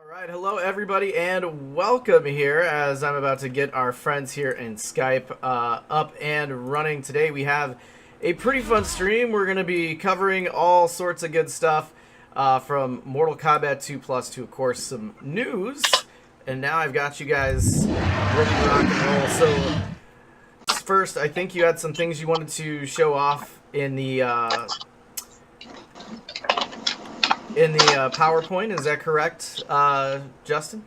Alright, hello everybody and welcome here as I'm about to get our friends here in Skype up and running. Today we have a pretty fun stream. We're going to be covering all sorts of good stuff from Mortal Kombat 2 Plus to, of course, some news. And now I've got you guys ready to rock and roll. So first, I think you had some things you wanted to show off in the PowerPoint. Is that correct, Justin?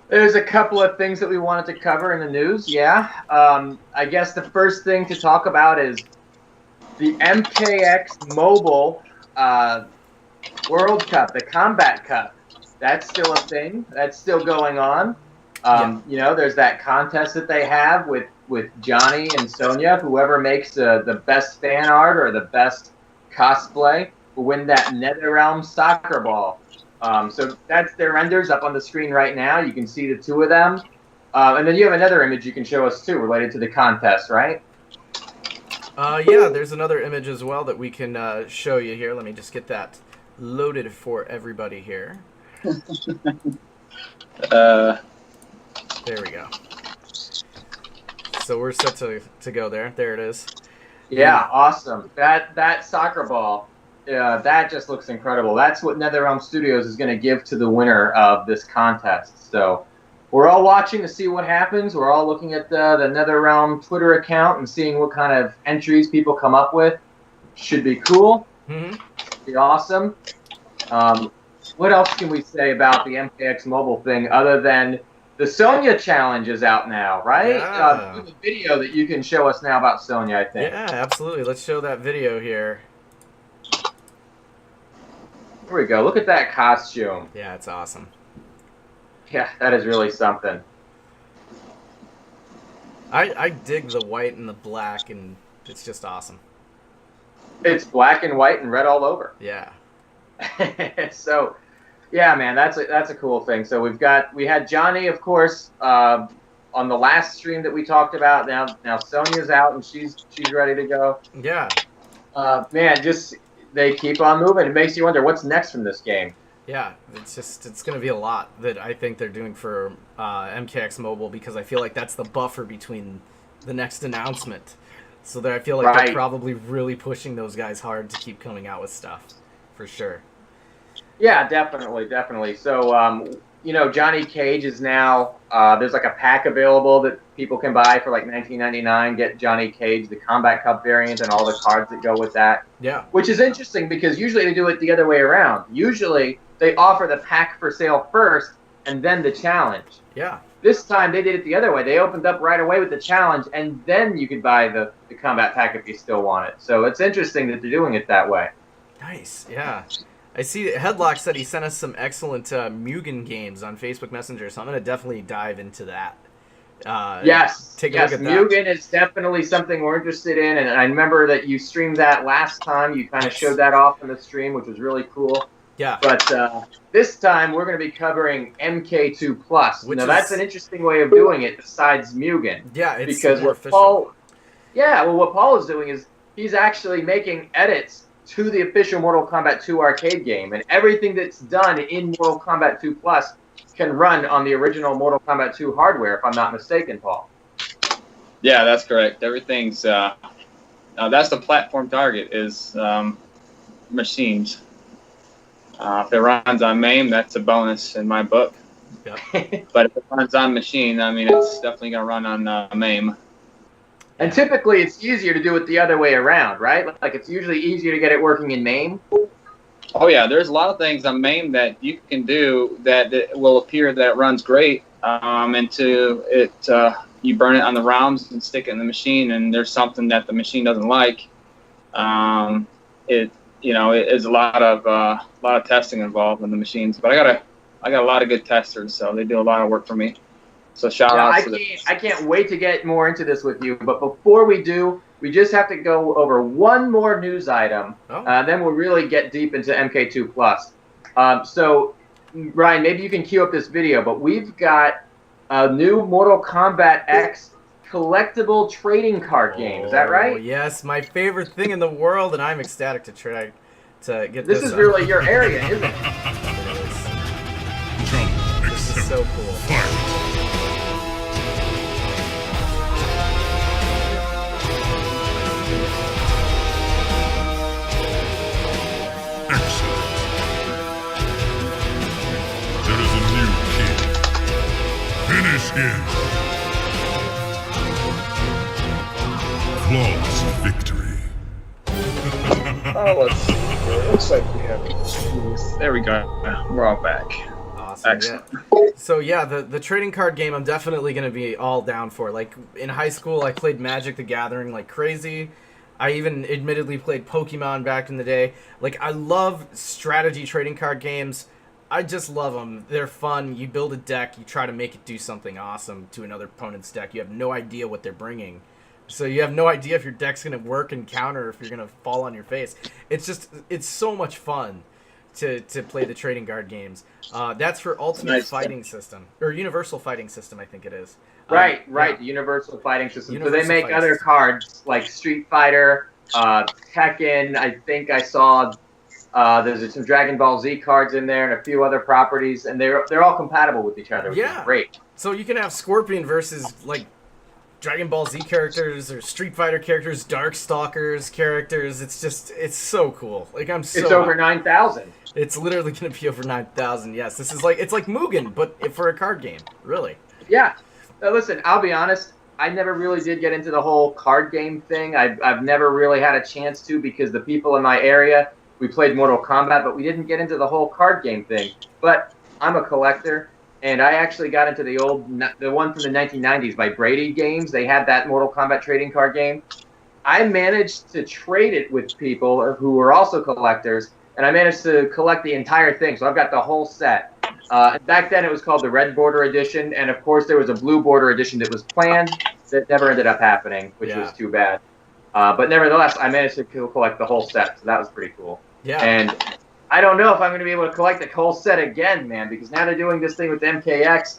There's a couple of things that we wanted to cover in the news, yeah. I guess the first thing to talk about is the MKX Mobile World Cup, the Combat Cup. That's still a thing. That's still going on. You know, there's that contest that they have with Johnny and Sonya. Whoever makes the best fan art or the best cosplay will win that NetherRealm soccer ball. So that's their renders up on the screen right now. You can see the two of them. And then you have another image you can show us too related to the contest, right? Yeah, there's another image as well that we can show you here. Let me just get that loaded for everybody here. There we go. So we're set to go there. There it is. Yeah, awesome. That soccer ball, that just looks incredible. That's what NetherRealm Studios is going to give to the winner of this contest. So we're all watching to see what happens. We're all looking at the NetherRealm Twitter account and seeing what kind of entries people come up with. Should be cool. Be awesome. What else can we say about the MKX Mobile thing other than the Sonya challenge is out now, right? Yeah. There's a video that you can show us now about Sonya, I think. Yeah, absolutely. Let's show that video here. Here we go. Look at that costume. Yeah, it's awesome. Yeah, that is really something. I dig the white and the black, and it's just awesome. It's black and white and red all over. Yeah. So, yeah, man, that's a cool thing. So we had Johnny, of course, on the last stream that we talked about. Now Sonya's out and she's ready to go. Yeah. Man, just they keep on moving. It makes you wonder what's next from this game. Yeah, it's going to be a lot that I think they're doing for MKX Mobile, because I feel like that's the buffer between the next announcement. So I feel like they're probably really pushing those guys hard to keep coming out with stuff, for sure. Yeah, definitely. So, you know, Johnny Cage is now, there's like a pack available that people can buy for like $19.99. Get Johnny Cage, the Combat Cup variant, and all the cards that go with that. Yeah. Which is interesting because usually they do it the other way around. Usually they offer the pack for sale first and then the challenge. Yeah. This time they did it the other way. They opened up right away with the challenge, and then you could buy the Combat Pack if you still want it. So it's interesting that they're doing it that way. Nice, yeah. I see Headlock said he sent us some excellent Mugen games on Facebook Messenger, so I'm going to definitely dive into that. Take a look at that. Mugen is definitely something we're interested in, and I remember that you streamed that last time. You kind of showed that off in the stream, which was really cool. Yeah. But this time we're going to be covering MK2 Plus. Now that's an interesting way of doing it besides Mugen. Yeah, it's because more official. What Paul is doing is he's actually making edits to the official Mortal Kombat 2 arcade game, and everything that's done in Mortal Kombat 2 Plus can run on the original Mortal Kombat 2 hardware, if I'm not mistaken, Paul. Yeah, that's correct. Everything's that's the platform target is machines. If it runs on MAME, that's a bonus in my book. Yep. But if it runs on machine, I mean, it's definitely going to run on MAME. And typically, it's easier to do it the other way around, right? Like, it's usually easier to get it working in MAME. Oh, yeah. There's a lot of things on MAME that you can do that it will appear that it runs great until you burn it on the ROMs and stick it in the machine, and there's something that the machine doesn't like. It is a lot of testing involved in the machines. But I got a lot of good testers, so they do a lot of work for me. So shout out to them. I can't wait to get more into this with you. But before we do, we just have to go over one more news item. Then we'll really get deep into MK2 Plus. So, Ryan, maybe you can cue up this video. But we've got a new Mortal Kombat X collectible trading card game. Is that right? Yes, my favorite thing in the world, and I'm ecstatic to get this is really your area, isn't it? It is. so cool. Excellent. There is a new king. Finish him. Flawless victory. Oh, let's see. It looks like we have. There we go. We're all back. Awesome. Excellent. Yeah. So yeah, the trading card game I'm definitely gonna be all down for. Like in high school, I played Magic the Gathering like crazy. I even admittedly played Pokemon back in the day. Like I love strategy trading card games. I just love them. They're fun. You build a deck, you try to make it do something awesome to another opponent's deck. You have no idea what they're bringing. So you have no idea if your deck's going to work and counter, if you're going to fall on your face. It's so much fun to play the trading card games. That's for Ultimate Fighting System, or Universal Fighting System, I think it is. Right, Yeah. the Universal Fighting System. Universal So they make Fighting other System. cards like Street Fighter, Tekken. I think I saw there's some Dragon Ball Z cards in there and a few other properties, and they're all compatible with each other, which Yeah. is great. So you can have Scorpion versus, like, Dragon Ball Z characters or Street Fighter characters, Darkstalkers characters. It's so cool. Like I'm so It's over 9,000. It's literally gonna be over 9,000. Yes, this is it's like Mugen, but for a card game. Really. Yeah. Now, listen, I'll be honest. I never really did get into the whole card game thing. I've never really had a chance to because the people in my area, we played Mortal Kombat, but we didn't get into the whole card game thing. But I'm a collector. And I actually got into the one from the 1990s by Brady Games. They had that Mortal Kombat trading card game. I managed to trade it with people who were also collectors, and I managed to collect the entire thing. So I've got the whole set. Back then it was called the Red Border Edition, and of course there was a Blue Border Edition that was planned that never ended up happening, which was too bad. But nevertheless, I managed to collect the whole set, so that was pretty cool. Yeah. And I don't know if I'm going to be able to collect the whole set again, man, because now they're doing this thing with MKX.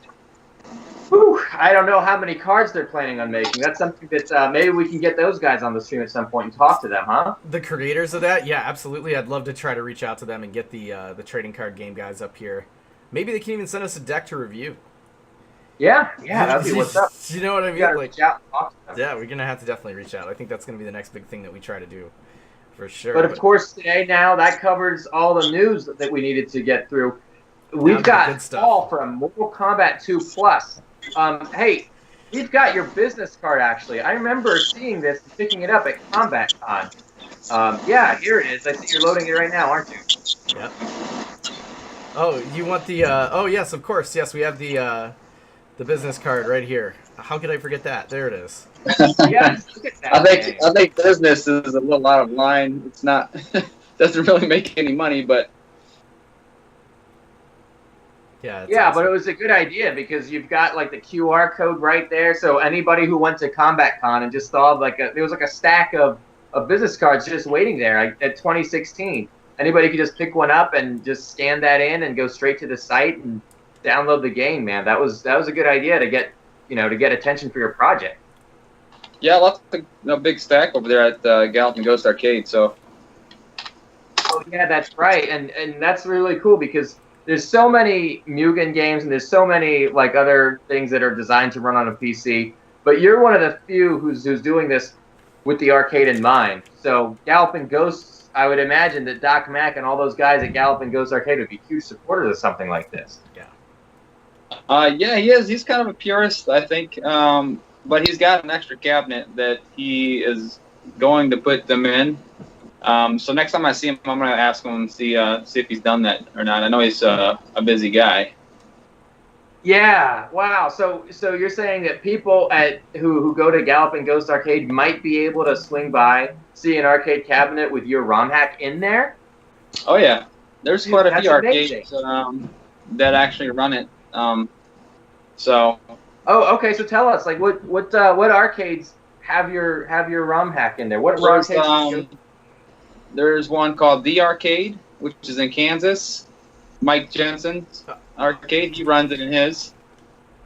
Whew, I don't know how many cards they're planning on making. That's something that maybe we can get those guys on the stream at some point and talk to them, huh? The creators of that, yeah, absolutely. I'd love to try to reach out to them and get the trading card game guys up here. Maybe they can even send us a deck to review. Yeah, that'd be what's up. You know what I mean? We gotta Like, reach out and talk to them. yeah, we're gonna have to definitely reach out. I think that's gonna be the next big thing that we try to do, for sure. But of course, today now that covers all the news that we needed to get through. We've Good got stuff. Paul from Mortal Kombat 2 Plus. Hey, we've got your business card actually. I remember seeing this, and picking it up at Combat Con. Yeah, here it is. I see you're loading it right now, aren't you? Yep. Oh, you want the? Oh yes, of course. Yes, we have the business card right here. How could I forget that? There it is. Yes, look at that. I think business is a little out of line. It's not doesn't really make any money, but Yeah. It's Yeah, awesome. but it was a good idea because you've got like the QR code right there. So anybody who went to Combat Con and just saw there was like a stack of business cards just waiting there like, at 2016. Anybody could just pick one up and just scan that in and go straight to the site and download the game. Man, that was a good idea to get attention for your project. yeah, I left a big stack over there at Galloping Ghost Arcade. So Oh yeah, that's right, and that's really cool because there's so many Mugen games and there's so many like other things that are designed to run on a PC. But you're one of the few who's doing this with the arcade in mind. So Galloping Ghosts, I would imagine that Doc Mack and all those guys at Galloping Ghost Arcade would be huge supporters of something like this. yeah, he is. He's kind of a purist, I think. But he's got an extra cabinet that he is going to put them in. So next time I see him, I'm going to ask him and see if he's done that or not. I know he's a busy guy. Yeah, wow. So you're saying that people who go to Galloping Ghost Arcade might be able to swing by, see an arcade cabinet with your ROM hack in there? Oh yeah, there's Dude, quite a that's few arcades amazing. that actually run it. So Oh, okay. So tell us, like, what arcades have your ROM hack in there? What there's, arcades? there's one called The Arcade, which is in Kansas. Mike Jensen's arcade, he runs it in his.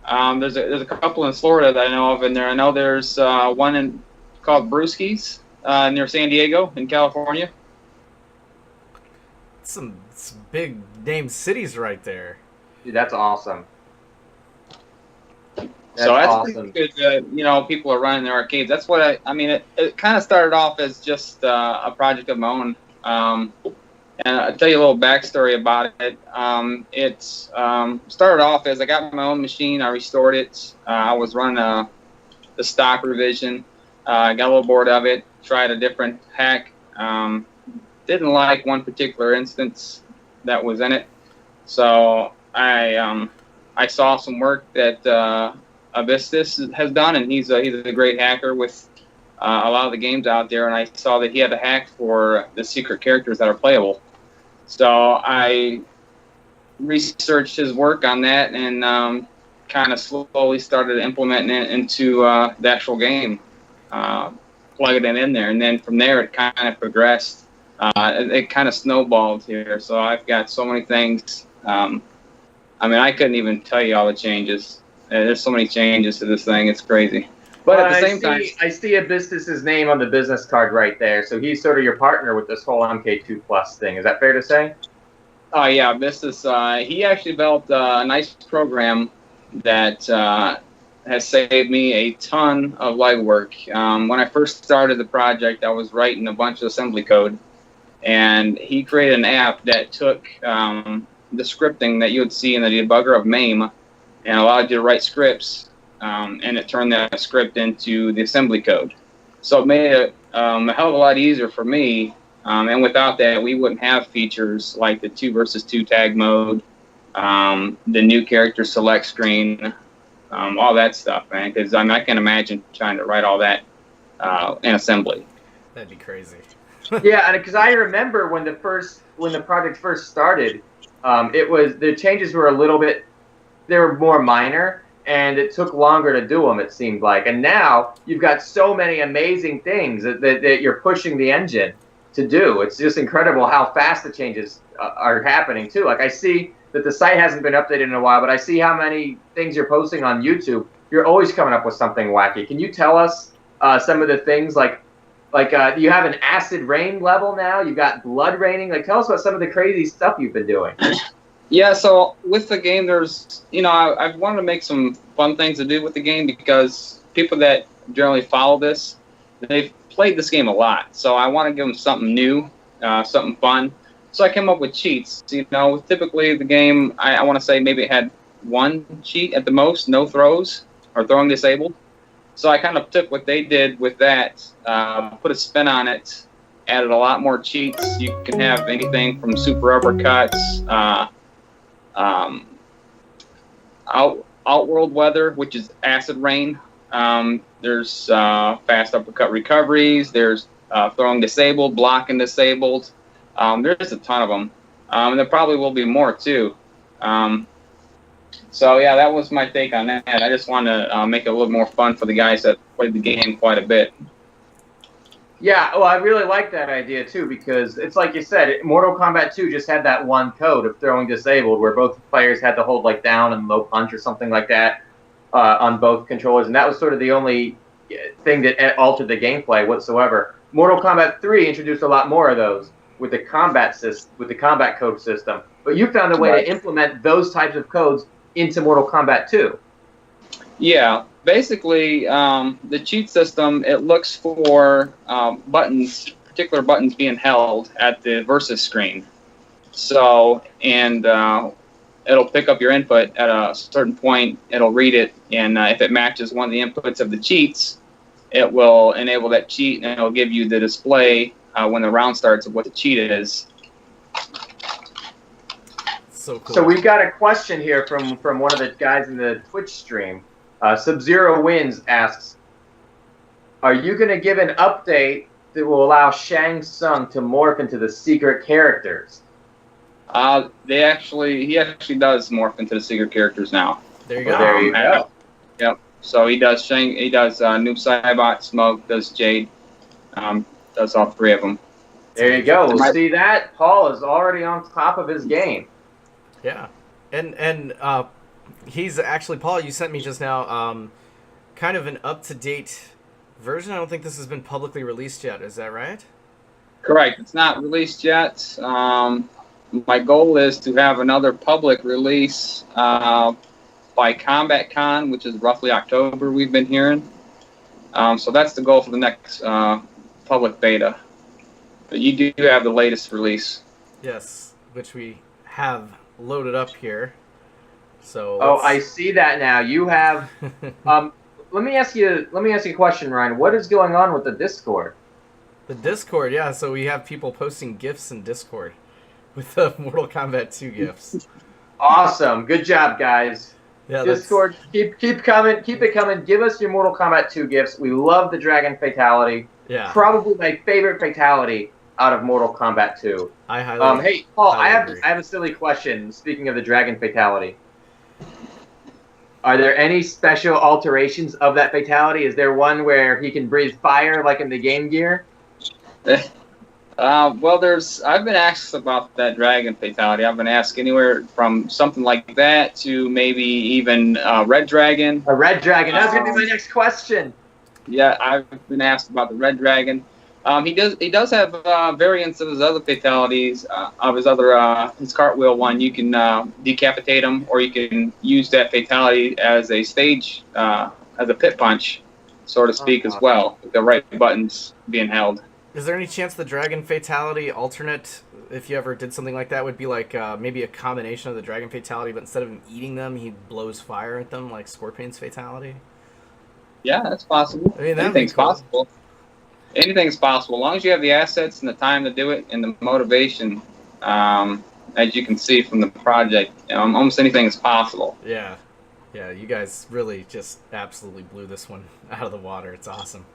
There's a couple in Florida that I know of in there. I know there's one called Brewski's near San Diego in California. Some big name cities right there. Dude, that's awesome. So that's awesome. pretty good. You know, people are running their arcades. That's what I mean. It kind of started off as just a project of my own. And I'll tell you a little backstory about it. It started off as I got my own machine. I restored it. I was running the stock revision. I got a little bored of it. Tried a different hack. Didn't like one particular instance that was in it. So I saw some work that Avistis has done, and he's a great hacker with a lot of the games out there. And I saw that he had a hack for the secret characters that are playable. So I researched his work on that and kind of slowly started implementing it into the actual game, plugging it in there. And then from there, it kind of progressed. It kind of snowballed here. So I've got so many things. I mean, I couldn't even tell you all the changes. There's so many changes to this thing. It's crazy. But at the same time, I see Abystis' name on the business card right there. So he's sort of your partner with this whole MK2 Plus thing. Is that fair to say? Oh yeah, Abystis. He actually developed a nice program that has saved me a ton of legwork. When I first started the project, I was writing a bunch of assembly code, and he created an app that took the scripting that you would see in the debugger of MAME and allowed you to write scripts. And it turned that script into the assembly code. So it made it a hell of a lot easier for me. And without that, we wouldn't have features like the 2 versus 2 tag mode, the new character select screen, all that stuff, man. Because I mean, I can imagine trying to write all that in assembly. That'd be crazy. Yeah, and because I remember when the project first started, the changes were they were more minor. And it took longer to do them, it seemed like. And now you've got so many amazing things that you're pushing the engine to do. It's just incredible how fast the changes are happening, too. Like, I see that the site hasn't been updated in a while, but I see how many things you're posting on YouTube. You're always coming up with something wacky. Can you tell us some of the things, like you have an acid rain level now? You've got blood raining. Like, tell us about some of the crazy stuff you've been doing. Yeah, so with the game, there's, I've wanted to make some fun things to do with the game because people that generally follow this, they've played this game a lot. So I want to give them something new, something fun. So I came up with cheats. Typically the game, I want to say maybe it had one cheat at the most, no throws or throwing disabled. So I kind of took what they did with that, put a spin on it, added a lot more cheats. You can have anything from super uppercuts, outworld weather, which is acid rain. There's fast uppercut recoveries. There's throwing disabled, blocking disabled. There's a ton of them, and there probably will be more too. So yeah, that was my take on that. I just wanted to make it a little more fun for the guys that played the game quite a bit. Yeah, well, I really like that idea, too, because it's like you said, Mortal Kombat 2 just had that one code of throwing disabled where both players had to hold, like, down and low punch or something like that on both controllers, and that was sort of the only thing that altered the gameplay whatsoever. Mortal Kombat 3 introduced a lot more of those with the combat code system, but you found a way to implement those types of codes into Mortal Kombat 2. Yeah. Basically, the cheat system, it looks for particular buttons being held at the versus screen. So, and it'll pick up your input at a certain point, it'll read it, and if it matches one of the inputs of the cheats, it will enable that cheat, and it'll give you the display when the round starts of what the cheat is. So cool. So we've got a question here from one of the guys in the Twitch stream. Sub-Zero Wins asks, are you going to give an update that will allow Shang Tsung to morph into the secret characters? He actually does morph into the secret characters now. There you go. There you go. Yep. So he does Noob Saibot, Smoke, does Jade, does all three of them. There you go. We'll see that. Paul is already on top of his game. Yeah. And he's actually, Paul, you sent me just now kind of an up-to-date version. I don't think this has been publicly released yet. Is that right? Correct. It's not released yet. My goal is to have another public release by Combat Con, which is roughly October, we've been hearing. So that's the goal for the next public beta. But you do have the latest release. Yes, which we have loaded up here. So I see that now. You have. Let me ask you a question, Ryan. What is going on with the Discord? The Discord, yeah. So we have people posting GIFs in Discord with the Mortal Kombat 2 GIFs. Awesome. Good job, guys. Yeah, Discord, keep coming. Keep it coming. Give us your Mortal Kombat 2 GIFs. We love the Dragon Fatality. Yeah. Probably my favorite fatality out of Mortal Kombat 2. I highly. Hey, Paul, I agree. have a silly question. Speaking of the Dragon Fatality, are there any special alterations of that fatality? Is there one where he can breathe fire like in the Game Gear? Well, I've been asked about that Dragon Fatality. I've been asked anywhere from something like that to maybe even Red Dragon. A Red Dragon. That's going to be my next question. Yeah, I've been asked about the Red Dragon. He does have variants of his other fatalities, of his other his cartwheel one. You can decapitate him, or you can use that fatality as a stage, as a pit punch, so to speak, as well, with the right buttons being held. Is there any chance the Dragon Fatality alternate, if you ever did something like that, would be like maybe a combination of the Dragon Fatality, but instead of him eating them, he blows fire at them like Scorpion's Fatality? Yeah, that's possible. I mean, anything's possible. Anything's possible, as long as you have the assets and the time to do it and the motivation. As you can see from the project, almost anything is possible. Yeah. Yeah, you guys really just absolutely blew this one out of the water. It's awesome.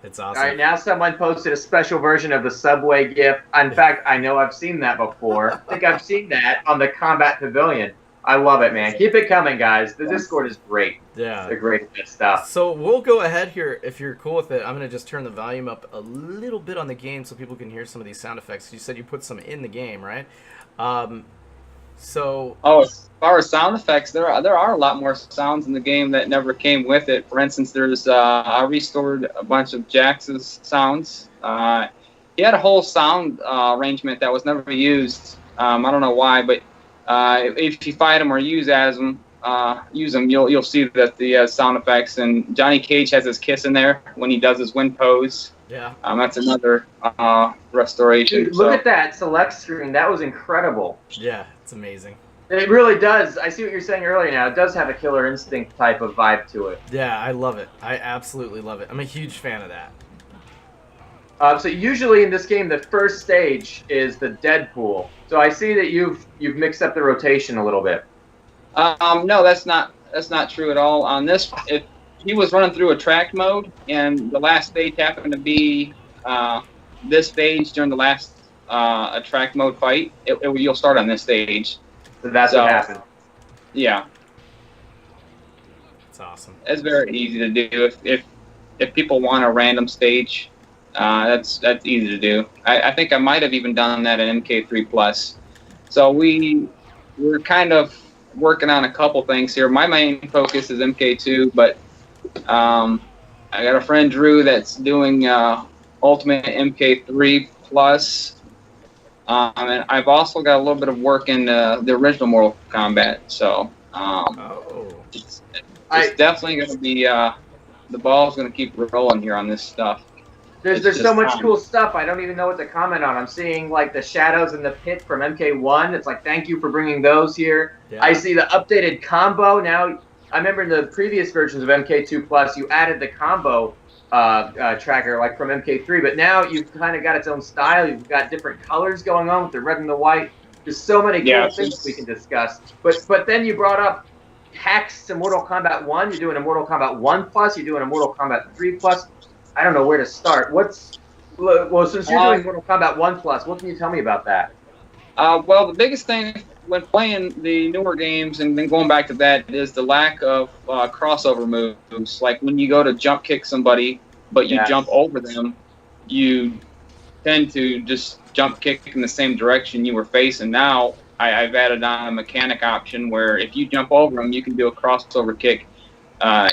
It's awesome. All right, now someone posted a special version of the Subway GIF. In fact, I know I've seen that before. I think I've seen that on the Combat Pavilion. I love it, man. Keep it coming, guys. The Discord is great. Yeah. They're great at this stuff. So we'll go ahead here, if you're cool with it. I'm going to just turn the volume up a little bit on the game so people can hear some of these sound effects. You said you put some in the game, right? As far as sound effects, there are a lot more sounds in the game that never came with it. For instance, there's I restored a bunch of Jax's sounds. He had a whole sound arrangement that was never used. I don't know why, but if you fight him or use them, you'll see that the sound effects. And Johnny Cage has his kiss in there when he does his wind pose. Yeah. That's another restoration. Dude, look at that select screen. That was incredible. Yeah, it's amazing. It really does. I see what you're saying earlier now. It does have a Killer Instinct type of vibe to it. Yeah, I love it. I absolutely love it. I'm a huge fan of that. So usually in this game, the first stage is the Deadpool. So I see that you've mixed up the rotation a little bit. No, that's not true at all. On this, he was running through a track mode, and the last stage happened to be this stage during the last a track mode fight. You'll start on this stage. So that's what happened. Yeah. It's awesome. It's very easy to do. If people want a random stage, that's easy to do. I think I might have even done that in MK3 Plus. So we're kind of working on a couple things here. My main focus is MK2, but I got a friend Drew that's doing Ultimate MK3 Plus. And I've also got a little bit of work in the original Mortal Kombat. So it's definitely going to be the ball's going to keep rolling here on this stuff. There's so much cool stuff. I don't even know what to comment on. I'm seeing like the shadows in the pit from MK1. It's like, thank you for bringing those here. Yeah. I see the updated combo now. I remember in the previous versions of MK2 Plus, you added the combo tracker like from MK3, but now you've kind of got its own style. You've got different colors going on with the red and the white. There's so many cool things we can discuss. But then you brought up hacks to Mortal Kombat 1. You're doing a Mortal Kombat 1 Plus. You're doing a Mortal Kombat 3 Plus. I don't know where to start. Since you're doing Mortal Kombat 1 Plus, what can you tell me about that? Well, the biggest thing when playing the newer games and then going back to that is the lack of crossover moves. Like when you go to jump kick somebody, but you jump over them, you tend to just jump kick in the same direction you were facing. Now I've added on a mechanic option where if you jump over them, you can do a crossover kick.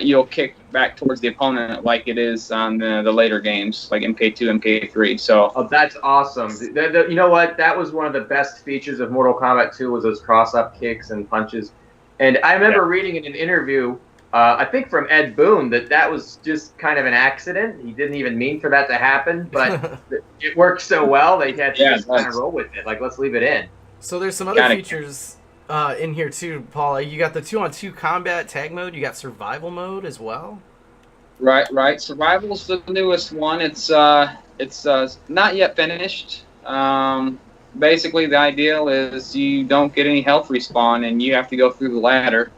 You'll kick back towards the opponent like it is on the later games, like MK2, MK3. So that's awesome. You know what? That was one of the best features of Mortal Kombat 2 was those cross-up kicks and punches. And I remember reading in an interview, I think from Ed Boon, that was just kind of an accident. He didn't even mean for that to happen, but it worked so well they had to just kind of roll with it. Like, let's leave it in. So there's some other features in here too, Paul. You got the 2-on-2 combat tag mode. You got survival mode as well. Right. Survival's the newest one. It's not yet finished. Basically, the ideal is you don't get any health respawn, and you have to go through the ladder.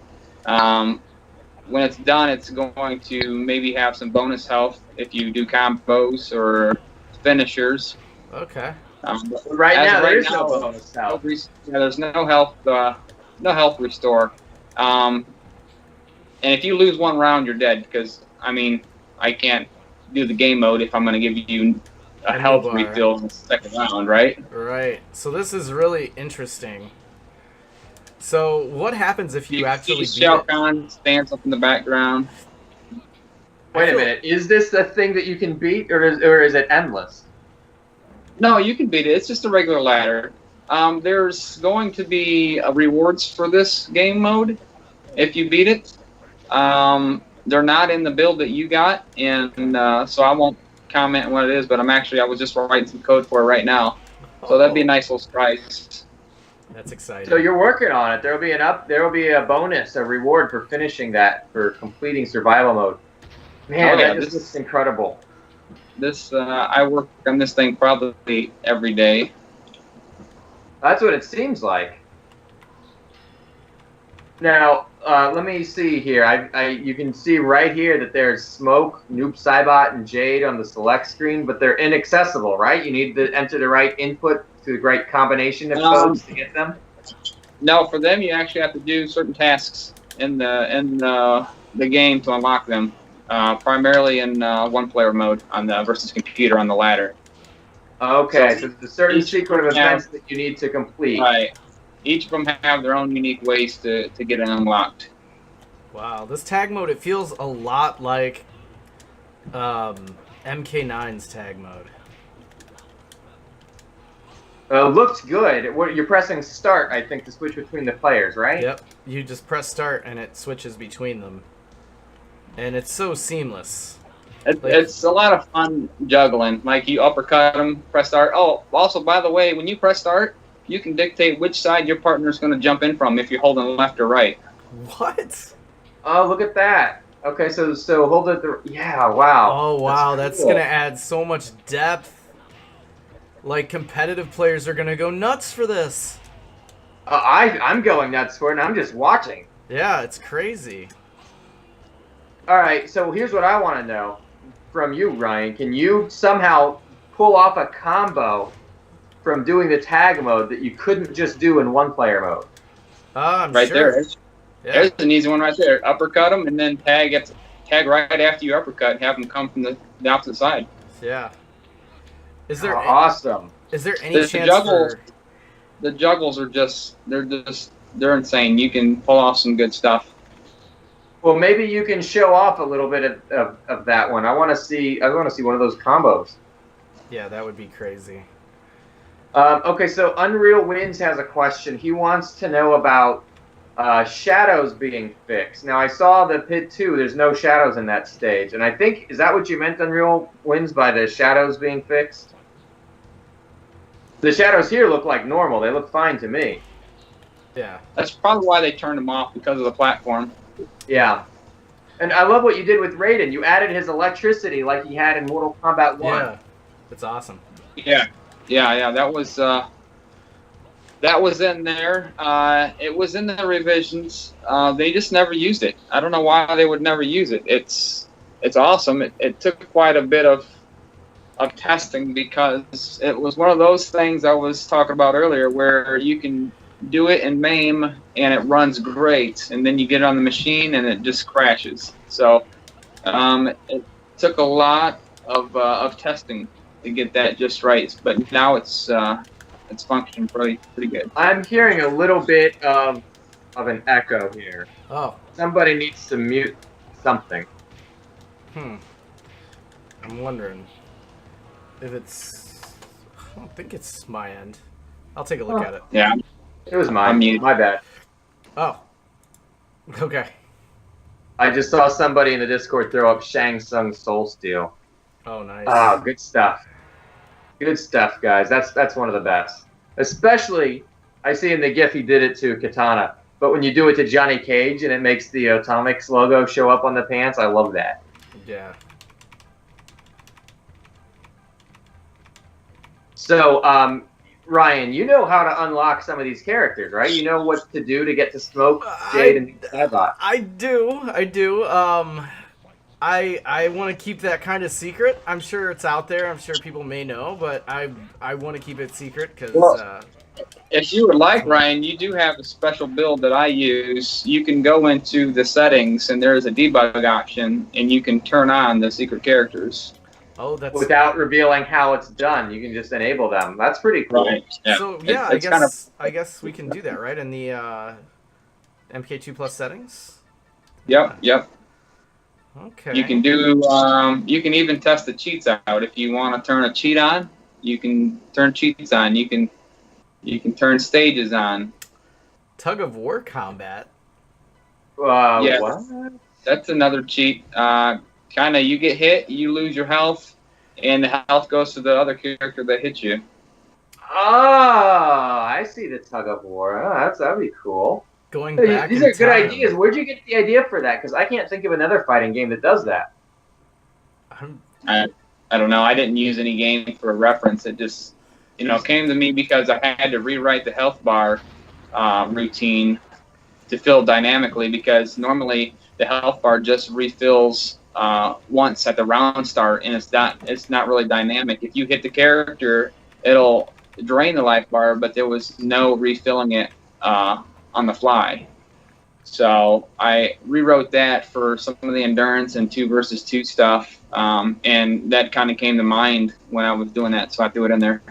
When it's done, it's going to maybe have some bonus health if you do combos or finishers. Okay. Right now, there's no bonus health. There's no health restore. And if you lose one round, you're dead. Because I can't do the game mode if I'm going to give you a health refill in the second round, right? Right. So this is really interesting. So what happens if you actually beat Shao Kahn stands up in the background. Wait a minute. Is this the thing that you can beat, or is it endless? No, you can beat it. It's just a regular ladder. There's going to be rewards for this game mode if you beat it. They're not in the build that you got, and so I won't comment on what it is, but I was just writing some code for it right now. So that'd be a nice little surprise. That's exciting. So you're working on it. There will be a bonus, a reward for finishing that, for completing survival mode. Man, this is incredible. I work on this thing probably every day. That's what it seems like. Now, let me see here. You can see right here that there's Smoke, Noob Saibot, and Jade on the select screen, but they're inaccessible, right? You need to enter the right input to the right combination of codes to get them? No, for them you actually have to do certain tasks in the game to unlock them. Primarily in one-player mode on the versus computer on the ladder. Okay, so there's a certain sequence of events that you need to complete. Right. Each of them have their own unique ways to get it unlocked. Wow, this tag mode, it feels a lot like MK9's tag mode. Looks good. You're pressing start, I think, to switch between the players, right? Yep. You just press start and it switches between them. And it's so seamless. It's a lot of fun juggling. Like, you uppercut them, press start. Oh, also, by the way, when you press start, you can dictate which side your partner's going to jump in from if you're holding left or right. What? Oh, look at that. Okay, so hold it. Yeah, wow. Oh, wow. That's going to add so much depth. Like, competitive players are going to go nuts for this. I'm going nuts for it, and I'm just watching. Yeah, it's crazy. All right, so here's what I want to know from you, Ryan. Can you somehow pull off a combo from doing the tag mode that you couldn't just do in one-player mode? I'm right sure. There. Yeah. There's an easy one right there. Uppercut them, and then tag right after you uppercut and have them come from the opposite side. Yeah. Is there awesome? Is there any chance the juggles are they're insane. You can pull off some good stuff. Well, maybe you can show off a little bit of that one. I want to see one of those combos. Yeah, that would be crazy. Okay, so Unreal Wins has a question. He wants to know about shadows being fixed. Now, I saw the Pit 2. There's no shadows in that stage. And I think, is that what you meant, Unreal Wins, by the shadows being fixed? The shadows here look like normal. They look fine to me. Yeah. That's probably why they turned them off, because of the platform. Yeah. And I love what you did with Raiden. You added his electricity like he had in Mortal Kombat 1. Yeah. That's awesome. Yeah. That was in there. It was in the revisions. They just never used it. I don't know why they would never use it. It's awesome. It took quite a bit of testing, because it was one of those things I was talking about earlier, where you can do it in MAME and it runs great, and then you get it on the machine and it just crashes. So it took a lot of testing to get that just right, but now it's functioning pretty good. I'm hearing a little bit of an echo here. Oh. Somebody needs to mute something. I'm wondering if it's... I don't think it's my end. I'll take a look at it. Yeah. It was mine. My bad. Oh. Okay. I just saw somebody in the Discord throw up Shang Tsung Soul Steel. Oh, nice. Oh, good stuff. Good stuff, guys. That's one of the best. Especially, I see in the GIF he did it to Katana, but when you do it to Johnny Cage and it makes the Atomics logo show up on the pants, I love that. Yeah. So, Ryan, you know how to unlock some of these characters, right? You know what to do to get to Smoke, Jade, and Cybot. I do. I want to keep that kind of secret. I'm sure it's out there. I'm sure people may know, but I want to keep it secret because. If you would like, Ryan, you do have a special build that I use. You can go into the settings, and there's a debug option, and you can turn on the secret characters. Oh, that's without revealing how it's done. You can just enable them. That's pretty cool. Right. Yeah. So yeah, It's I guess we can do that, right? In the MK2 Plus settings. Yep. Okay. You can do. You can even test the cheats out if you want to turn a cheat on. You can turn cheats on. You can turn stages on. Tug of War combat. Yeah. What? That's another cheat. Kind of, you get hit, you lose your health, and the health goes to the other character that hit you. Oh, I see the tug of war. Oh, that'd be cool. Going back. These are good ideas. Where'd you get the idea for that? Because I can't think of another fighting game that does that. I don't know. I didn't use any game for reference. It just, came to me because I had to rewrite the health bar routine to fill dynamically, because normally the health bar just refills once at the round start, and it's not really dynamic. If you hit the character, it'll drain the life bar, but there was no refilling it on the fly. So I rewrote that for some of the endurance and 2 versus 2 stuff, and that kind of came to mind when I was doing that, so I threw it in there.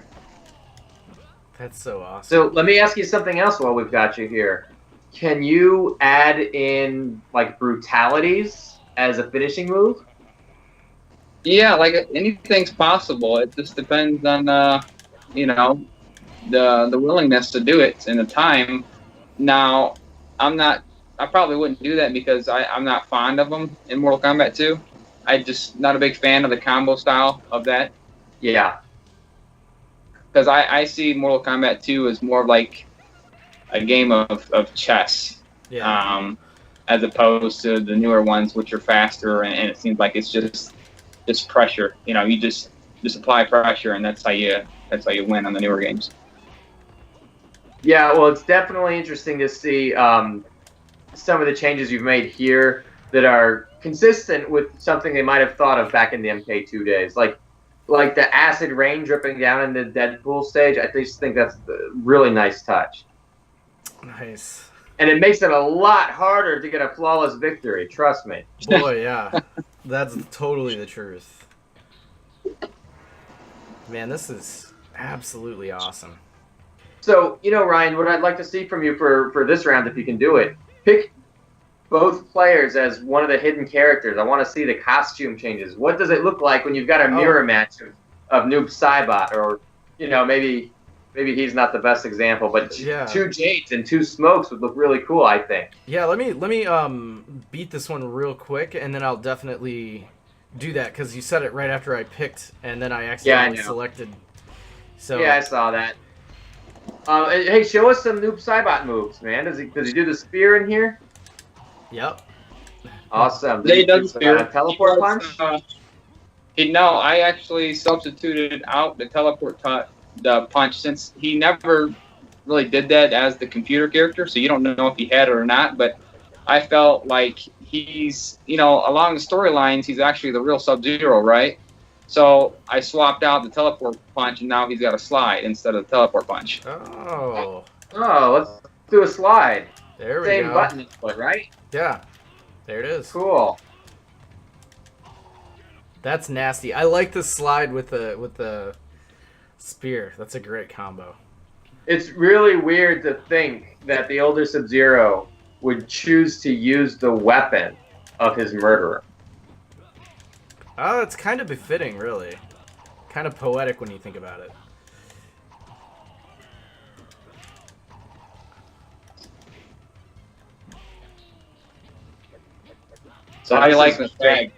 That's so awesome. So let me ask you something else while we've got you here. Can you add in like brutalities as a finishing move? Yeah, like anything's possible. It just depends on the willingness to do it and the time. Now, I probably wouldn't do that because I'm not fond of them in Mortal Kombat 2. I'm just not a big fan of the combo style of that. Yeah. Because I see Mortal Kombat 2 as more like a game of chess. Yeah. As opposed to the newer ones, which are faster, and it seems like it's just pressure. You just apply pressure, and that's how you win on the newer games. Yeah, well, it's definitely interesting to see some of the changes you've made here that are consistent with something they might have thought of back in the MK2 days, like the acid rain dripping down in the Deadpool stage. I just think that's a really nice touch. Nice. And it makes it a lot harder to get a flawless victory, trust me. Boy, yeah. That's totally the truth. Man, this is absolutely awesome. So, Ryan, what I'd like to see from you for this round, if you can do it, pick both players as one of the hidden characters. I want to see the costume changes. What does it look like when you've got a mirror match of Noob Saibot, or, maybe he's not the best example, but 2 Jades and 2 Smokes would look really cool, I think. Yeah, let me beat this one real quick, and then I'll definitely do that, because you said it right after I picked, and then I accidentally selected. So yeah, I saw that. Hey, show us some Noob Saibot moves, man. Does he do the spear in here? Yep. Awesome. He does a teleport punch? No, I actually substituted out the teleport the punch, since he never really did that as the computer character, so you don't know if he had it or not, but I felt like he's, along the storylines, he's actually the real Sub-Zero, right? So I swapped out the teleport punch, and now he's got a slide instead of the teleport punch. Oh, let's do a slide. there we Same go. button input, right? Yeah, there it is. Cool. That's nasty. I like the slide with the spear. That's a great combo. It's really weird to think that the older Sub-Zero would choose to use the weapon of his murderer. Oh, it's kind of befitting, really. Kind of poetic when you think about it. So how do you like the tag?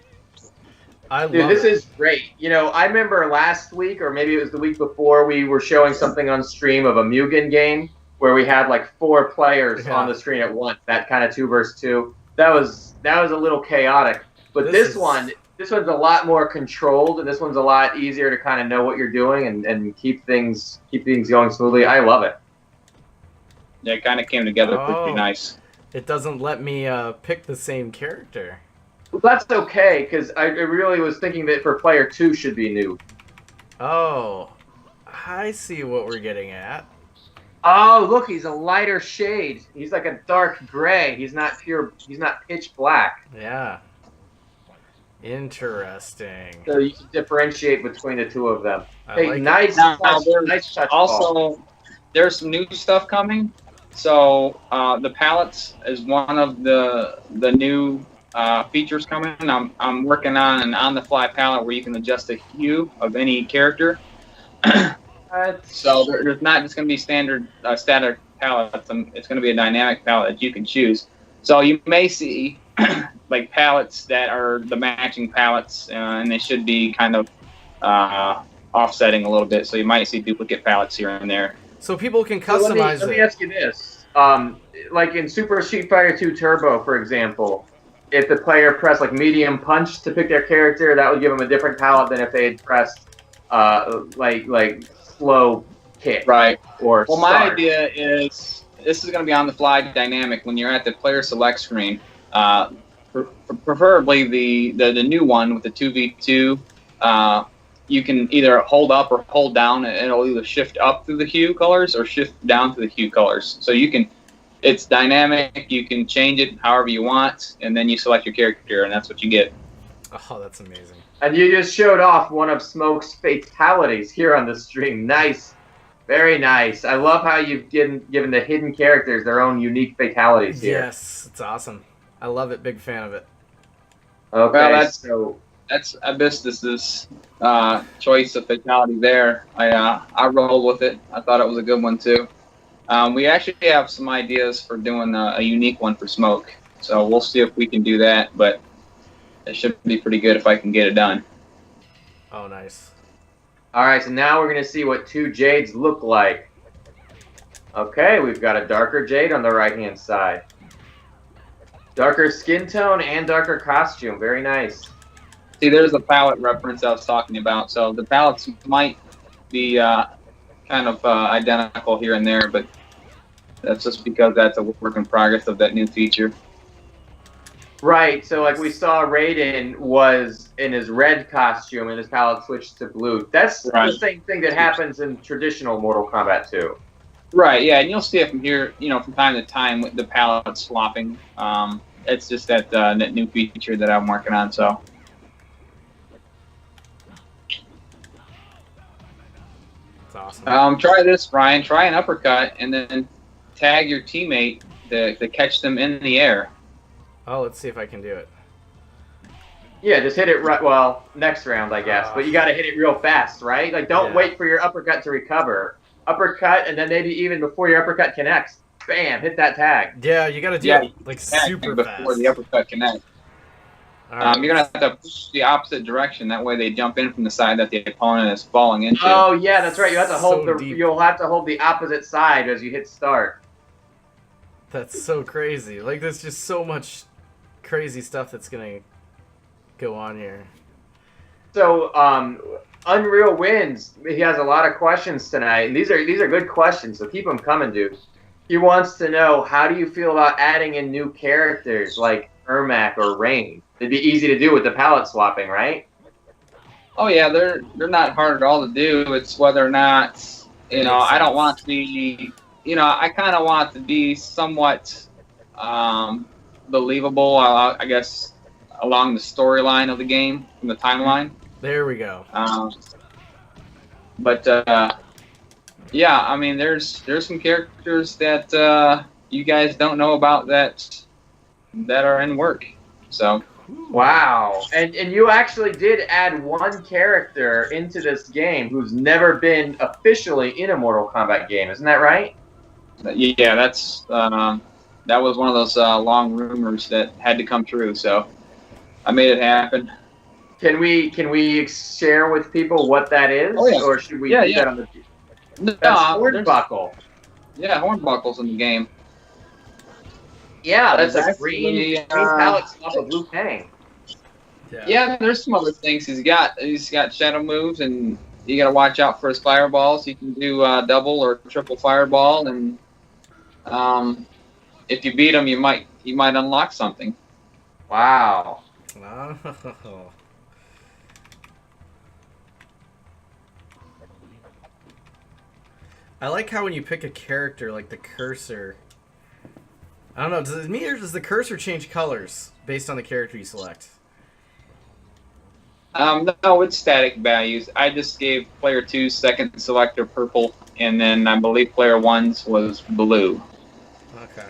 Dude, this is great. You know, I remember last week, or maybe it was the week before, we were showing something on stream of a Mugen game where we had like 4 players on the screen at once. That kind of 2 versus 2. That was a little chaotic. But this one's a lot more controlled, and this one's a lot easier to kind of know what you're doing and keep things going smoothly. I love it. Yeah, it kind of came together pretty nice. It doesn't let me pick the same character. Well, that's okay, because I really was thinking that for player 2 should be new. Oh, I see what we're getting at. Oh, look, he's a lighter shade. He's like a dark gray. He's not pitch black. Yeah. Interesting. So you can differentiate between the 2 of them. Nice touch. Also, there's some new stuff coming. So the palettes is one of the new features coming. I'm working on an on-the-fly palette where you can adjust the hue of any character. So there's not just going to be standard static palettes. It's going to be a dynamic palette that you can choose. So you may see like palettes that are the matching palettes, and they should be kind of offsetting a little bit. So you might see duplicate palettes here and there. So people can customize Let me ask you this. Like in Super Street Fighter 2 Turbo, for example, if the player pressed like medium punch to pick their character, that would give them a different palette than if they had pressed like slow kick. Right. Or well, start. my idea is this is going to be on the fly dynamic when you're at the player select screen. Preferably the new one with the 2v2. You can either hold up or hold down, and it'll either shift up through the hue colors or shift down through the hue colors. So it's dynamic. You can change it however you want, and then you select your character, and that's what you get. Oh, that's amazing. And you just showed off one of Smoke's fatalities here on the stream. Nice. Very nice. I love how you've given the hidden characters their own unique fatalities here. Yes, it's awesome. I love it. Big fan of it. Okay, well, that's Abyss's choice of fatality there. I rolled with it. I thought it was a good one too. We actually have some ideas for doing a unique one for Smoke, so we'll see if we can do that. But it should be pretty good if I can get it done. Oh, nice. All right, so now we're gonna see what 2 Jades look like. Okay, we've got a darker Jade on the right-hand side. Darker skin tone and darker costume. Very nice. See, there's a palette reference I was talking about. So the palettes might be kind of identical here and there, but that's just because that's a work in progress of that new feature. Right, so like we saw Raiden was in his red costume and his palette switched to blue. That's the same thing that happens in traditional Mortal Kombat 2. Right, yeah, and you'll see it from here, from time to time with the palette swapping. It's just that new feature that I'm working on, so. That's awesome. Try this, Ryan. Try an uppercut and then tag your teammate to catch them in the air. Oh, let's see if I can do it. Yeah, just hit it right. Well, next round, I guess. But you got to hit it real fast, right? Like, don't wait for your uppercut to recover. Uppercut, and then maybe even before your uppercut connects, bam, hit that tag. Yeah, you got to do it like super fast before the uppercut connects. Right. You're gonna have to push the opposite direction. That way, they jump in from the side that the opponent is falling into. Oh yeah, that's right. You have to hold You'll have to hold the opposite side as you hit start. That's so crazy. Like, there's just so much crazy stuff that's gonna go on here. So, Unreal Wins. He has a lot of questions tonight, and these are good questions. So keep them coming, dude. He wants to know, how do you feel about adding in new characters like Ermac or Rain? It'd be easy to do with the palette swapping, right? Oh yeah, they're not hard at all to do. It's whether or not I don't want to be. I kind of want to be somewhat believable. I guess along the storyline of the game, from the timeline. There we go. Yeah, I mean, there's some characters that you guys don't know about that are in work. So. Wow. And you actually did add one character into this game who's never been officially in a Mortal Kombat game. Isn't that right? Yeah, that was one of those long rumors that had to come true. So I made it happen. Can we share with people what that is, Oh, yeah. or should we Yeah, do yeah. that on the? No, That's Hornbuckle. Yeah, Hornbuckle's in the game. Yeah, that's There's a actually, green palette swap of Liu Kang. Yeah, there's some other things he's got. He's got shadow moves, and you got to watch out for his fireballs. He can do double or triple fireball, and if you beat him, you might unlock something. Wow. Oh. I like how when you pick a character, like the cursor. I don't know. Does the cursor change colors based on the character you select? No, it's static values. I just gave player 2's second selector purple, and then I believe player 1's was blue. Okay.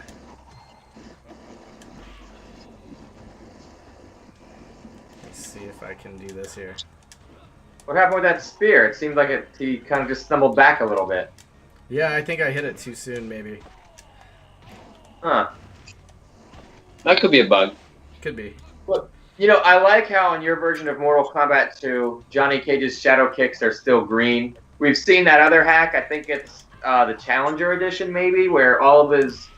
Let's see if I can do this here. What happened with that spear? It seemed like he kind of just stumbled back a little bit. Yeah, I think I hit it too soon, maybe. Huh. That could be a bug. Could be. Well, you know, I like how in your version of Mortal Kombat 2, Johnny Cage's shadow kicks are still green. We've seen that other hack. I think it's the Challenger edition, maybe, where all of his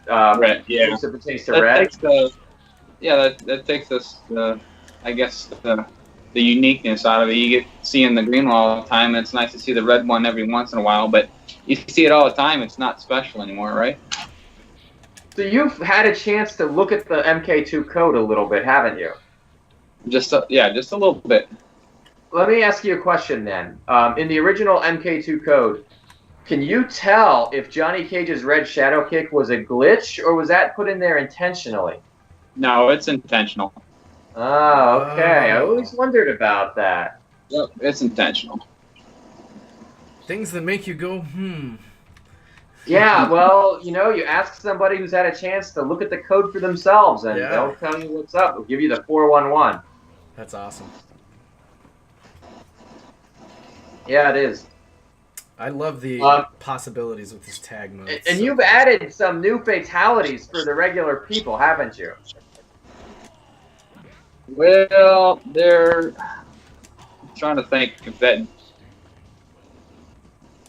Red, yeah. moves pertains to That red. takes that takes us I guess the uniqueness out of it. You get seeing the green one all the time, and it's nice to see the red one every once in a while. But you see it all the time. It's not special anymore, right? So you've had a chance to look at the MK2 code a little bit, haven't you? Just a little bit. Let me ask you a question then. In the original MK2 code, can you tell if Johnny Cage's red shadow kick was a glitch, or was that put in there intentionally? No, it's intentional. Oh, okay. I Oh. always wondered about that. Yep, it's intentional. Things that make you go, Yeah, well, you know, you ask somebody who's had a chance to look at the code for themselves, and Yeah. they'll tell you what's up. They'll give you the 411. That's awesome. Yeah, it is. I love the possibilities with this tag mode. And you've added some new fatalities for the regular people, haven't you? Well, I'm trying to think if that.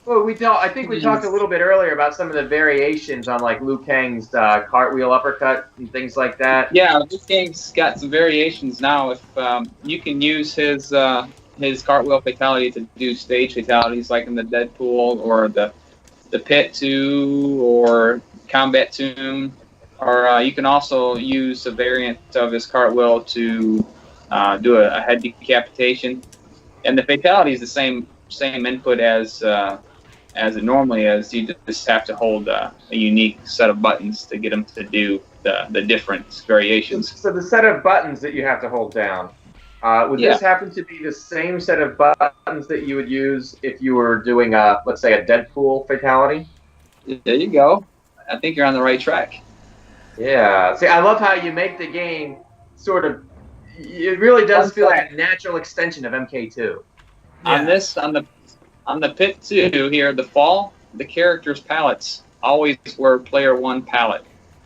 Well, I think we talked a little bit earlier about some of the variations on like Liu Kang's cartwheel uppercut and things like that. Yeah, this game's got some variations now. If you can use his cartwheel fatality to do stage fatalities, like in the Deadpool or the Pit 2 or Combat Tomb, or you can also use a variant of his cartwheel to do a head decapitation. And the fatality is the same input as it normally is. You just have to hold a unique set of buttons to get them to do the different variations. So the set of buttons that you have to hold down, would this happen to be the same set of buttons that you would use if you were doing let's say a Deadpool fatality? There you go. I think you're on the right track. Yeah. See, I love how you make the game sort of. It really does feel like a natural extension of MK2. Yeah. On the Pit 2 here, the characters' palettes always were player 1 palette.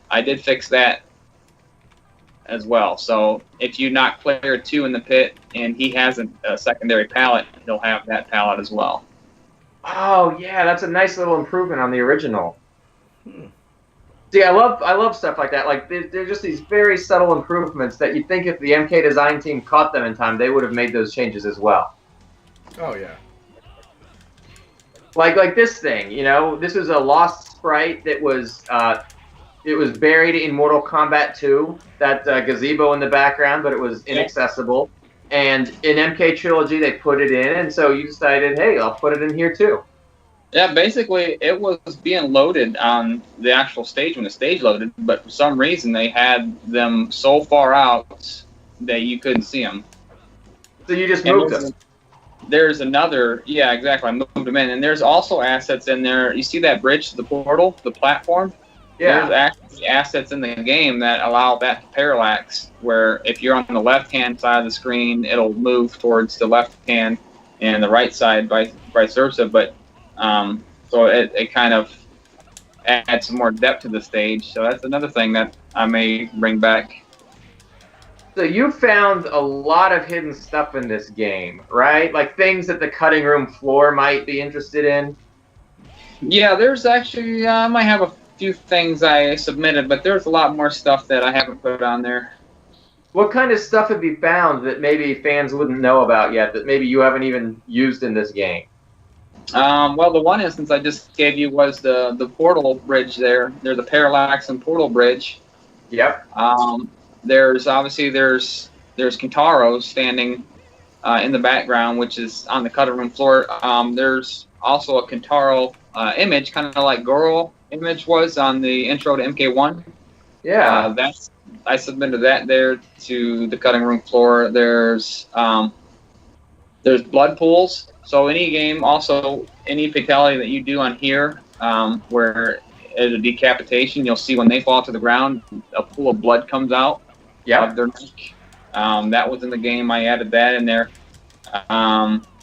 I did fix that as well. So if you knock player 2 in the pit and he has a secondary palette, he'll have that palette as well. Oh yeah, that's a nice little improvement on the original. See, I love stuff like that. Like they're just these very subtle improvements that you think if the MK design team caught them in time, they would have made those changes as well. Oh yeah. Like this thing, you know, this was a lost sprite that was it was buried in Mortal Kombat 2. That gazebo in the background, but it was inaccessible. And in MK Trilogy, they put it in, and so you decided, hey, I'll put it in here too. Yeah, basically, it was being loaded on the actual stage when the stage loaded, but for some reason they had them so far out that you couldn't see them. So you just moved them. There's another, yeah, exactly. I moved them in, and there's also assets in there. You see that bridge, the portal, the platform? Yeah. There's actually assets in the game that allow that to parallax, where if you're on the left-hand side of the screen, it'll move towards the left hand, and the right side vice versa. But so it kind of adds some more depth to the stage. So that's another thing that I may bring back. So you found a lot of hidden stuff in this game, right? Like things that the cutting room floor might be interested in. Yeah, there's actually I might have a few things I submitted, but there's a lot more stuff that I haven't put on there. What kind of stuff have you found that maybe fans wouldn't know about yet, that maybe you haven't even used in this game? Well, the one instance I just gave you was the portal bridge there. There's a parallax and portal bridge. Yep. There's Kintaro standing in the background, which is on the cutting room floor. There's also a Kintaro image, kind of like Goro image was on the intro to MK1. Yeah. I submitted that there to the cutting room floor. There's blood pools. So any game, also any fatality that you do on here, where at a decapitation, you'll see when they fall to the ground, a pool of blood comes out of their neck. That was in the game. I added that in there.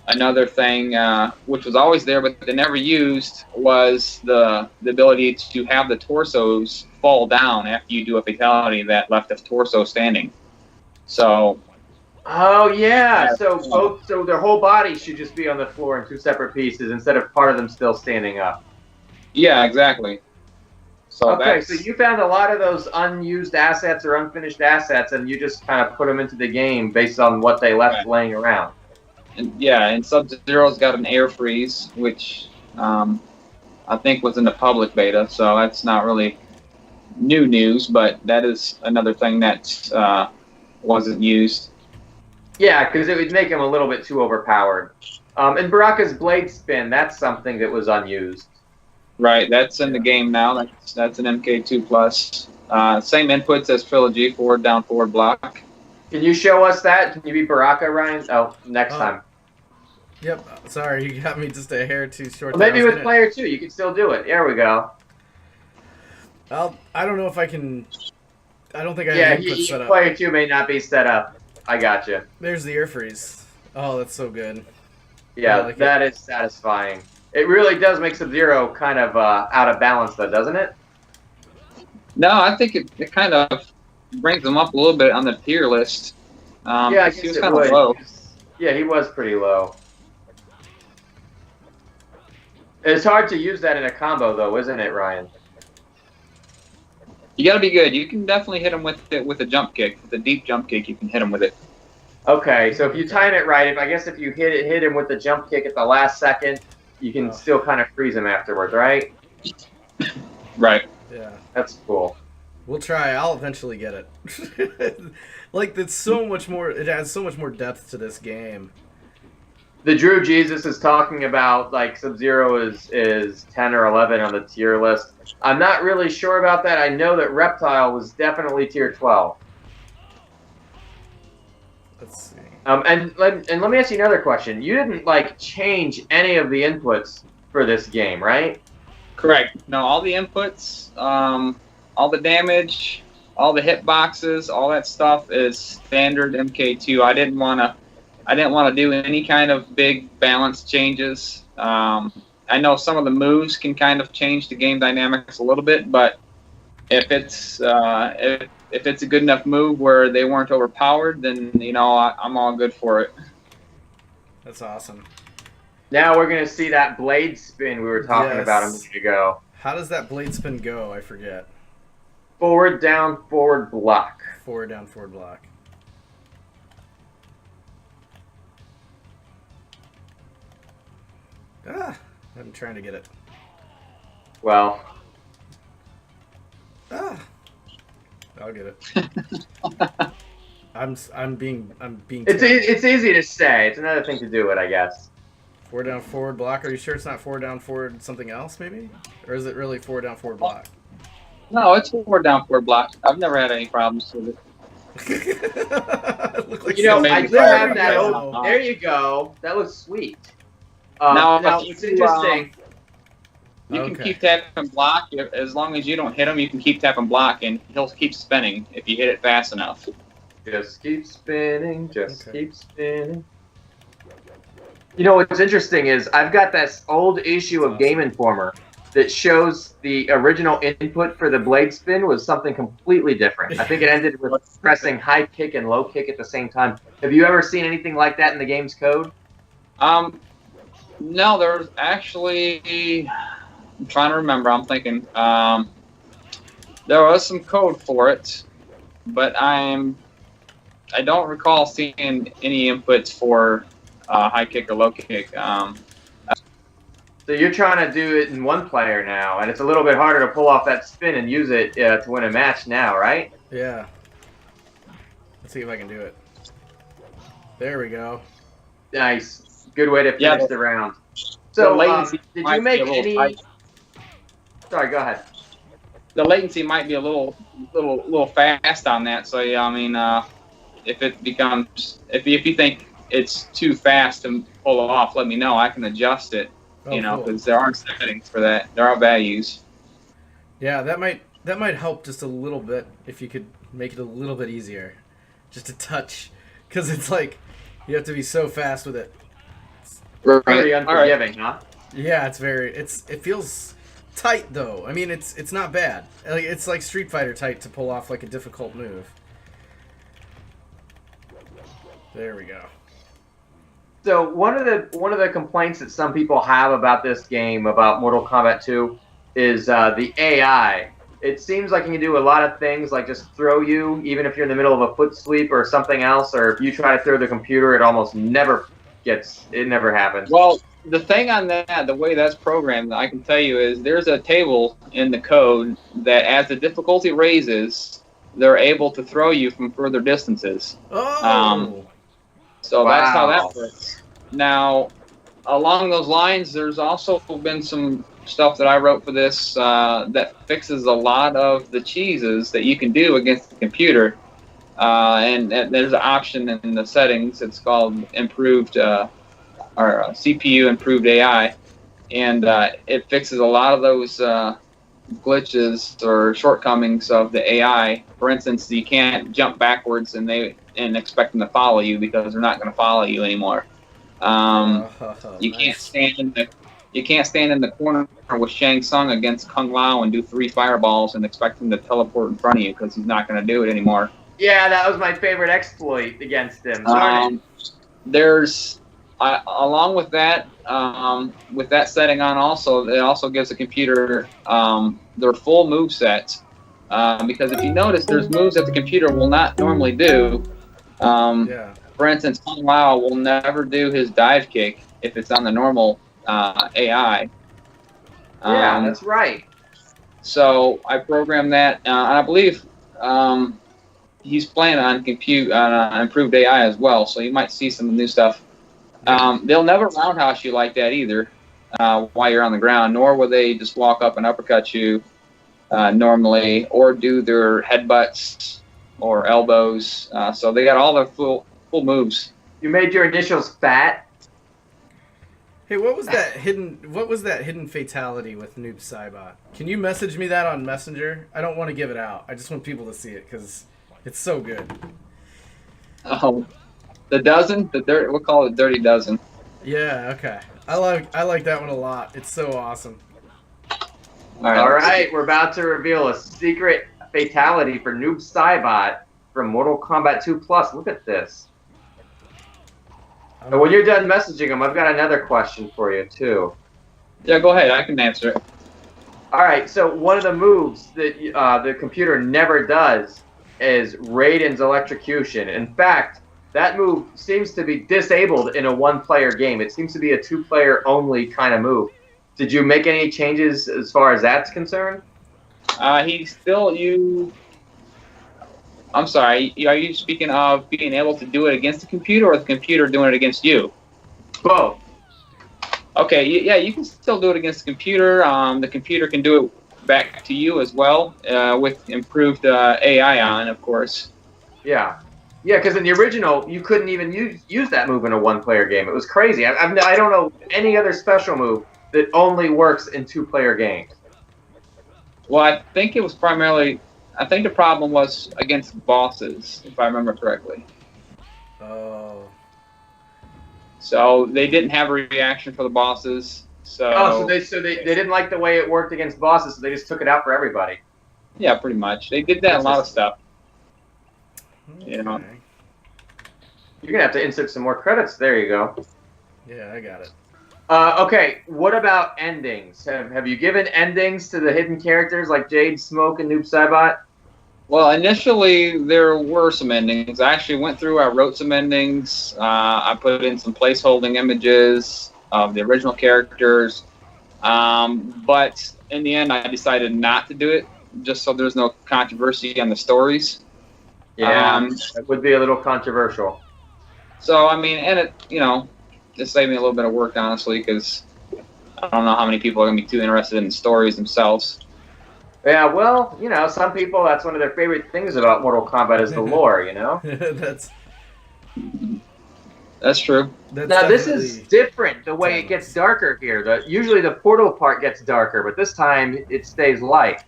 Another thing, which was always there but they never used, was the ability to have the torsos fall down after you do a fatality that left a torso standing. So. Oh yeah. So their whole body should just be on the floor in two separate pieces instead of part of them still standing up. Yeah, exactly. So okay, so you found a lot of those unused assets or unfinished assets, and you just kind of put them into the game based on what they left laying around. And Sub-Zero's got an air freeze, which I think was in the public beta, so that's not really new news, but that is another thing that wasn't used. Yeah, because it would make him a little bit too overpowered. And Baraka's blade spin, that's something that was unused. Right, that's in the game now. That's an MK2 plus. Same inputs as Trilogy, forward, down, forward, block. Can you show us that? Can you be Baraka, Ryan? Oh, next time. Yep, sorry, you got me just a hair too short. Well, maybe with player 2, you can still do it. There we go. I don't know if I can. I don't think I have input set up. Player 2 may not be set up. I got you. There's the air freeze. Oh, that's so good. Yeah, that is satisfying. It really does make Sub-Zero kind of out of balance, though, doesn't it? No, I think it kind of brings him up a little bit on the tier list. Yeah, I guess he was kind of low. Yeah, he was pretty low. It's hard to use that in a combo, though, isn't it, Ryan? You got to be good. You can definitely hit him with it with a jump kick. With a deep jump kick, you can hit him with it. Okay, so if you time it right, I guess if you hit him with the jump kick at the last second, you can still kind of freeze him afterwards, right? Right. Yeah. That's cool. We'll try. I'll eventually get it. Like, it's so much more. It adds so much more depth to this game. The Drew Jesus is talking about, like, Sub-Zero is 10 or 11 on the tier list. I'm not really sure about that. I know that Reptile was definitely tier 12. Let's see. And let me ask you another question. You didn't, like, change any of the inputs for this game, right? Correct. No, all the inputs, all the damage, all the hitboxes, all that stuff is standard MK2. I didn't want to do any kind of big balance changes. I know some of the moves can kind of change the game dynamics a little bit, but if it's a good enough move where they weren't overpowered, then I'm all good for it. That's awesome. Now we're gonna see that blade spin we were talking about a minute ago. How does that blade spin go? I forget. Forward, down, forward, block. Forward, down, forward, block. I'm trying to get it. Well. I'll get it. I'm being. It's easy to say. It's another thing to do it, I guess. Forward, down, forward, block. Are you sure it's not forward, down, forward, something else, maybe? Or is it really forward, down, forward, block? No, it's forward, down, forward, block. I've never had any problems with it. I do have that. There you go. That was sweet. Now it's interesting. You can keep tapping block. As long as you don't hit him, you can keep tapping block, and he'll keep spinning if you hit it fast enough. Just keep spinning. Keep spinning. You know what's interesting is I've got this old issue of Game Informer that shows the original input for the blade spin was something completely different. I think it ended with pressing high kick and low kick at the same time. Have you ever seen anything like that in the game's code? No, there's actually. I'm trying to remember. I'm thinking. There was some code for it, but I don't recall seeing any inputs for high kick or low kick. So you're trying to do it in one player now, and it's a little bit harder to pull off that spin and use it to win a match now, right? Yeah. Let's see if I can do it. There we go. Nice. Good way to finish the round. So, did you make any... Sorry, go ahead. The latency might be a little fast on that. So yeah, I mean, if it becomes, if you think it's too fast to pull it off, let me know. I can adjust it. You know, because there are settings for that. There are values. Yeah, that might help just a little bit if you could make it a little bit easier, just a touch, because it's like you have to be so fast with it. Very unforgiving, huh? Yeah, it feels tight though. I mean, it's not bad. Like, it's like Street Fighter tight to pull off like a difficult move. There we go. So one of the complaints that some people have about this game, about Mortal Kombat 2, is the AI. It seems like it can do a lot of things, like just throw you, even if you're in the middle of a foot sweep or something else, or if you try to throw the computer, it almost never happens. Well, the thing on that, the way that's programmed, I can tell you, is there's a table in the code that as the difficulty raises, they're able to throw you from further distances. Oh! So that's how that works. Now, along those lines, there's also been some stuff that I wrote for this that fixes a lot of the cheeses that you can do against the computer. And there's an option in the settings. It's called improved or CPU improved AI, and it fixes a lot of those glitches or shortcomings of the AI. For instance, you can't jump backwards and expect them to follow you, because they're not going to follow you anymore. You can't stand in the corner with Shang Tsung against Kung Lao and do 3 fireballs and expect him to teleport in front of you, because he's not going to do it anymore. Yeah, that was my favorite exploit against him. There's along with that setting on, also it also gives the computer their full move sets, because if you notice, there's moves that the computer will not normally do. For instance, Kung Lao will never do his dive kick if it's on the normal AI. Yeah, that's right. So I programmed that, and I believe he's planning on improved AI as well. So you might see some new stuff. They'll never roundhouse you like that either while you're on the ground, nor will they just walk up and uppercut you normally, or do their headbutts or elbows. So they got all their full moves. You made your initials fat. Hey, what was that hidden fatality with Noob Saibot? Can you message me that on Messenger? I don't want to give it out. I just want people to see it because it's so good. Oh, the dozen, we'll call it Dirty Dozen. Yeah, okay. I like that one a lot. It's so awesome. All right, we're about to reveal a secret fatality for Noob Saibot from Mortal Kombat 2 Plus. Look at this. And when you're done messaging him, I've got another question for you, too. Yeah, go ahead. I can answer it. All right, so one of the moves that the computer never does is Raiden's electrocution. In fact, that move seems to be disabled in a one-player game. It seems to be a two-player only kind of move. Did you make any changes as far as that's concerned? I'm sorry, are you speaking of being able to do it against the computer, or the computer doing it against you? Both. Okay, yeah, you can still do it against the computer. The computer can do it back to you as well, with improved AI on, of course. Yeah. Yeah, because in the original, you couldn't even use that move in a one-player game. It was crazy. I don't know any other special move that only works in two-player games. Well, I think it was primarily... I think the problem was against bosses, if I remember correctly. Oh. So they didn't have a reaction for the bosses. So, So they didn't like the way it worked against bosses, so they just took it out for everybody. yeah, pretty much. They did that in a lot of stuff. You know. Okay. You're gonna have to insert some more credits. There you go. Yeah, I got it. Okay, what about endings? Have you given endings to the hidden characters like Jade, Smoke, and Noob Saibot? Well, initially there were some endings. I actually went through. I wrote some endings. I put in some placeholding images of the original characters. But in the end, I decided not to do it, just so there's no controversy on the stories. Yeah, it would be a little controversial. So, I mean, and it, it saved me a little bit of work, honestly, because I don't know how many people are going to be too interested in the stories themselves. Yeah, well, some people, that's one of their favorite things about Mortal Kombat is the lore, That's true. Now, this is different, the way it gets darker here. Usually the portal part gets darker, but this time it stays light.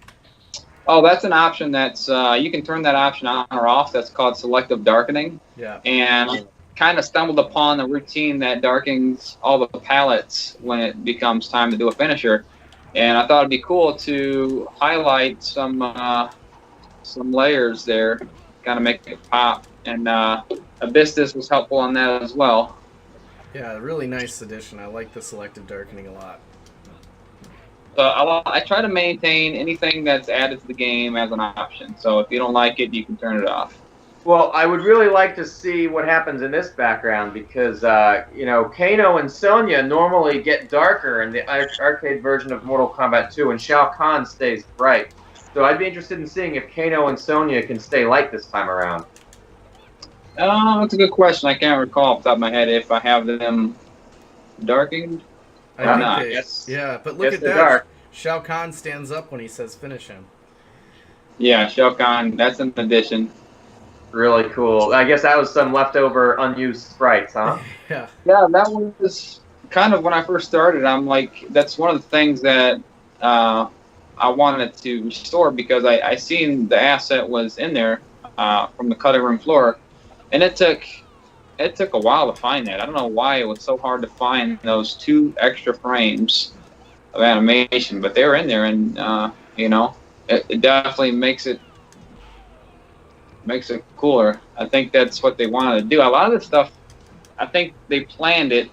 Oh, that's an option that's, you can turn that option on or off. That's called selective darkening. Yeah. And kind of stumbled upon the routine that darkens all the palettes when it becomes time to do a finisher. And I thought it'd be cool to highlight some layers there, kind of make it pop. And Abyssus was helpful on that as well. Yeah, really nice addition. I like the selective darkening a lot. I try to maintain anything that's added to the game as an option. So if you don't like it, you can turn it off. Well, I would really like to see what happens in this background because, Kano and Sonya normally get darker in the arcade version of Mortal Kombat 2, and Shao Kahn stays bright. So I'd be interested in seeing if Kano and Sonya can stay light this time around. That's a good question. I can't recall off the top of my head if I have them darkened. I think not. Yeah, but look at that. Dark. Shao Kahn stands up when he says finish him. Yeah, Shao Kahn, that's an addition. Really cool. I guess that was some leftover unused sprites, huh? Yeah. Yeah, that was kind of when I first started. I'm like, that's one of the things that I wanted to restore because I seen the asset was in there from the cutting room floor, and it took a while to find that. I don't know why it was so hard to find those 2 extra frames of animation, but they were in there, and it definitely makes it cooler. I think that's what they wanted to do. A lot of the stuff, I think they planned it.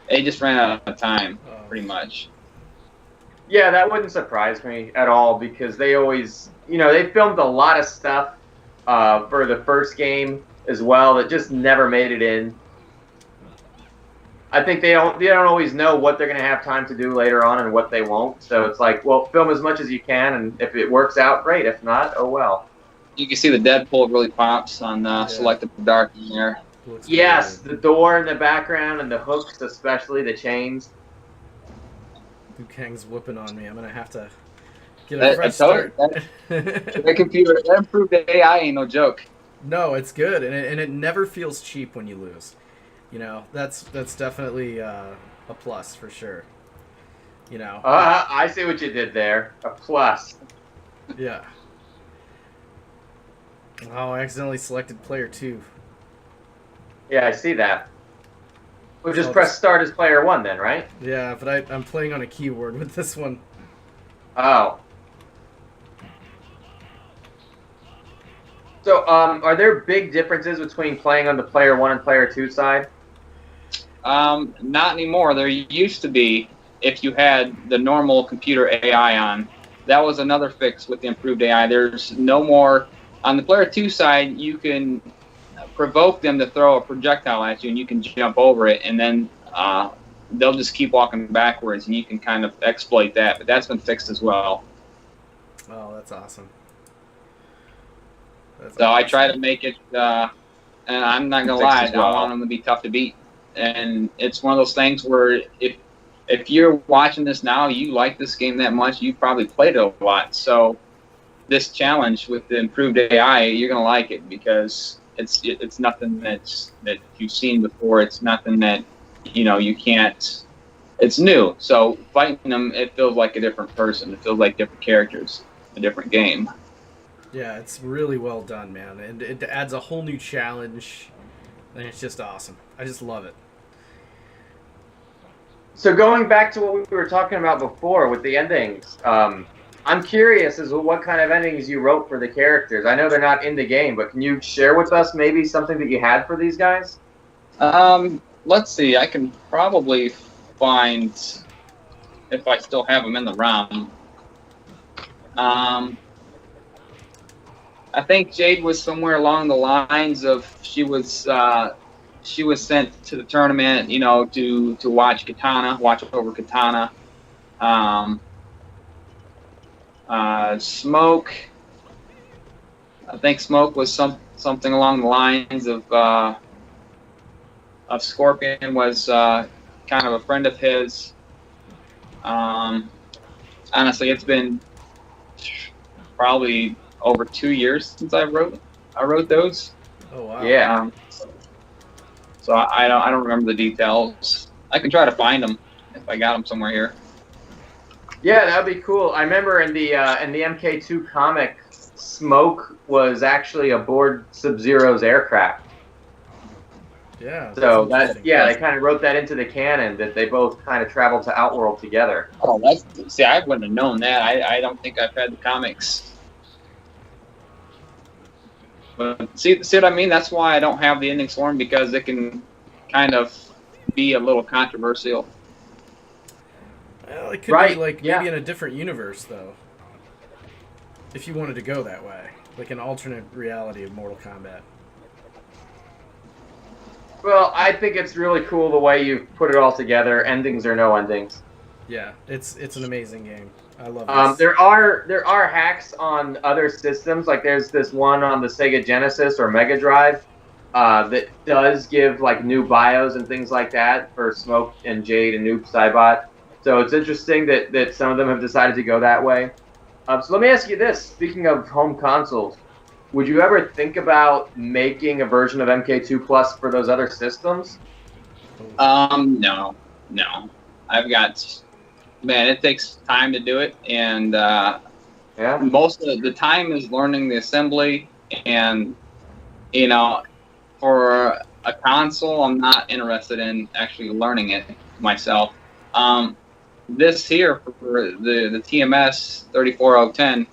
They just ran out of time, pretty much. Yeah, that wouldn't surprise me at all because they always, they filmed a lot of stuff for the first game as well that just never made it in. I think they don't always know what they're going to have time to do later on and what they won't. So it's like, well, film as much as you can, and if it works out, great. If not, oh well. You can see the Deadpool really pops on selective darkening there. Yes, the door in the background and the hooks, especially the chains. Liu Kang's whooping on me. I'm gonna have to get a fresh start. That computer, that improved AI ain't no joke. No, it's good, and it never feels cheap when you lose. That's definitely a plus for sure. I see what you did there. A plus. Yeah. Oh, I accidentally selected player 2. Yeah, I see that. We'll just press start as player 1 then, right? Yeah, but I'm playing on a keyboard with this one. Oh. So, are there big differences between playing on the player 1 and player 2 side? Not anymore. There used to be, if you had the normal computer AI on. That was another fix with the improved AI. There's no more. On the player 2 side, you can provoke them to throw a projectile at you, and you can jump over it, and then they'll just keep walking backwards, and you can kind of exploit that. But that's been fixed as well. Oh, that's awesome. I try to make it, and I'm not gonna lie, I want them to be tough to beat. And it's one of those things where if you're watching this now, you like this game that much, you probably played it a lot. So this challenge with the improved AI, you're gonna like it because it's nothing that you've seen before. It's nothing that you can't. It's new. So fighting them, it feels like a different person. It feels like different characters, a different game. Yeah, it's really well done, man, and it adds a whole new challenge, and it's just awesome. I just love it. So going back to what we were talking about before with the endings, I'm curious as to what kind of endings you wrote for the characters. I know they're not in the game, but can you share with us maybe something that you had for these guys? Let's see. I can probably find if I still have them in the ROM. I think Jade was somewhere along the lines of she was sent to the tournament, you know, to watch over Katana. Smoke. I think Smoke was something along the lines of Scorpion was kind of a friend of his. Honestly, it's been probably over 2 years since I wrote those. Oh wow. Yeah. So I don't remember the details. I can try to find them if I got them somewhere here. Yeah, that'd be cool. I remember in the MK2 comic, Smoke was actually aboard Sub-Zero's aircraft. Yeah. So they kind of wrote that into the canon that they both kind of traveled to Outworld together. Oh, see, I wouldn't have known that. I don't think I've had the comics. But see what I mean? That's why I don't have the endings for them, because it can kind of be a little controversial. Well, it could be like maybe in a different universe, though. If you wanted to go that way, like an alternate reality of Mortal Kombat. Well, I think it's really cool the way you've put it all together. Endings or no endings. Yeah, it's an amazing game. I love this. There are hacks on other systems. Like there's this one on the Sega Genesis or Mega Drive that does give like new bios and things like that for Smoke and Jade and Noob Saibot. So it's interesting that some of them have decided to go that way. So let me ask you this: speaking of home consoles, would you ever think about making a version of MK2 Plus for those other systems? No. I've got. Man, it takes time to do it, and most of the time is learning the assembly. And you know, for a console, I'm not interested in actually learning it myself. This here for the TMS 34010,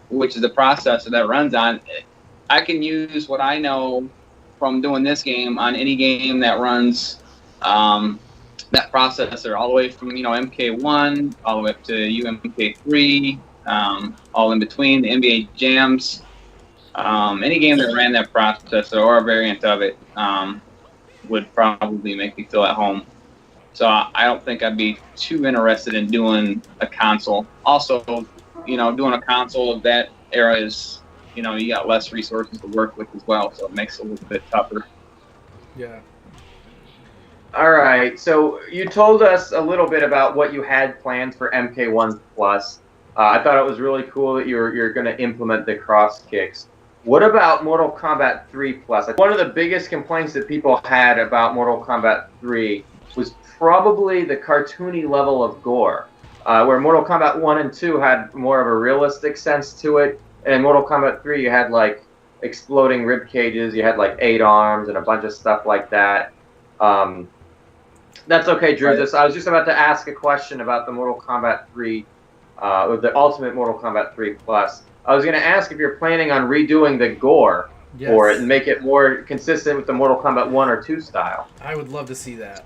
which is the processor that runs on, I can use what I know from doing this game on any game that runs. That processor all the way from MK1 all the way up to UMK3, all in between, the NBA Jams, any game that ran that processor or a variant of it would probably make me feel at home. So I don't think I'd be too interested in doing a console. Also, doing a console of that era is, you got less resources to work with as well, so it makes it a little bit tougher. Yeah. All right, so you told us a little bit about what you had planned for MK1 Plus. I thought it was really cool that you're going to implement the cross kicks. What about Mortal Kombat 3 Plus? One of the biggest complaints that people had about Mortal Kombat 3 was probably the cartoony level of gore, where Mortal Kombat 1 and 2 had more of a realistic sense to it, and in Mortal Kombat 3 you had like exploding rib cages, you had like 8 arms and a bunch of stuff like that. That's okay, Drew. I was just about to ask a question about the Mortal Kombat 3, or the Ultimate Mortal Kombat 3 Plus. I was going to ask if you're planning on redoing the gore for it and make it more consistent with the Mortal Kombat 1 or 2 style. I would love to see that.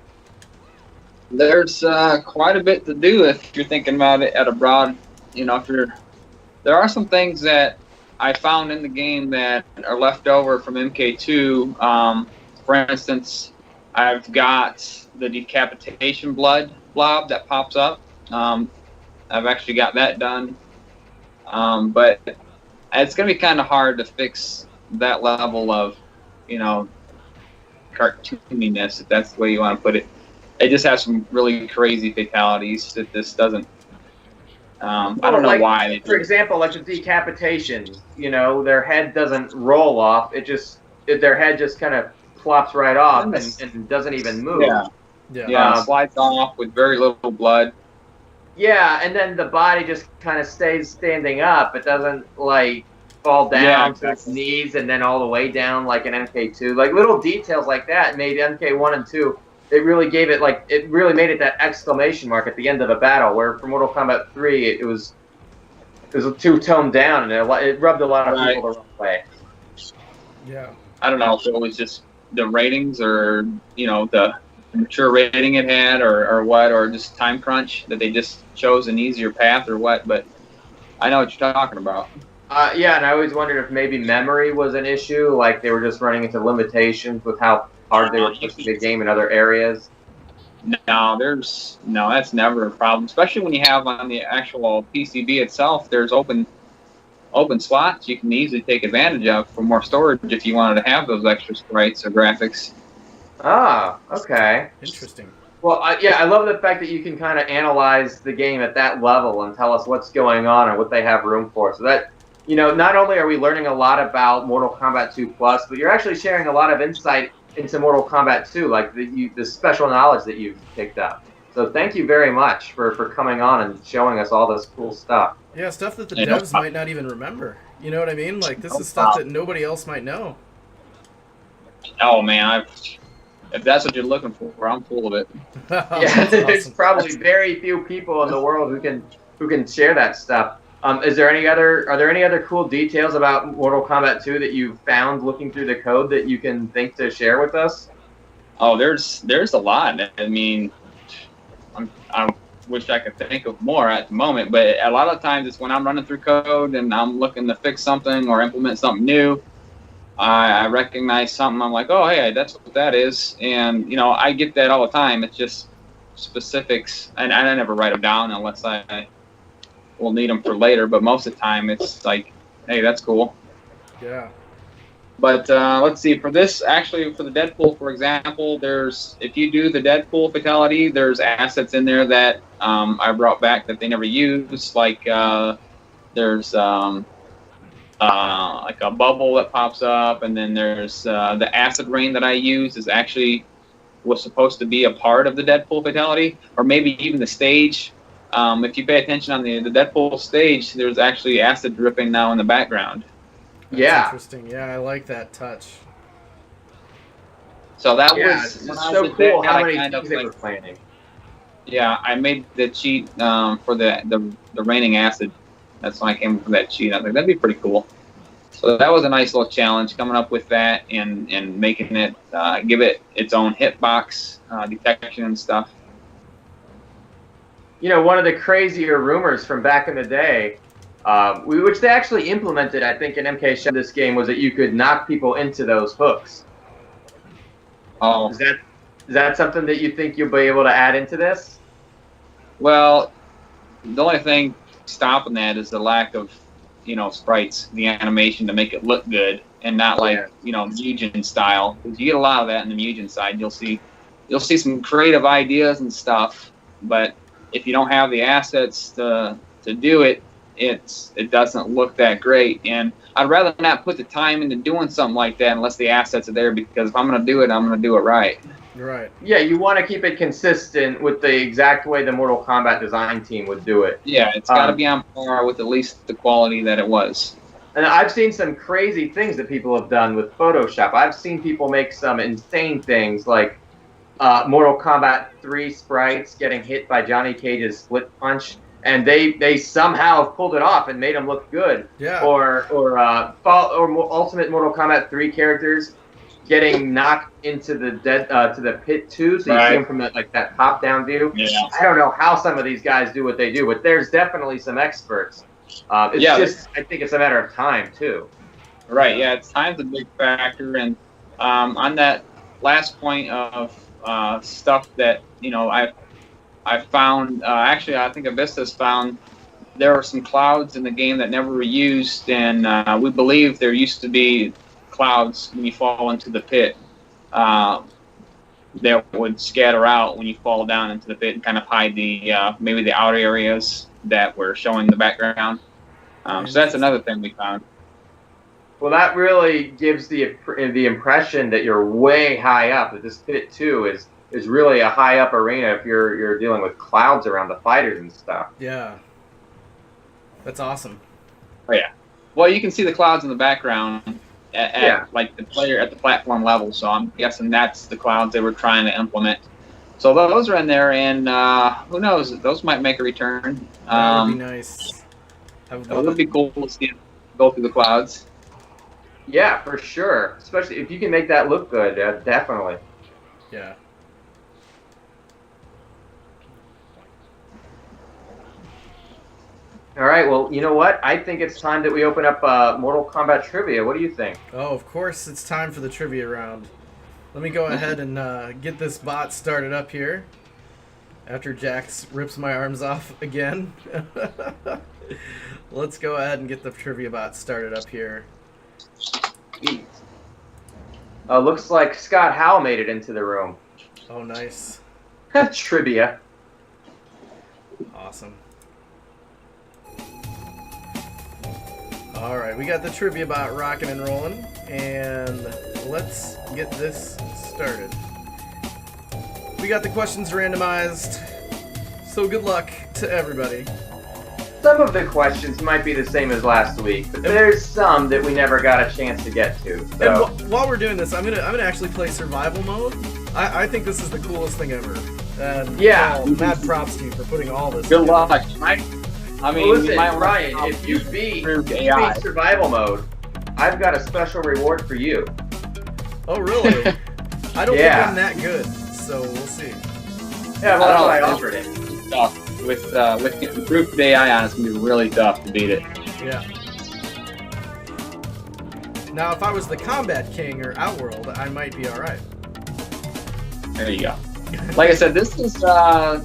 There's quite a bit to do if you're thinking about it at a broad, there are some things that I found in the game that are left over from MK2. For instance, I've got the decapitation blob that pops up. I've actually got that done. But it's going to be kind of hard to fix that level of, cartooniness, if that's the way you want to put it. It just has some really crazy fatalities that this doesn't. I don't know why. For example, like the decapitation, their head doesn't roll off. Their head just kind of flops right off and doesn't even move. Yeah, slides off with very little blood. Yeah, and then the body just kind of stays standing up. It doesn't like fall down to its knees and then all the way down like an MK2. Like little details like that made MK1 and 2 it really gave it it really made it that exclamation mark at the end of a battle. Where for Mortal Kombat 3, it was too toned down, and it rubbed a lot of people the wrong way. Yeah. I don't know if it was just the ratings or the mature rating it had or what, or just time crunch that they just chose an easier path or what. But I know what you're talking about. Yeah, and I always wondered if maybe memory was an issue, like they were just running into limitations with how hard they were pushing the game in other areas. No, that's never a problem, especially when you have on the actual PCB itself, there's open slots you can easily take advantage of for more storage if you wanted to have those extra sprites or graphics. Ah, okay. Interesting. Well, I love the fact that you can kind of analyze the game at that level and tell us what's going on and what they have room for. So that, not only are we learning a lot about Mortal Kombat 2 Plus, but you're actually sharing a lot of insight into Mortal Kombat 2, like the special knowledge that you've picked up. So thank you very much for coming on and showing us all this cool stuff. Yeah, stuff that the devs might not even remember. You know what I mean? Like, this is stuff that nobody else might know. Oh, man, if that's what you're looking for, I'm full of it. Yeah, there's probably very few people in the world who can share that stuff. Are there any other cool details about Mortal Kombat 2 that you've found looking through the code that you can think to share with us? Oh, there's a lot. I mean, I wish I could think of more at the moment, but a lot of times it's when I'm running through code and I'm looking to fix something or implement something new. I recognize something. I'm like, oh, hey, that's what that is, and I get that all the time. It's just specifics, and I never write them down unless I will need them for later. But most of the time, it's like, hey, that's cool. Yeah. But let's see. For this, actually, for the Deadpool, for example, if you do the Deadpool fatality, there's assets in there that I brought back that they never used. Like there's like a bubble that pops up, and then there's the acid rain that I use was supposed to be a part of the Deadpool fatality, or maybe even the stage. If you pay attention on the Deadpool stage, there's actually acid dripping now in the background. That's interesting. Yeah, I like that touch. So that was so cool how many things they were planning. Yeah, I made the cheat for the raining acid. That's when I came up with that cheat. I was like, that'd be pretty cool. So that was a nice little challenge, coming up with that and making it give it its own hitbox detection and stuff. One of the crazier rumors from back in the day, which they actually implemented, I think, in MK this game, was that you could knock people into those hooks. Oh. Is that something that you think you'll be able to add into this? Well, the only thing stopping that is the lack of, sprites, the animation to make it look good, and not like, Mugen style. Because you get a lot of that in the Mugen side. You'll see some creative ideas and stuff, but if you don't have the assets to do it, it doesn't look that great. And I'd rather not put the time into doing something like that unless the assets are there, because if I'm going to do it, I'm going to do it right. Right. Yeah, you want to keep it consistent with the exact way the Mortal Kombat design team would do it. Yeah, it's got to be on par with at least the quality that it was. And I've seen some crazy things that people have done with Photoshop. I've seen people make some insane things, like Mortal Kombat 3 sprites getting hit by Johnny Cage's split punch, and they somehow have pulled it off and made them look good. Yeah. Or Ultimate Mortal Kombat 3 characters getting knocked into the pit too, so you see them from that top down view. Yeah. I don't know how some of these guys do what they do, but there's definitely some experts. I think it's a matter of time too. Right. Yeah, time's a big factor, and on that last point of stuff that I found. Actually, I think Avista's found there were some clouds in the game that never were used, and we believe there used to be clouds when you fall into the pit that would scatter out when you fall down into the pit and kind of hide the maybe the outer areas that were showing the background. So that's another thing we found. Well, that really gives the impression that you're way high up. That this pit 2 is really a high up arena if you're dealing with clouds around the fighters and stuff. Yeah. That's awesome. Oh yeah. Well, you can see the clouds in the background at like the player at the platform level. So I'm guessing that's the clouds they were trying to implement. So those are in there, and who knows? Those might make a return. That would be nice. That would be cool to see it go through the clouds. Yeah, for sure. Especially if you can make that look good, definitely. Yeah. All right, well, you know what? I think it's time that we open up Mortal Kombat trivia. What do you think? Oh, of course, it's time for the trivia round. Let me go ahead and get this bot started up here. After Jax rips my arms off again. Let's go ahead and get the trivia bot started up here. Looks like Scott Howe made it into the room. Oh, nice. Trivia. Awesome. Alright, we got the trivia bot rocking and rolling, and let's get this started. We got the questions randomized, so good luck to everybody. Some of the questions might be the same as last week, but there's some that we never got a chance to get to. So. And while we're doing this, I'm gonna actually play survival mode. I think this is the coolest thing ever. And yeah, mad props to you for putting all this. Good luck. I mean, listen, Ryan, if you beat survival mode, I've got a special reward for you. Oh, really? I don't think I'm that good, so we'll see. Yeah, well, that's why I offered it. With improved AI on, it's going to be really tough to beat it. Yeah. Now, if I was the Combat King or Outworld, I might be alright. There you go. Like I said, this is the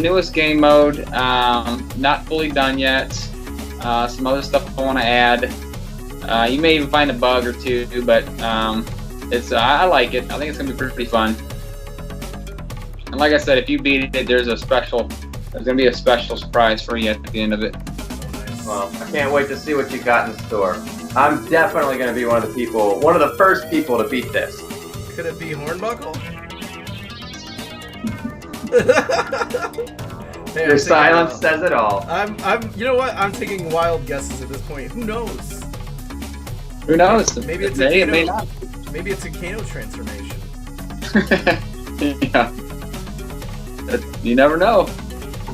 newest game mode. Not fully done yet. Some other stuff I want to add. You may even find a bug or two, but I like it. I think it's gonna be pretty fun. And like I said, if you beat it, there's gonna be a special surprise for you at the end of it. Well, I can't wait to see what you got in store. I'm definitely gonna be one of the first people to beat this. Could it be Hornbuckle? Hey, your silence says it all. You know what? I'm taking wild guesses at this point. Who knows? Who knows? Maybe it's it may not. Maybe it's a Kano transformation. Yeah. You never know.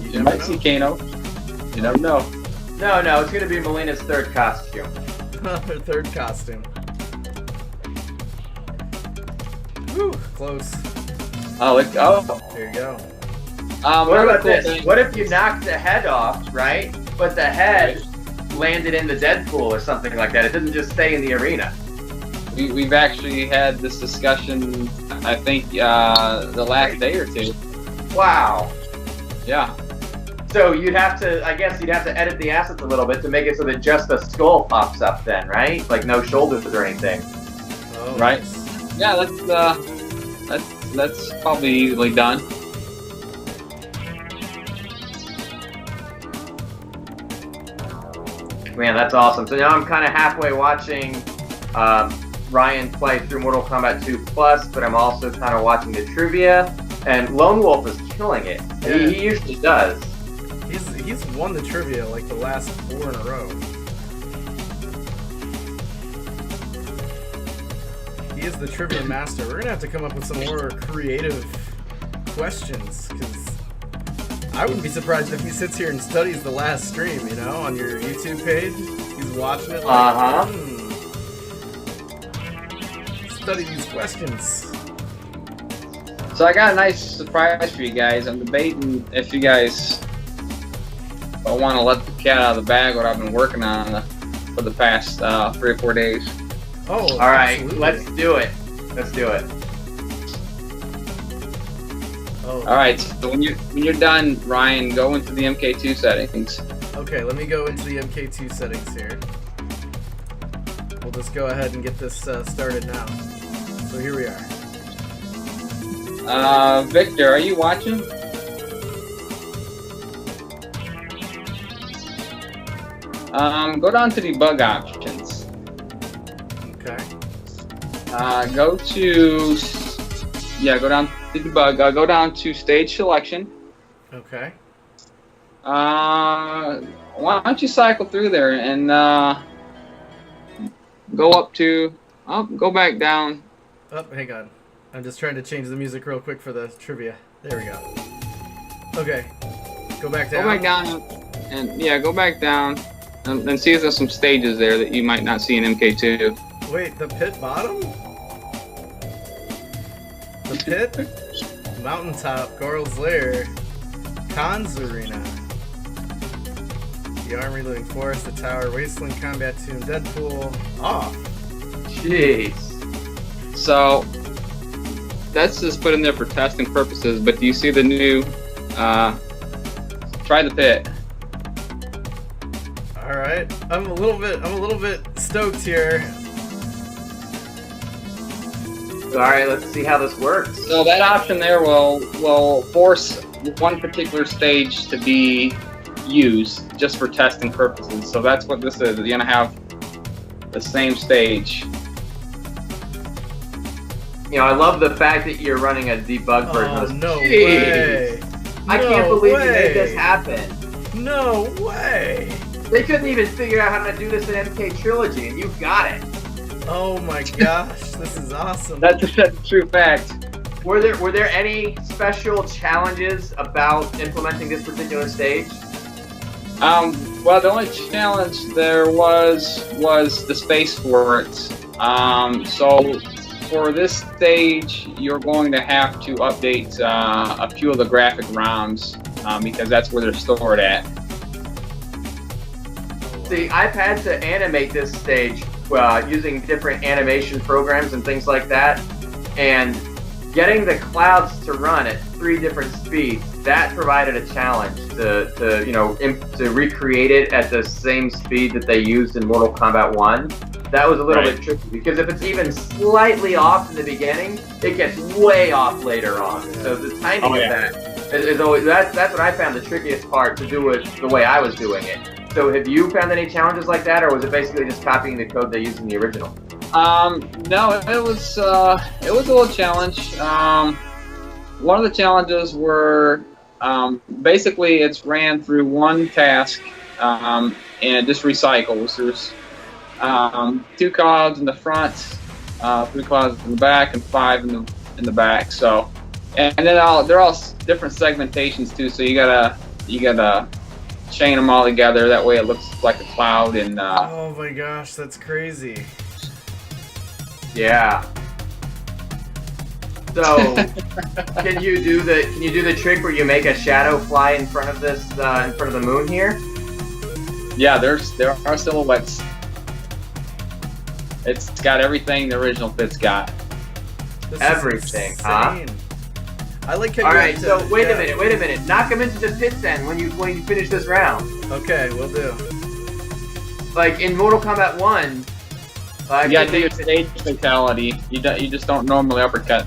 You might see Kano. You never know. No, it's gonna be Melina's third costume. Her third costume. Whew, close. Oh, there you go. What about this? What if you knocked the head off, right? But the head landed in the Deadpool or something like that. It doesn't just stay in the arena. We've actually had this discussion, I think, the last day or two. Wow. Yeah. So you'd have to edit the assets a little bit to make it so that just the skull pops up then, right? Like no shoulders or anything. Oh, right. Nice. Yeah, that's probably easily done. Man, that's awesome. So now I'm kind of halfway watching Ryan play through Mortal Kombat 2 Plus, but I'm also kind of watching the trivia. And Lone Wolf is killing it. Yeah. He usually does. He's won the trivia like the last 4 in a row. He is the trivia master. We're gonna have to come up with some more creative questions, because I wouldn't be surprised if he sits here and studies the last stream, you know, on your YouTube page. He's watching it like, study these questions. So I got a nice surprise for you guys. I'm debating if you guys want to let the cat out of the bag what I've been working on for the past 3 or 4 days. Oh, all right, absolutely. Let's do it. Oh. All right, so when you're done, Ryan, go into the MK2 settings. Okay, let me go into the MK2 settings here. We'll just go ahead and get this started now. So here we are. Victor, are you watching? Go down to debug options. Okay. Go down to debug. Go down to stage selection. Okay. Why don't you cycle through there and go up to? Oh, go back down. Oh, hang on. I'm just trying to change the music real quick for the trivia. There we go. Okay. Go back down. Go back down and yeah, go back down and see if there's some stages there that you might not see in MK2. Wait, the pit bottom? The pit? Mountaintop, Gorl's Lair, Khan's Arena, the Army Living Forest, the Tower, Wasteland, Combat Tomb, Deadpool. Oh. Jeez. So that's just put in there for testing purposes. But do you see the new? Try the pit. All right. I'm a little bit stoked here. All right, let's see how this works. So that option there will force one particular stage to be used just for testing purposes. So that's what this is. You're gonna have the same stage. You know, I love the fact that you're running a debugged version of this. No Jeez. way. I can't believe you made this happen. No way. They couldn't even figure out how to do this in MK Trilogy, and you got it. Oh my gosh, this is awesome. That's a true fact. Were there any special challenges about implementing this particular stage? Well, the only challenge there was the space for it. So for this stage, you're going to have to update a few of the graphic ROMs because that's where they're stored at. See, I've had to animate this stage using different animation programs and things like that, and getting the clouds to run at 3 different speeds, that provided a challenge to recreate it at the same speed that they used in Mortal Kombat 1. That was a little bit tricky, because if it's even slightly off in the beginning, it gets way off later on. So the timing of that is always, that's what I found the trickiest part to do it the way I was doing it. So have you found any challenges like that, or was it basically just copying the code they used in the original? No, it was a little challenge. One of the challenges were basically it's ran through one task and it just recycles. There's 2 clouds in the front, 3 clouds in the back, and 5 in the back. So, and then they're all different segmentations too. So you gotta chain them all together. That way it looks like a cloud. And oh my gosh, that's crazy. Yeah. So, can you do the trick where you make a shadow fly in front of this in front of the moon here? Yeah, there are silhouettes. It's got everything the original pit's got. This Everything, is huh? insane. I like how All you right, have so to- wait yeah. a minute. Knock them into the pit then when you finish this round. Okay, we'll do. Like in Mortal Kombat 1. You gotta do your stage fatality. You just don't normally uppercut.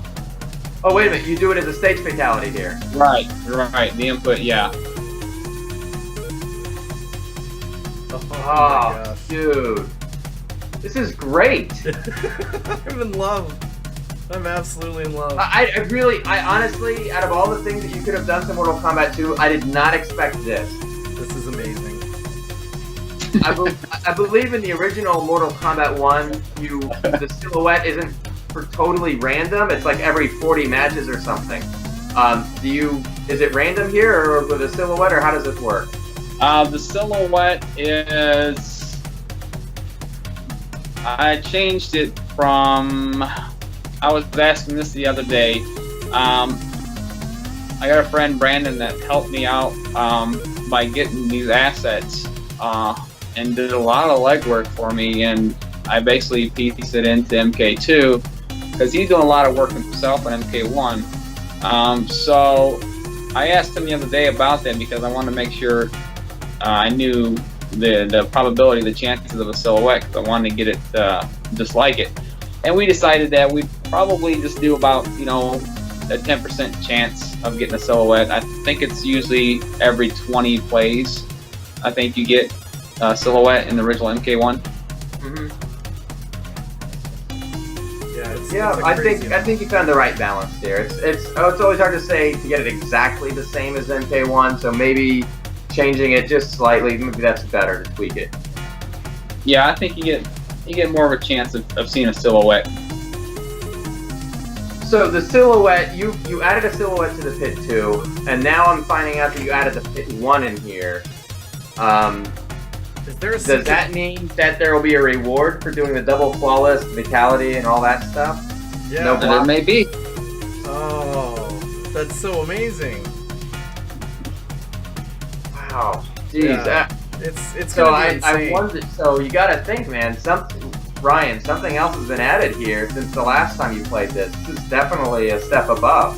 Oh wait a minute, you do it as a stage fatality here. Right. The input, yeah. Oh, my Oh, gosh. dude, this is great. I'm in love. I'm absolutely in love. I honestly, out of all the things that you could have done to Mortal Kombat 2, I did not expect this. This is amazing. I believe in the original Mortal Kombat 1, the silhouette isn't totally random. It's like every 40 matches or something. Is it random here, or with a silhouette, or how does this work? The silhouette is. I changed it from. I was asking this the other day. I got a friend, Brandon, that helped me out by getting these assets and did a lot of legwork for me. And I basically pieced it into MK2 because he's doing a lot of work himself on MK1. So I asked him the other day about them because I wanted to make sure I knew the probability, the chances of a silhouette, because I wanted to get it just like it. And we decided that we'd probably just do about, a 10% chance of getting a silhouette. I think it's usually every 20 plays. I think you get a silhouette in the original MK1. Mm-hmm. Yeah, it's I crazy think you found the right balance here. It's always hard to say to get it exactly the same as MK1. So maybe changing it just slightly, maybe that's better to tweak it. Yeah, I think you get more of a chance of seeing a silhouette. So the silhouette, you added a silhouette to the Pit 2, and now I'm finding out that you added the Pit 1 in here. Is there a Does that mean that there will be a reward for doing the double flawless, vitality, and all that stuff? Yeah. No There block? may be. Oh, that's so amazing. Wow. Jeez. Yeah. It's So gonna be I insane. wonder. So you got to think, man. Ryan, something else has been added here since the last time you played this. This is definitely a step above.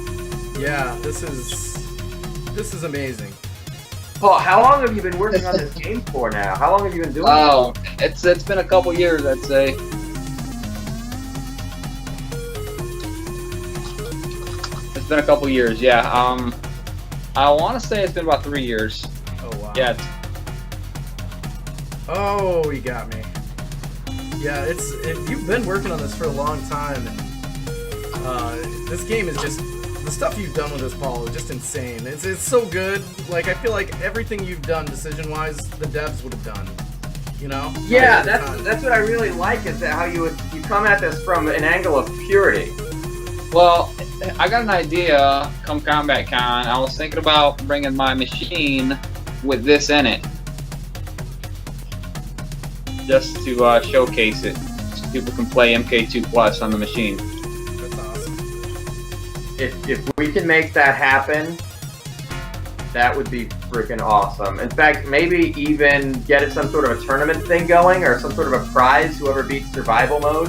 Yeah, this is amazing. Paul, how long have you been working on this game for now? How long have you been doing Oh, it's been a couple years, I'd say. It's been a couple years, yeah. I want to say it's been about 3 years. Oh wow. Yeah. Oh, you got me. Yeah, you've been working on this for a long time, and this game is just the stuff you've done with this, Paul, is just insane. It's so good. Like I feel like everything you've done decision-wise, the devs would have done. You know? Yeah, All the time. that's what I really like is that how you come at this from an angle of purity. Well, I got an idea come Combat Con. I was thinking about bringing my machine with this in it. Just to showcase it. So people can play MK2 Plus on the machine. That's awesome. If we can make that happen, that would be freaking awesome. In fact, maybe even get it some sort of a tournament thing going or some sort of a prize, whoever beats survival mode.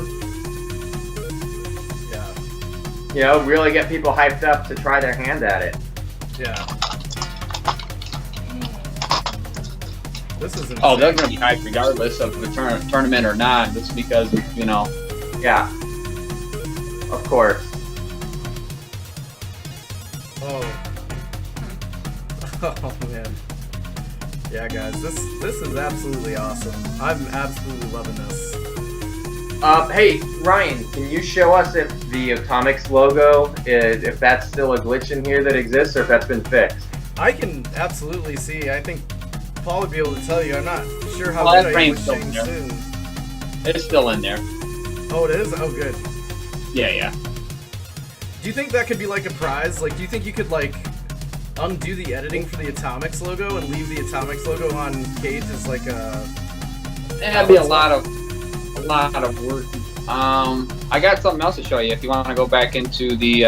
Yeah. You know, really get people hyped up to try their hand at it. Yeah. This is insane. Oh, they're going to be hyped regardless of the tournament or not, just because, you know. Yeah. Of course. Oh. Oh man. Yeah, guys, this is absolutely awesome. I'm absolutely loving this. Hey, Ryan, can you show us if the Atomics logo, if that's still a glitch in here that exists or if that's been fixed? I can absolutely see. I think Paul would be able to tell you. I'm not sure how Well, good that I am frame's with still showing there. soon. It's still in there. Oh, it is? Oh, good. Yeah. Do you think that could be like a prize? Like, do you think you could, like, undo the editing for the Atomics logo and leave the Atomics logo on Cage as, like, a... That'd be a lot of work. I got something else to show you if you want to go back into the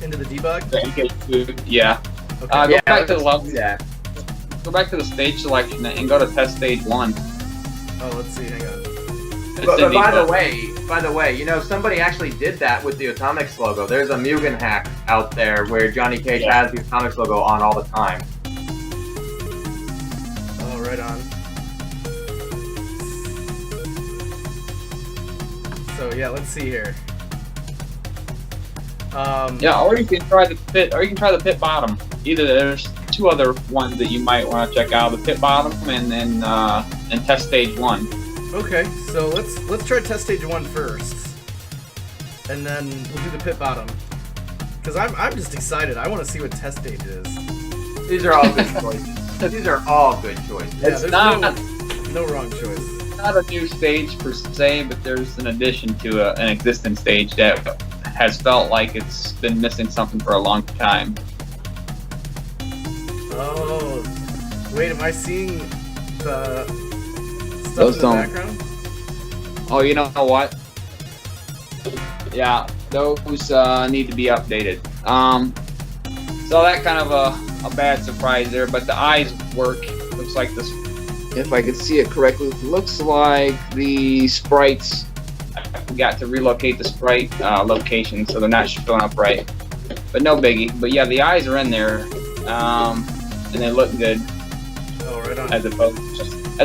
into the debug? MK2. Yeah. Okay. Go Yeah, back to the let's level. do that. Go back to the stage selection and go to test stage 1. Oh, let's see. Hang on. It's But in by the way, you know, somebody actually did that with the Atomics logo. There's a Mugen hack out there where Johnny Cage has the Atomics logo on all the time. Oh, right on. So, yeah, let's see here. Yeah, or you can try the pit, or you can try the pit bottom. Either there's 2 other ones that you might want to check out: the pit bottom and then and test stage 1. Okay, so let's try test stage 1 first, and then we'll do the pit bottom. Cause I'm just excited. I want to see what test stage is. These are all good choices. These are all good choices. Yeah, It's there's not- no wrong choice. Not a new stage per se, but there's an addition to an existing stage that has felt like it's been missing something for a long time. Oh, wait, am I seeing the stuff Those in the don't- background? Oh, you know what? Yeah, those need to be updated. So that kind of a bad surprise there, but the eyes work. Looks like this. If I could see it correctly, it looks like the sprites. I forgot to relocate the sprite location, so they're not showing up right. But no biggie. But yeah, the eyes are in there, and they look good. Oh, right on. As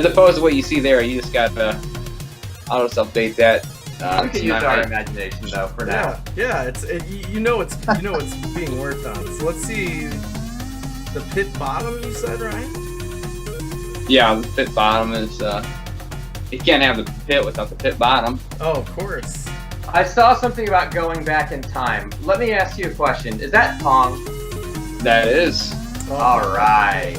opposed to what you see there, you just got to auto update that. We can to use not our have- imagination though for now. Yeah, it's you know it's being worked on. So let's see, the pit bottom. You said, right? Yeah, the pit bottom is. You can't have the pit without the pit bottom. Oh, of course. I saw something about going back in time. Let me ask you a question. Is that Pong? That is. Oh, All right.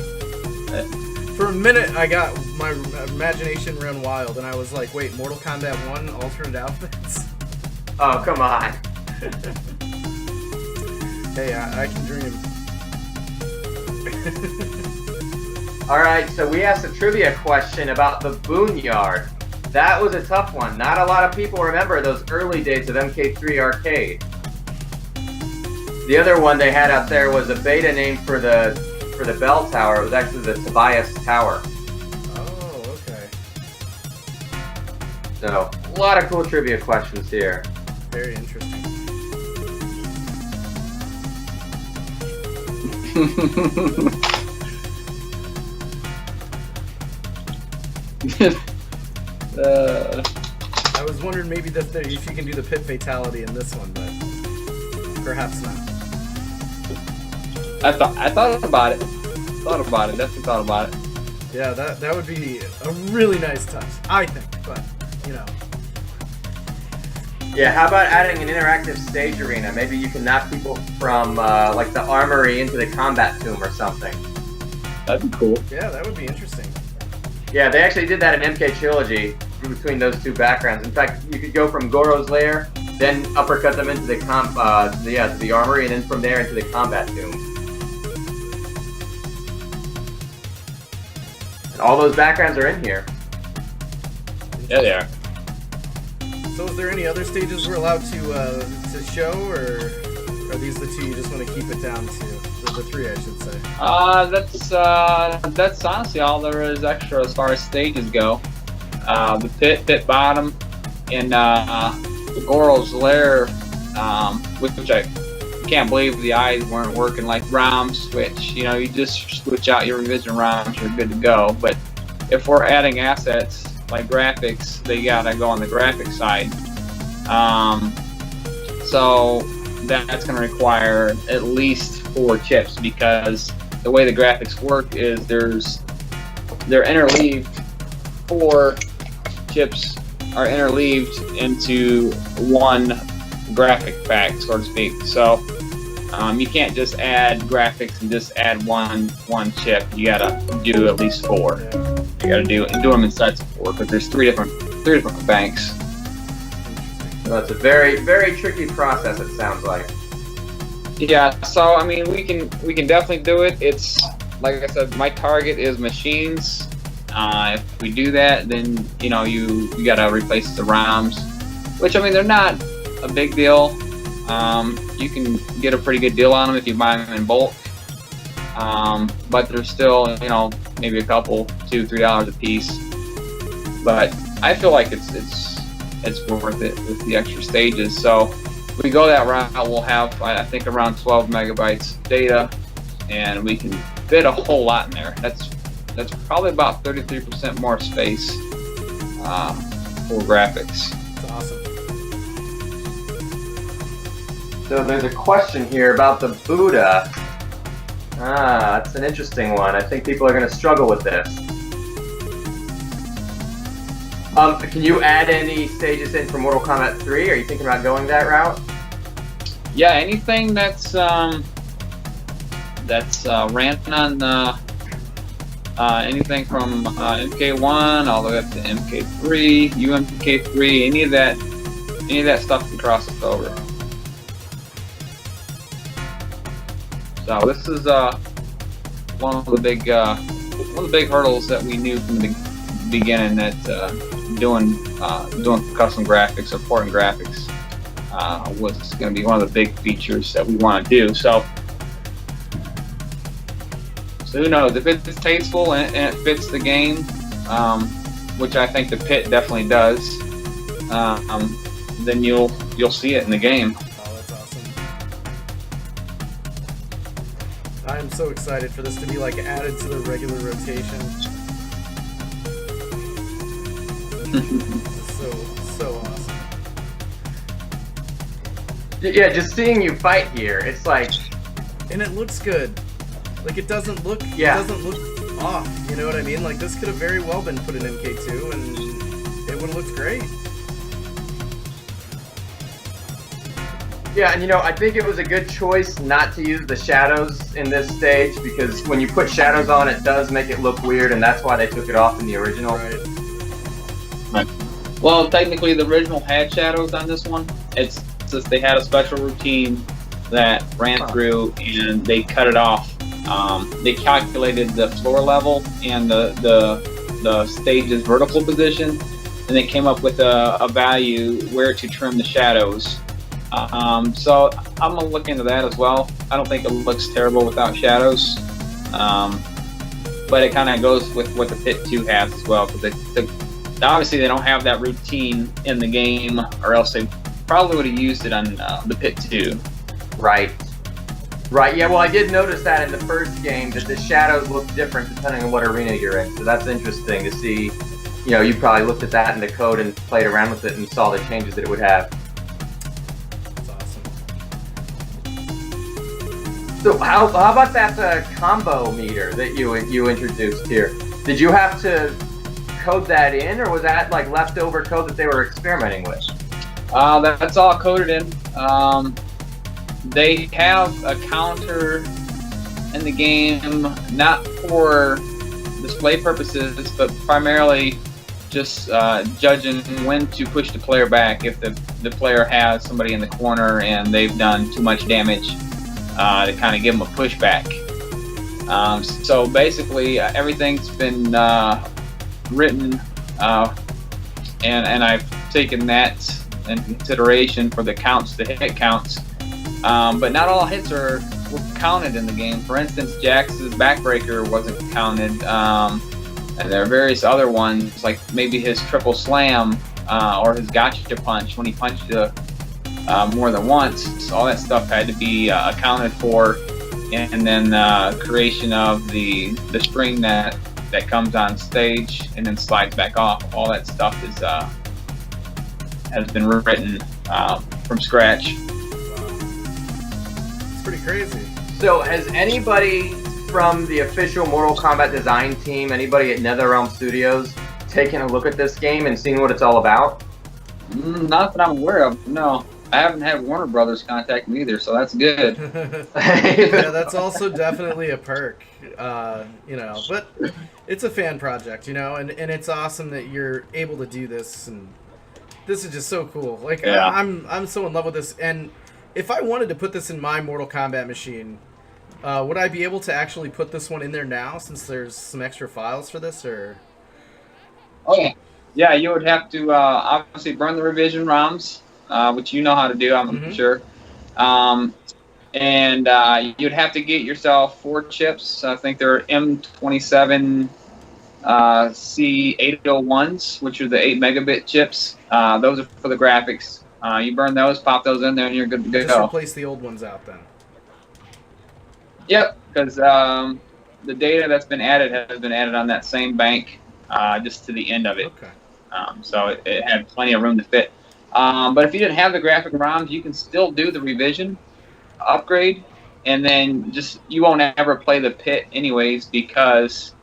For a minute, I got my imagination ran wild, and I was like, "Wait, Mortal Kombat 1 alternate outfits?" Oh, come on. Hey, I can dream. All right, so we asked a trivia question about the Boneyard. That was a tough one. Not a lot of people remember those early days of MK3 Arcade. The other one they had out there was a beta name for the bell tower. It was actually the Tobias Tower. Oh, okay. So, a lot of cool trivia questions here. Very interesting. I was wondering maybe if you can do the pit fatality in this one, but perhaps not. I thought about it. Definitely thought about it. Yeah, that would be a really nice touch, I think. But you know. Yeah, how about adding an interactive stage arena? Maybe you can knock people from like the armory into the combat tomb or something. That'd be cool. Yeah, that would be interesting. Yeah, they actually did that in MK Trilogy between those two backgrounds. In fact, you could go from Goro's lair, then uppercut them into the to the armory, and then from there into the combat tomb. And all those backgrounds are in here. Yeah, they are. So, is there any other stages we're allowed to show, or are these the two you just want to keep it down to? The three, I should say. That's honestly all there is extra as far as stages go. The pit bottom, and Goro's lair, which I can't believe the eyes weren't working, like ROM switch. You know, you just switch out your revision ROMs, you're good to go. But if we're adding assets like graphics, they gotta go on the graphics side. So that's gonna require at least 4 chips, because the way the graphics work is they're interleaved. 4 chips are interleaved into one graphic pack, so to speak. So you can't just add graphics and just add one chip. You gotta do at least 4. You gotta do them in sets of 4, because there's three different banks. So it's a very, very tricky process, it sounds like. Yeah, so I mean, we can definitely do it. It's like I said, my target is machines. If we do that, then you know you gotta replace the ROMs, which I mean they're not a big deal. You can get a pretty good deal on them if you buy them in bulk. But they're still, you know, maybe a couple, $2-3 a piece. But I feel like it's worth it with the extra stages. So if we go that route, we'll have, I think, around 12 megabytes data, and we can fit a whole lot in there. That's probably about 33% more space for graphics. That's awesome. So there's a question here about the Buddha. That's an interesting one. I think people are going to struggle with this. Can you add any stages in for Mortal Kombat 3? Are you thinking about going that route? Yeah, anything that's ran on anything from MK1 all the way up to MK3, UMK3, any of that stuff can cross us over. So this is one of the big hurdles that we knew from the beginning, that doing custom graphics or porting graphics was going to be one of the big features that we want to do. So who knows, if it's tasteful and it fits the game, which I think the pit definitely does, then you'll see it in the game. Oh, that's awesome. I am so excited for this to be like added to the regular rotation. so awesome. Yeah, just seeing you fight here, it's like, and it looks good. Like it doesn't look off. You know what I mean? Like this could have very well been put in MK2, and it would have looked great. yeah, and you know, I think it was a good choice not to use the shadows in this stage, because when you put shadows on, it does make it look weird, and that's why they took it off in the original. Right. Well, technically, the original had shadows on this one. It's just they had a special routine that ran through, and they cut it off. They calculated the floor level and the stage's vertical position, and they came up with a value where to trim the shadows. So I'm gonna look into that as well. I don't think it looks terrible without shadows, but it kind of goes with what the Pit 2 has as well, because obviously they don't have that routine in the game, or else they probably would have used it on the Pit 2. Right. Right, yeah, well, I did notice that in the first game, that the shadows look different depending on what arena you're in. So that's interesting to see. You know, you probably looked at that in the code and played around with it and saw the changes that it would have. That's awesome. So how about that combo meter that you introduced here? Did you have to code that in, or was that like leftover code that they were experimenting with? That's all coded in. They have a counter in the game, not for display purposes, but primarily just judging when to push the player back if the player has somebody in the corner and they've done too much damage, to kind of give them a pushback. So basically, everything's been written, and I've taken that in consideration for the counts, the hit counts. But not all hits were counted in the game. For instance, Jax's backbreaker wasn't counted, and there are various other ones, like maybe his triple slam or his gotcha punch when he punched more than once. So all that stuff had to be accounted for, and then creation of the spring that comes on stage and then slides back off. All that stuff has been written from scratch. Pretty crazy. So has anybody from the official Mortal Kombat design team, anybody at NetherRealm Studios, taken a look at this game and seen what it's all about? Not that I'm aware of, no. I haven't had Warner Brothers contact me either, so that's good. Yeah, that's also definitely a perk, you know, but it's a fan project, you know, and it's awesome that you're able to do this, and this is just so cool. Like, yeah. I'm so in love with this, and if I wanted to put this in my Mortal Kombat machine, would I be able to actually put this one in there now, since there's some extra files for this, or? Oh, yeah, you would have to obviously burn the revision ROMs, which you know how to do, I'm sure. And you'd have to get yourself 4 chips. I think they're M27 C801s, which are the 8 megabit chips. Those are for the graphics. You burn those, pop those in there, and you're good to go. Just replace the old ones out then. Yep, because the data that's been added has been added on that same bank, just to the end of it. Okay. So it had plenty of room to fit. But if you didn't have the graphic ROMs, you can still do the revision upgrade, and then just you won't ever play the Pit anyways, because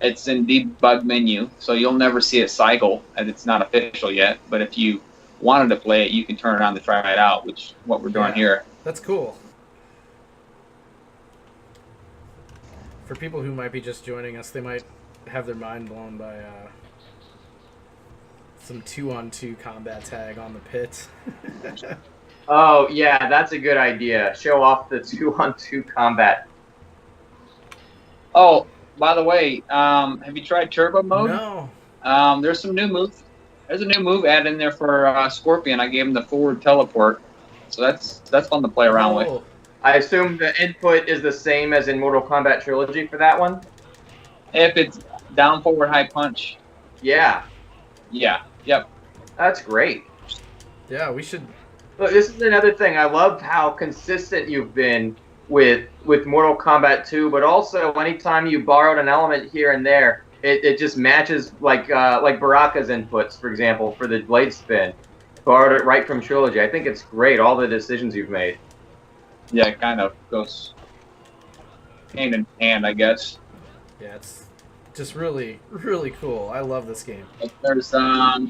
it's in debug menu, so you'll never see it cycle, as it's not official yet. But if you wanted to play it, you can turn it on to try it out, which is what we're doing here. That's cool. For people who might be just joining us, they might have their mind blown by some 2-on-2 combat tag on the Pit. Oh, yeah, that's a good idea. Show off the 2-on-2 combat. Oh, by the way, have you tried turbo mode? No. There's some new moves. There's a new move added in there for Scorpion. I gave him the forward teleport, so that's fun to play around with. I assume the input is the same as in Mortal Kombat Trilogy for that one? If it's down, forward, high punch. Yeah. Yeah. Yep. That's great. Yeah, we should. Look, this is another thing. I love how consistent you've been with Mortal Kombat 2, but also anytime you borrowed an element here and there, it just matches, like Baraka's inputs, for example, for the blade spin. Borrowed it right from Trilogy. I think it's great, all the decisions you've made. Yeah, it kind of goes hand in hand, I guess. Yeah, it's just really, really cool. I love this game. There's some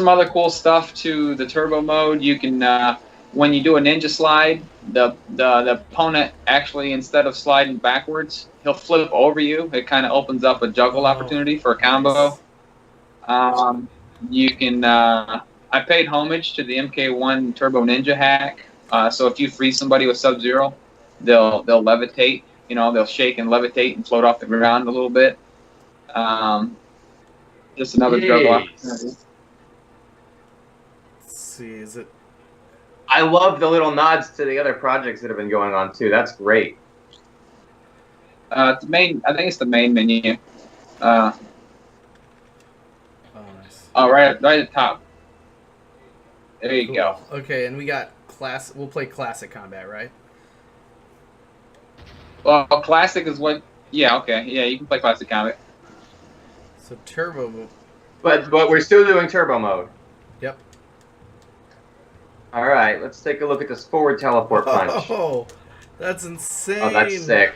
other cool stuff to the turbo mode. You can, when you do a ninja slide, the opponent actually, instead of sliding backwards, he'll flip over you. It kind of opens up a juggle opportunity for a combo. You can I paid homage to the MK1 Turbo Ninja hack. So if you freeze somebody with Sub-Zero, they'll levitate. You know, they'll shake and levitate and float off the ground a little bit. Just another drug opportunity. Let's see, is it? I love the little nods to the other projects that have been going on too. That's great. The main, I think it's the main menu. Oh, nice. Oh, right at the top. There you Cool. go. Okay, and we got class. We'll play classic combat, right? Well, classic is what. Yeah, okay, yeah, you can play classic combat. So turbo move. But we're still doing turbo mode. Yep. All right, let's take a look at this forward teleport punch. Oh, that's insane. Oh, that's sick.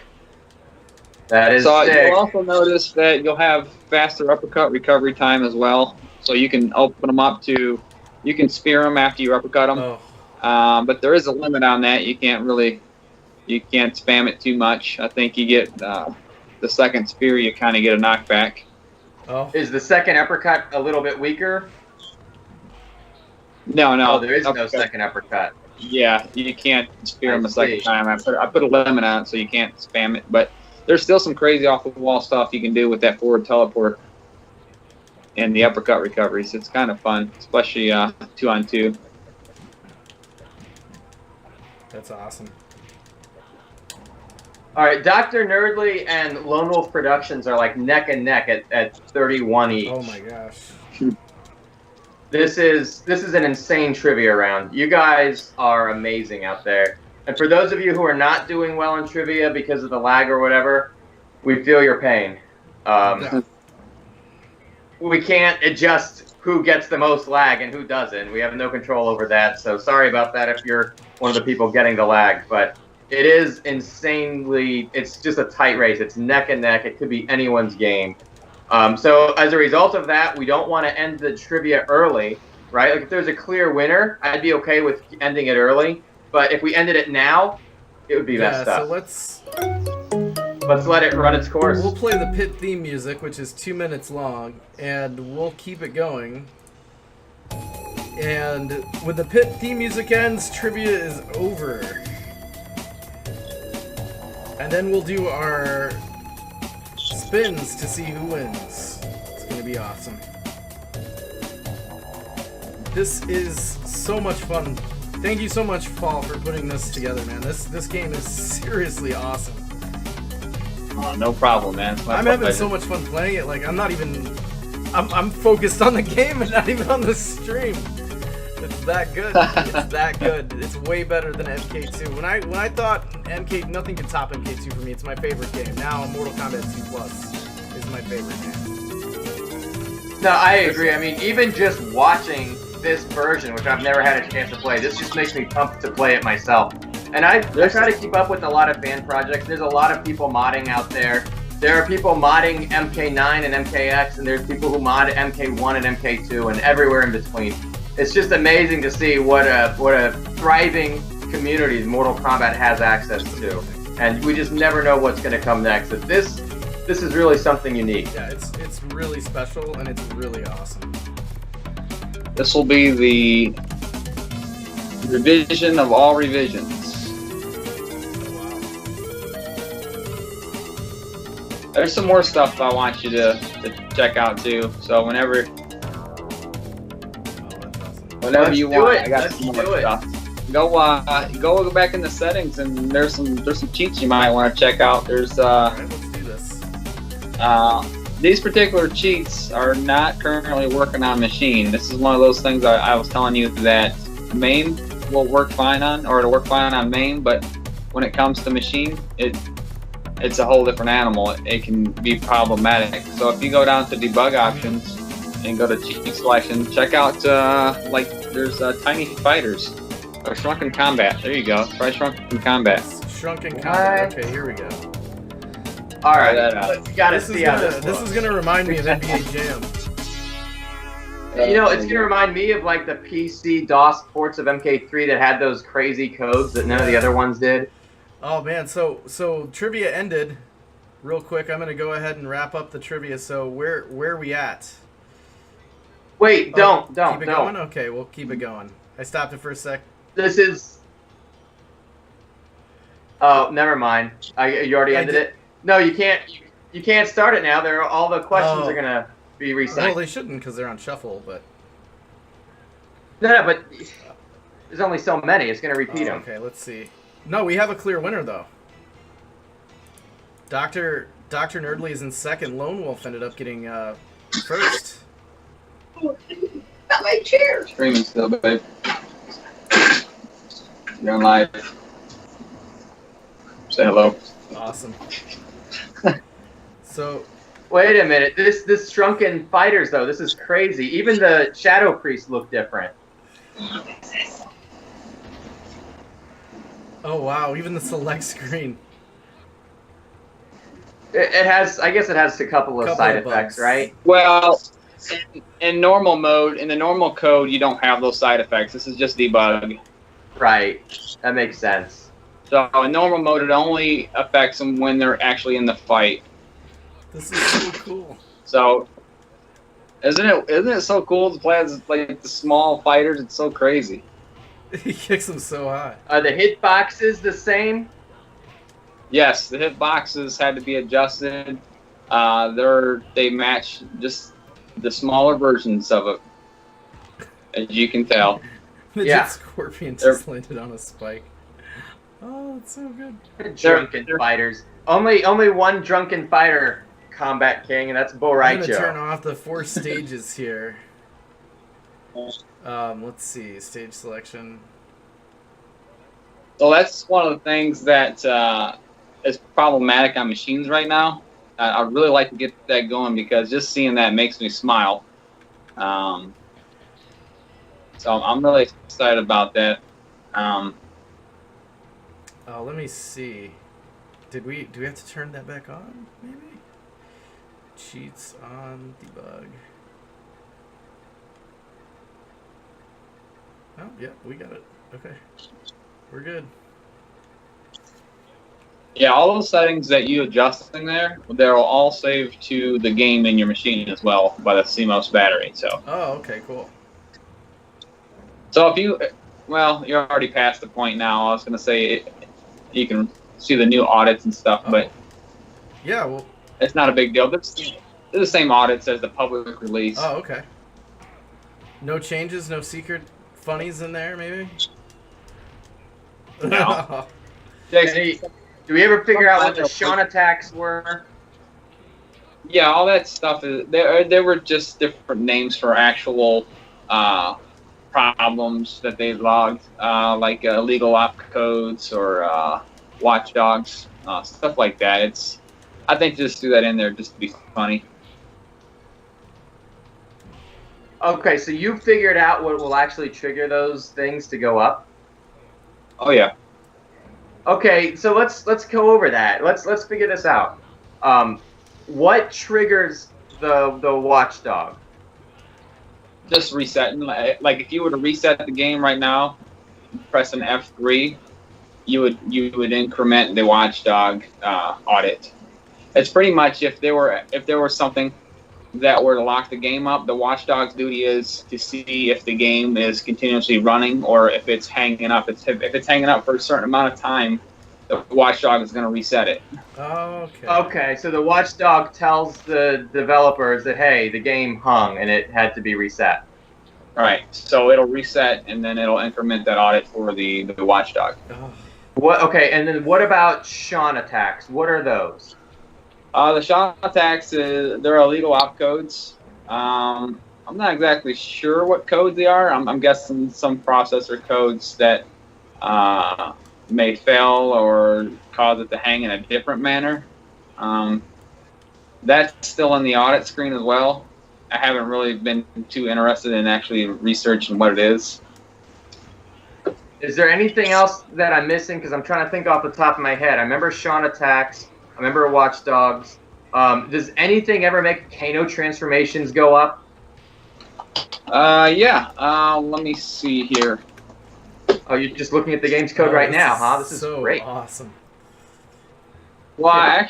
That is So sick. you'll also notice that you'll have faster uppercut recovery time as well. So you can open them up to, you can spear them after you uppercut them. Oh. But there is a limit on that. You can't spam it too much. I think you get the second spear, you kind of get a knockback. Oh. Is the second uppercut a little bit weaker? No, Oh, there is no uppercut. second uppercut. Yeah, you can't spear I them a second see. time. I put a limit on it so you can't spam it. But there's still some crazy off the wall stuff you can do with that forward teleport and the uppercut recoveries. It's kind of fun, especially 2-on-2. That's awesome. All right, Dr. Nerdly and Lone Wolf Productions are like neck and neck at 31 each. Oh my gosh. This is an insane trivia round. You guys are amazing out there. And for those of you who are not doing well in trivia because of the lag or whatever, we feel your pain. Yeah. We can't adjust who gets the most lag and who doesn't. We have no control over that. So sorry about that if you're one of the people getting the lag. But it is insanely, it's just a tight race. It's neck and neck. It could be anyone's game. So as a result of that, we don't want to end the trivia early, right? Like if there's a clear winner, I'd be okay with ending it early. But if we ended it now, it would be messed up. So Let's let it run its course. we'll play the pit theme music, which is 2 minutes long, and we'll keep it going. And when the pit theme music ends, trivia is over. And then we'll do our spins to see who wins. It's gonna be awesome. This is so much fun. Thank you so much, Paul, for putting this together, man. This game is seriously awesome. Oh, no problem, man. It's my I'm having pleasure. so much fun playing it. Like I'm focused on the game and not even on the stream. It's that good. It's that good. It's way better than MK2. When I thought MK, nothing could top MK2 for me. It's my favorite game. Now Mortal Kombat 2 Plus is my favorite game. No, I agree. I mean, even just watching this version, which I've never had a chance to play, this just makes me pumped to play it myself. And I try to keep up with a lot of fan projects. There's a lot of people modding out there. There are people modding MK9 and MKX, and there's people who mod MK1 and MK2 and everywhere in between. It's just amazing to see what a thriving community Mortal Kombat has access to. And we just never know what's going to come next. But this is really something unique. Yeah, it's really special and it's really awesome. This will be the revision of all revisions. Wow. There's some more stuff I want you to check out too. So whenever Let's you do want, it. I got Let's some do more it. stuff. Go back in the settings, and there's some cheats you might want to check out. There's Alright, let's do this. these particular cheats are not currently working on machine. This is one of those things I was telling you that main will work fine on, or it'll work fine on main, but when it comes to machine, it's a whole different animal. It can be problematic. So if you go down to debug options and go to cheat selection, check out like there's tiny fighters or shrunken combat. There you go. Try shrunken combat. Shrunken Combat. What? Okay, here we go. All right, Try that out. you got to This see how this is looks. gonna remind me of NBA Jam. You know, it's going to remind me of like the PC DOS ports of MK3 that had those crazy codes that none of the other ones did. Oh man, so trivia ended. Real quick, I'm gonna go ahead and wrap up the trivia. So where are we at? Wait, don't. Keep it going? Okay, we'll keep it going. I stopped it for a sec. This is... Oh, never mind. You already ended it? No, you can't. You can't start it now. All the questions are gonna be reset. Well, they shouldn't because they're on shuffle, but... No, but there's only so many. It's gonna repeat them. Okay, let's see. No, we have a clear winner though. Dr. Nerdly is in second. Lone Wolf ended up getting first. Got my chair. Streaming still, babe. You're on live. Say hello. Awesome. So, wait a minute. This Shrunken Fighters though, this is crazy. Even the Shadow Priests look different. oh wow, even the select screen. It has, I guess, it has a couple of side effects, right? Well, in normal mode, in the normal code, you don't have those side effects. This is just debug. Right. That makes sense. So in normal mode, it only affects them when they're actually in the fight. This is so cool. So, isn't it so cool to play as like the small fighters? It's so crazy. He kicks them so high. Are the hitboxes the same? Yes, the hitboxes had to be adjusted. They match just the smaller versions of it, as you can tell. Midget Scorpion just landed on a spike. Oh, it's so good. Drunken Fighters. Only one Drunken Fighter Combat King, and that's Bull I'm gonna Raicho. turn off the 4 stages here. Let's see, stage selection. So that's one of the things that is problematic on machines right now. I'd really like to get that going because just seeing that makes me smile. So I'm really excited about that. Let me see. Do we have to turn that back on? Maybe. Cheats on debug. Oh, yeah, we got it. Okay, we're good. Yeah, all those settings that you adjusting there, they're all saved to the game in your machine as well by the CMOS battery. So. Oh, okay, cool. So if you, well, you're already past the point now. I was gonna say you can see the new audits and stuff, but yeah, well, it's not a big deal. They're the same audits as the public release. Oh, okay. No changes, no secret funnies in there, maybe. No. Do we ever figure out what the Sean attacks were? Yeah, all that stuff is they were just different names for actual problems that they logged, like illegal op codes or watchdogs, stuff like that. I think just threw that in there just to be funny. Okay, so you figured out what will actually trigger those things to go up? Oh yeah. Okay, so let's go over that. Let's figure this out. What triggers the watchdog? Just resetting. Like if you were to reset the game right now, press an F3, you would increment the watchdog audit. It's pretty much if there were something that were to lock the game up, the watchdog's duty is to see if the game is continuously running or if it's hanging up. If it's hanging up for a certain amount of time, the watchdog is going to reset it. Okay. Okay, so the watchdog tells the developers that, hey, the game hung and it had to be reset. All right, so it'll reset and then it'll increment that audit for the watchdog. What? Okay, and then what about Sean attacks? What are those? The Sean attacks, they're illegal opcodes. I'm not exactly sure what codes they are. I'm guessing some processor codes that may fail or cause it to hang in a different manner. That's still in the audit screen as well. I haven't really been too interested in actually researching what it is. Is there anything else that I'm missing? Because I'm trying to think off the top of my head. I remember Sean attacks. I remember watchdogs. Does anything ever make Kano transformations go up? Yeah. Let me see here. Oh, you're just looking at the game's code right now, huh? This is so great. Awesome. Well,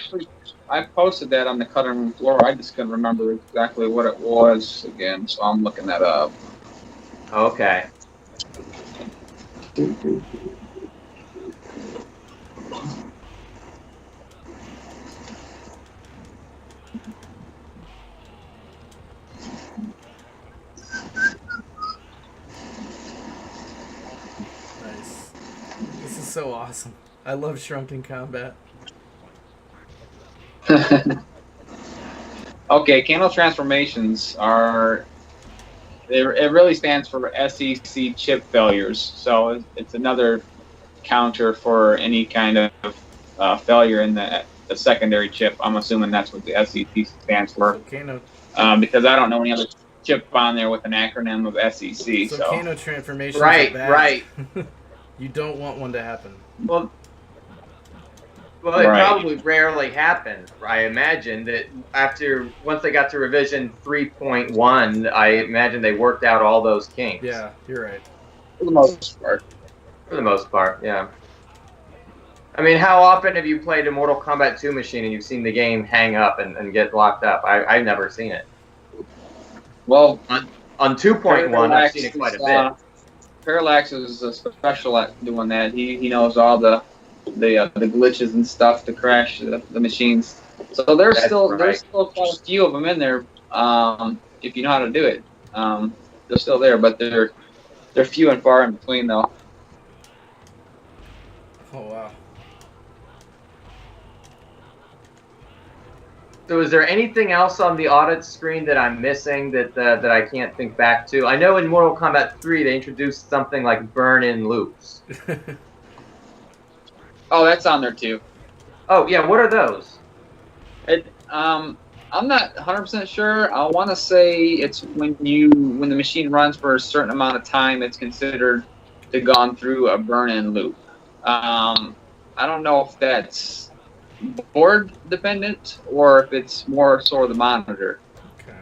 I posted that on the cutting room floor. I just couldn't remember exactly what it was again, so I'm looking that up. Okay. Nice. This is so awesome. I love Shrunken Combat. Okay, Kano transformations are. It really stands for SEC chip failures. So it's another counter for any kind of failure in the secondary chip. I'm assuming that's what the SEC stands for. So Kano, because I don't know any other chip on there with an acronym of SEC. so So Kano transformations Right, are bad. right. You don't want one to happen. Well, it Right. probably rarely happened. I imagine that once they got to revision 3.1, I imagine they worked out all those kinks. Yeah, you're right. for the most part. For the most part, yeah. I mean, how often have you played a Mortal Kombat 2 machine and you've seen the game hang up and get locked up? I've never seen it. Well, On 2.1, I've seen it quite a bit. Parallax is a special at doing that. He knows all the glitches and stuff to crash the machines. So there's That's still right. quite a few of them in there. If you know how to do it, they're still there, but they're few and far in between though. Oh wow. So is there anything else on the audit screen that I'm missing that I can't think back to? I know in Mortal Kombat 3 they introduced something like burn-in loops. Oh, that's on there too. Oh yeah, what are those? I'm not 100% sure. I want to say it's when the machine runs for a certain amount of time, it's considered to gone through a burn-in loop. I don't know if that's board dependent or if it's more sort of the monitor. Okay.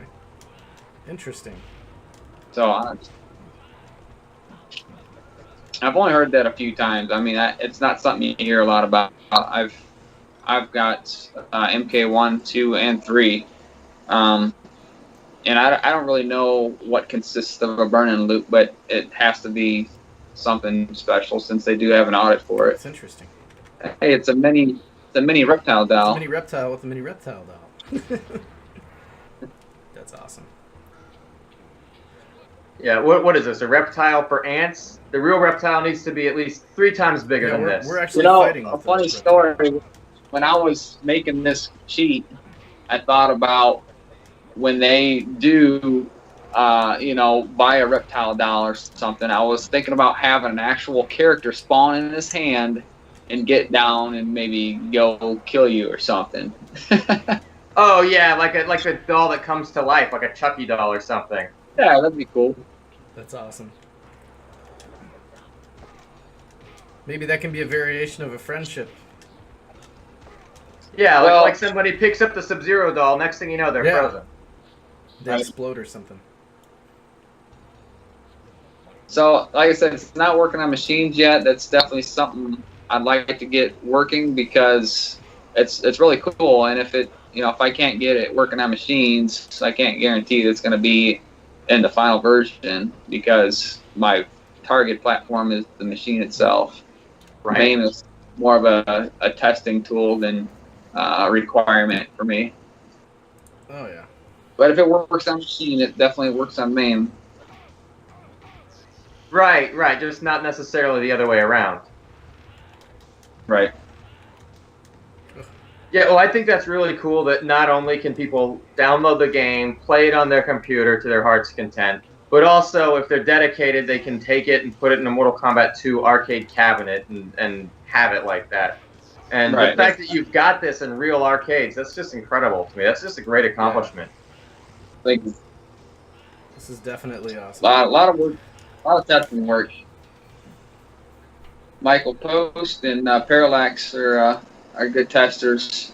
Interesting. So I've only heard that a few times. I mean, it's not something you hear a lot about. I've got MK1, 2, and 3, and I don't really know what consists of a burn-in loop, but it has to be something special since they do have an audit for it. It's interesting. Hey, it's a mini reptile It's a doll. mini reptile with a mini reptile doll. That's awesome. Yeah, what is this? A reptile for ants? The real reptile needs to be at least 3 times bigger Yeah, than we're, this. we're actually You know, fighting a with funny this story. When I was making this sheet, I thought about when they do, buy a reptile doll or something. I was thinking about having an actual character spawn in his hand and get down and maybe go kill you or something. Oh yeah, like a doll that comes to life, like a Chucky doll or something. Yeah, that'd be cool. That's awesome. Maybe that can be a variation of a friendship. Yeah, Well- like somebody picks up the Sub-Zero doll, next thing you know, they're Yeah. frozen. They explode or something. So, like I said, it's not working on machines yet. That's definitely something I'd like to get working because it's really cool. And if I can't get it working on machines, I can't guarantee that it's going to be in the final version because my target platform is the machine itself. Right. MAME is more of a testing tool than a requirement for me. Oh yeah. But if it works on machine, it definitely works on MAME. Right, just not necessarily the other way around. Right. Yeah, well, I think that's really cool that not only can people download the game, play it on their computer to their heart's content, but also if they're dedicated, they can take it and put it in a Mortal Kombat 2 arcade cabinet and have it like that. And Right. the fact that you've got this in real arcades, that's just incredible to me. That's just a great accomplishment. Like This is definitely awesome. a lot of work, a lot of testing work. Michael Post and Parallax are good testers.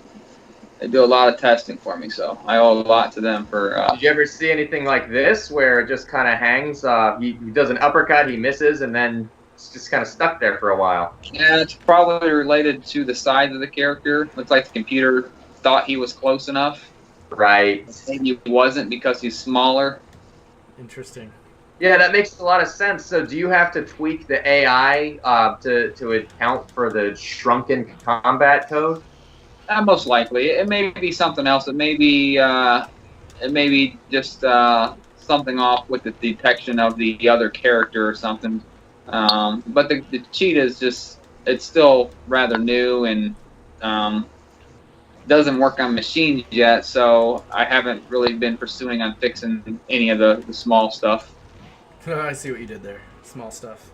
They do a lot of testing for me, so I owe a lot to them for. Did you ever see anything like this where it just kind of hangs? He does an uppercut, he misses, and then it's just kind of stuck there for a while. Yeah, it's probably related to the size of the character. Looks like the computer thought he was close enough. Right. Maybe he wasn't because he's smaller. Interesting. Yeah, that makes a lot of sense. So do you have to tweak the AI to account for the shrunken combat code? Most likely. It may be something else. It may be just something off with the detection of the other character or something. But the cheat is just, it's still rather new and doesn't work on machines yet, so I haven't really been pursuing on fixing any of the small stuff. I see what you did there. Small stuff.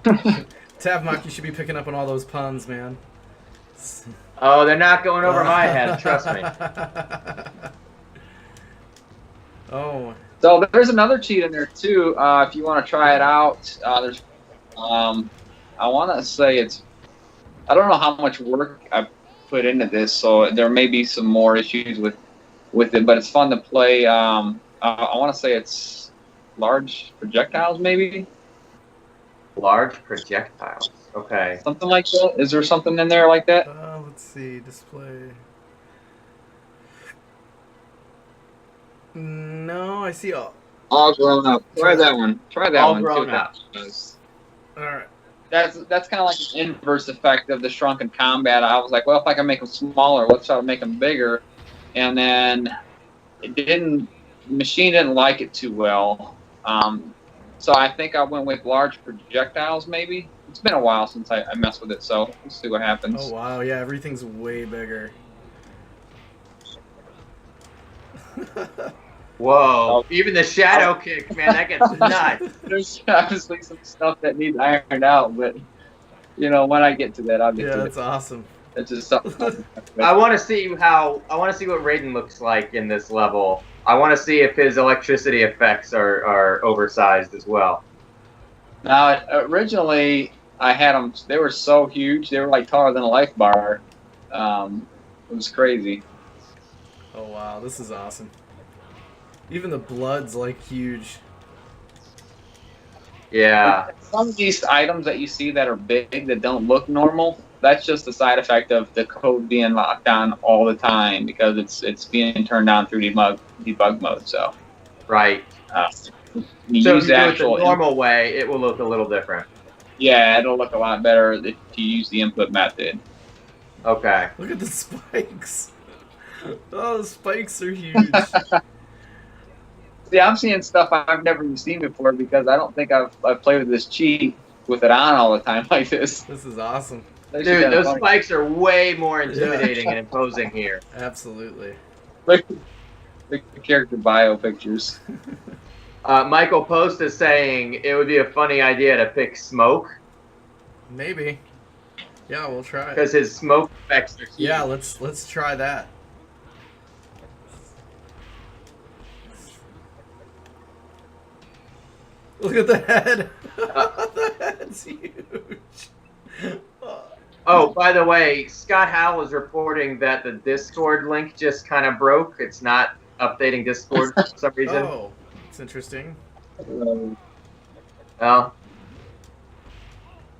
Tavmok, you should be picking up on all those puns, man. Oh, they're not going over my head, trust me. Oh. So there's another cheat in there too. If you want to try it out, there's. I want to say it's. I don't know how much work I put into this, so there may be some more issues with it, but it's fun to play. I want to say it's large projectiles, maybe. Large projectiles. Okay. Something like that. Is there something in there like that? Let's see. Display. No, I see all. All grown up. Try that one. Try that All one. grown see what up. that does. All right. That's kind of like an inverse effect of the shrunken combat. I was like, well, if I can make them smaller, let's try to make them bigger. And then the machine didn't like it too well. So I think I went with large projectiles, maybe. It's been a while since I messed with it, so we'll see what happens. Oh, wow. Yeah, everything's way bigger. Whoa. Even the shadow kick, man, that gets nuts. There's obviously some stuff that needs ironed out, but, when I get to that, I'll get Yeah, to that's it. awesome. It's just something. I want to see what Raiden looks like in this level. I want to see if his electricity effects are oversized as well. Now, originally, I had them. They were so huge. They were like taller than a life bar. It was crazy. Oh, wow. This is awesome. Even the blood's, like, huge. Yeah. Some of these items that you see that are big that don't look normal, that's just a side effect of the code being locked on all the time because it's being turned on through debug mode. So, Right. you So use if you the do it actual the normal way, it will look a little different. Yeah, it'll look a lot better if you use the input method. Okay. Look at the spikes. Oh, the spikes are huge. See, I'm seeing stuff I've never even seen before because I don't think I've played with this cheat with it on all the time like this. This is awesome. That's Dude, kinda those funny. spikes are way more intimidating and imposing here. Absolutely. Look at the character bio pictures. Michael Post is saying it would be a funny idea to pick Smoke Maybe. Yeah, we'll try it. because his smoke effects are huge. Yeah, let's try that. Look at the head. The head's huge. Oh, by the way, Scott Howell is reporting that the Discord link just kind of broke. It's not updating Discord for some reason. Oh, it's interesting. Well,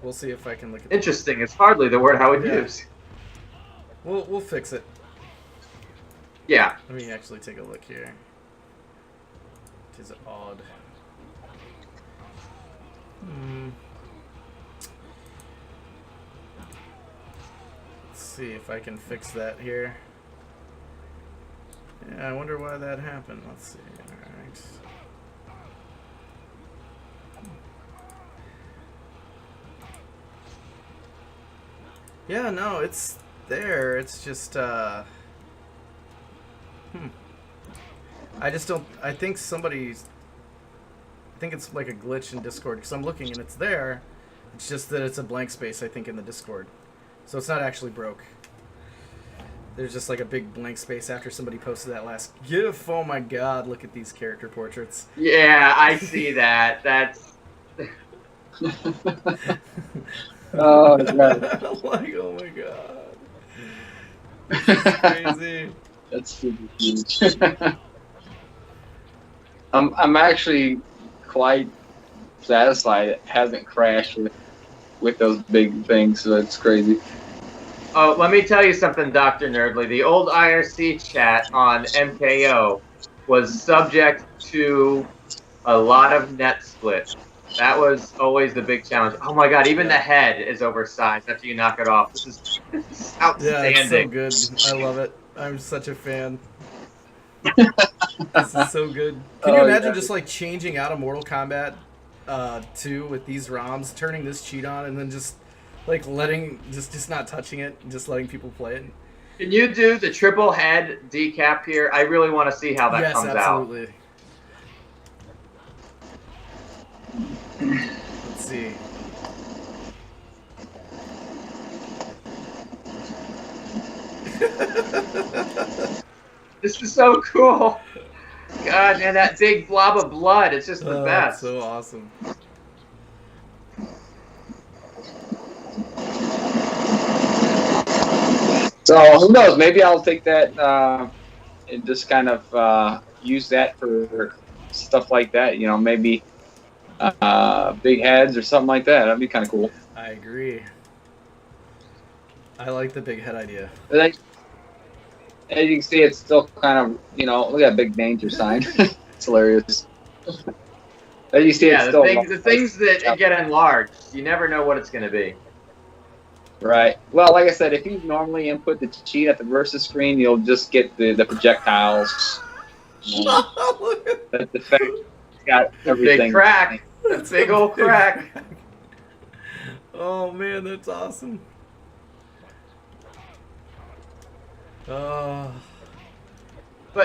We'll see if I can look at interesting is hardly the word I would Yeah. use. We'll fix it. Yeah. Let me actually take a look here. It is odd. Let's see if I can fix that here. Yeah, I wonder why that happened. Let's see. Alright. Yeah, no, it's there. It's just, I just don't, I think somebody's, I think it's like a glitch in Discord, because I'm looking and it's there. It's just that it's a blank space, I think, in the Discord. So it's not actually broke. There's just like a big blank space after somebody posted that last GIF. Oh my god, look at these character portraits. Yeah, I see that. That's... Oh, God. I'm like, oh my god. This is crazy. That's super huge. I'm actually quite satisfied it hasn't crashed with those big things, so it's crazy. Oh, let me tell you something, Dr. Nerdly. The old IRC chat on MKO was subject to a lot of net split. That was always the big challenge. Oh my god, even the head is oversized after you knock it off. This is outstanding. Yeah, it's so good. I love it. I'm such a fan. This is so good. Can you imagine just like changing out of Mortal Kombat 2 with these ROMs, turning this cheat on, and then just like letting just not touching it, just letting people play it? Can you do the triple head decap here? I really want to see how that comes absolutely. out. Let's see. This is so cool. God, man, that big blob of blood. It's just the best. That's so awesome. So who knows? Maybe I'll take that and just kind of use that for stuff like that. You know, maybe big heads or something like that. That'd be kind of cool. I agree. I like the big head idea. But as you can see, it's still kind of, you know, look at that big danger sign. It's hilarious. As you see, it's still the things that get enlarged, you never know what it's going to be. Right. Well, like I said, if you normally input the cheat at the versus screen, you'll just get the projectiles. But the fact it's got everything. Big crack. A big old crack. Oh man, that's awesome. But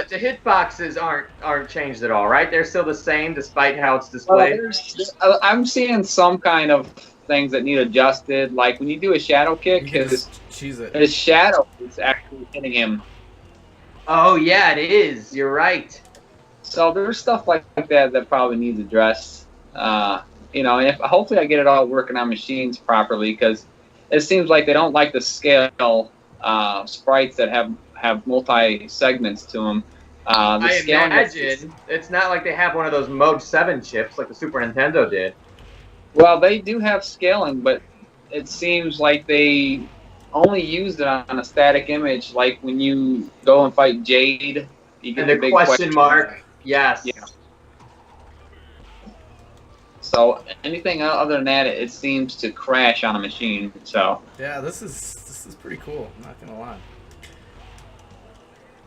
the hitboxes aren't changed at all, right? They're still the same despite how it's displayed. I'm seeing some kind of things that need adjusted. Like when you do a shadow kick, his shadow is actually hitting him. Oh yeah, it is. You're right. So there's stuff like that probably needs addressed. You know, and hopefully I get it all working on machines properly, because it seems like they don't like the scale sprites that have multi segments to them. I imagine it's not like they have one of those Mode 7 chips like the Super Nintendo did. Well, they do have scaling, but it seems like they only used it on a static image. Like when you go and fight Jade, you get and the the big question mark. Yes. Yeah. So anything other than that, it seems to crash on a machine. So yeah, this is pretty cool. I'm not gonna lie.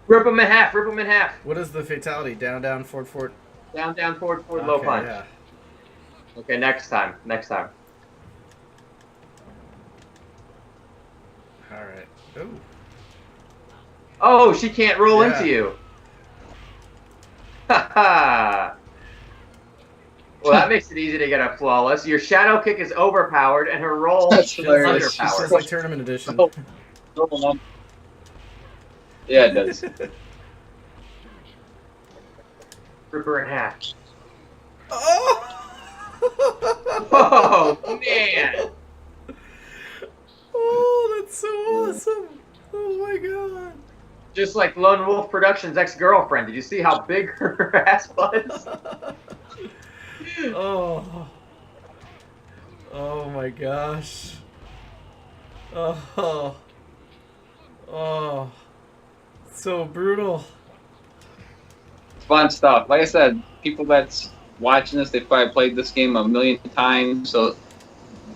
Rip them in half. Rip them in half. What is the fatality? Down, down, forward, forward. Down, down, forward, forward, low punch. Yeah. Okay, next time. Next time. All right. Ooh. Oh, she can't roll into you. Ha ha. Well, that makes it easy to get a flawless. Your shadow kick is overpowered, and her roll is underpowered. She says like tournament edition. Yeah, it does. Rip her in half. Oh! Oh, man. Oh, that's so awesome. Oh, my God. Just like Lone Wolf Productions' ex-girlfriend. Did you see how big her ass was? Oh. Oh, my gosh. Oh. Oh. So brutal. It's fun stuff. Like I said, people that's watching this, they've probably played this game a million times, so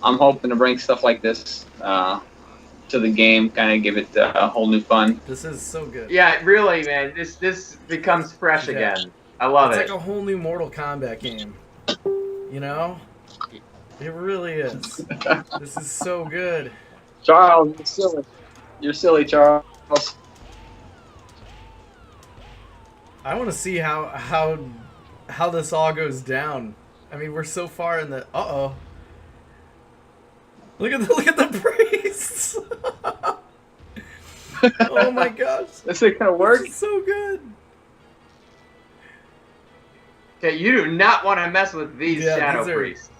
I'm hoping to bring stuff like this to the game, kind of give it a whole new fun. This is so good. Yeah, really, man. This becomes fresh again. I love it. It's like a whole new Mortal Kombat game. You know? It really is. This is so good. Charles, you're silly. You're silly, Charles. I want to see how this all goes down. I mean, we're so far in the Look at the priests. Oh my gosh. This ain't gonna work. This is so good. Okay, you do not want to mess with these shadow priests.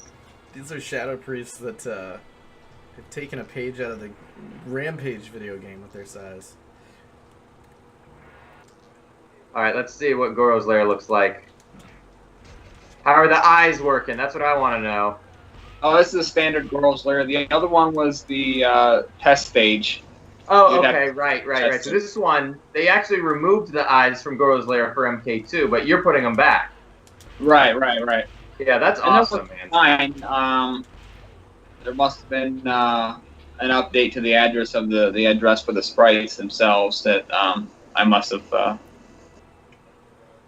These are shadow priests that have taken a page out of the Rampage video game with their size. Alright, let's see what Goro's lair looks like. How are the eyes working? That's what I want to know. Oh, this is a standard Goro's Lair. The other one was the test stage. Oh, You'd okay, have right. So this one, they actually removed the eyes from Goro's Lair for MK2, but you're putting them back. Right. Yeah, that's And awesome, that man. was fine. There must have been an update to the address of the address for the sprites themselves that I must have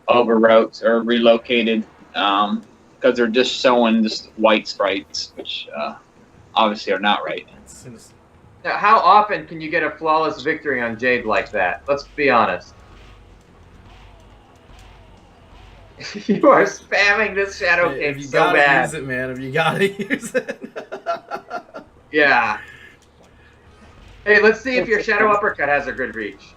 overwrote or relocated because they're just showing just white sprites, which obviously are not right. Now, how often can you get a flawless victory on Jade like that? Let's be honest. You are spamming this Shadow King so bad. If you gotta use it, man. If you gotta use it. Yeah. Hey, let's see if your Shadow Uppercut has a good reach.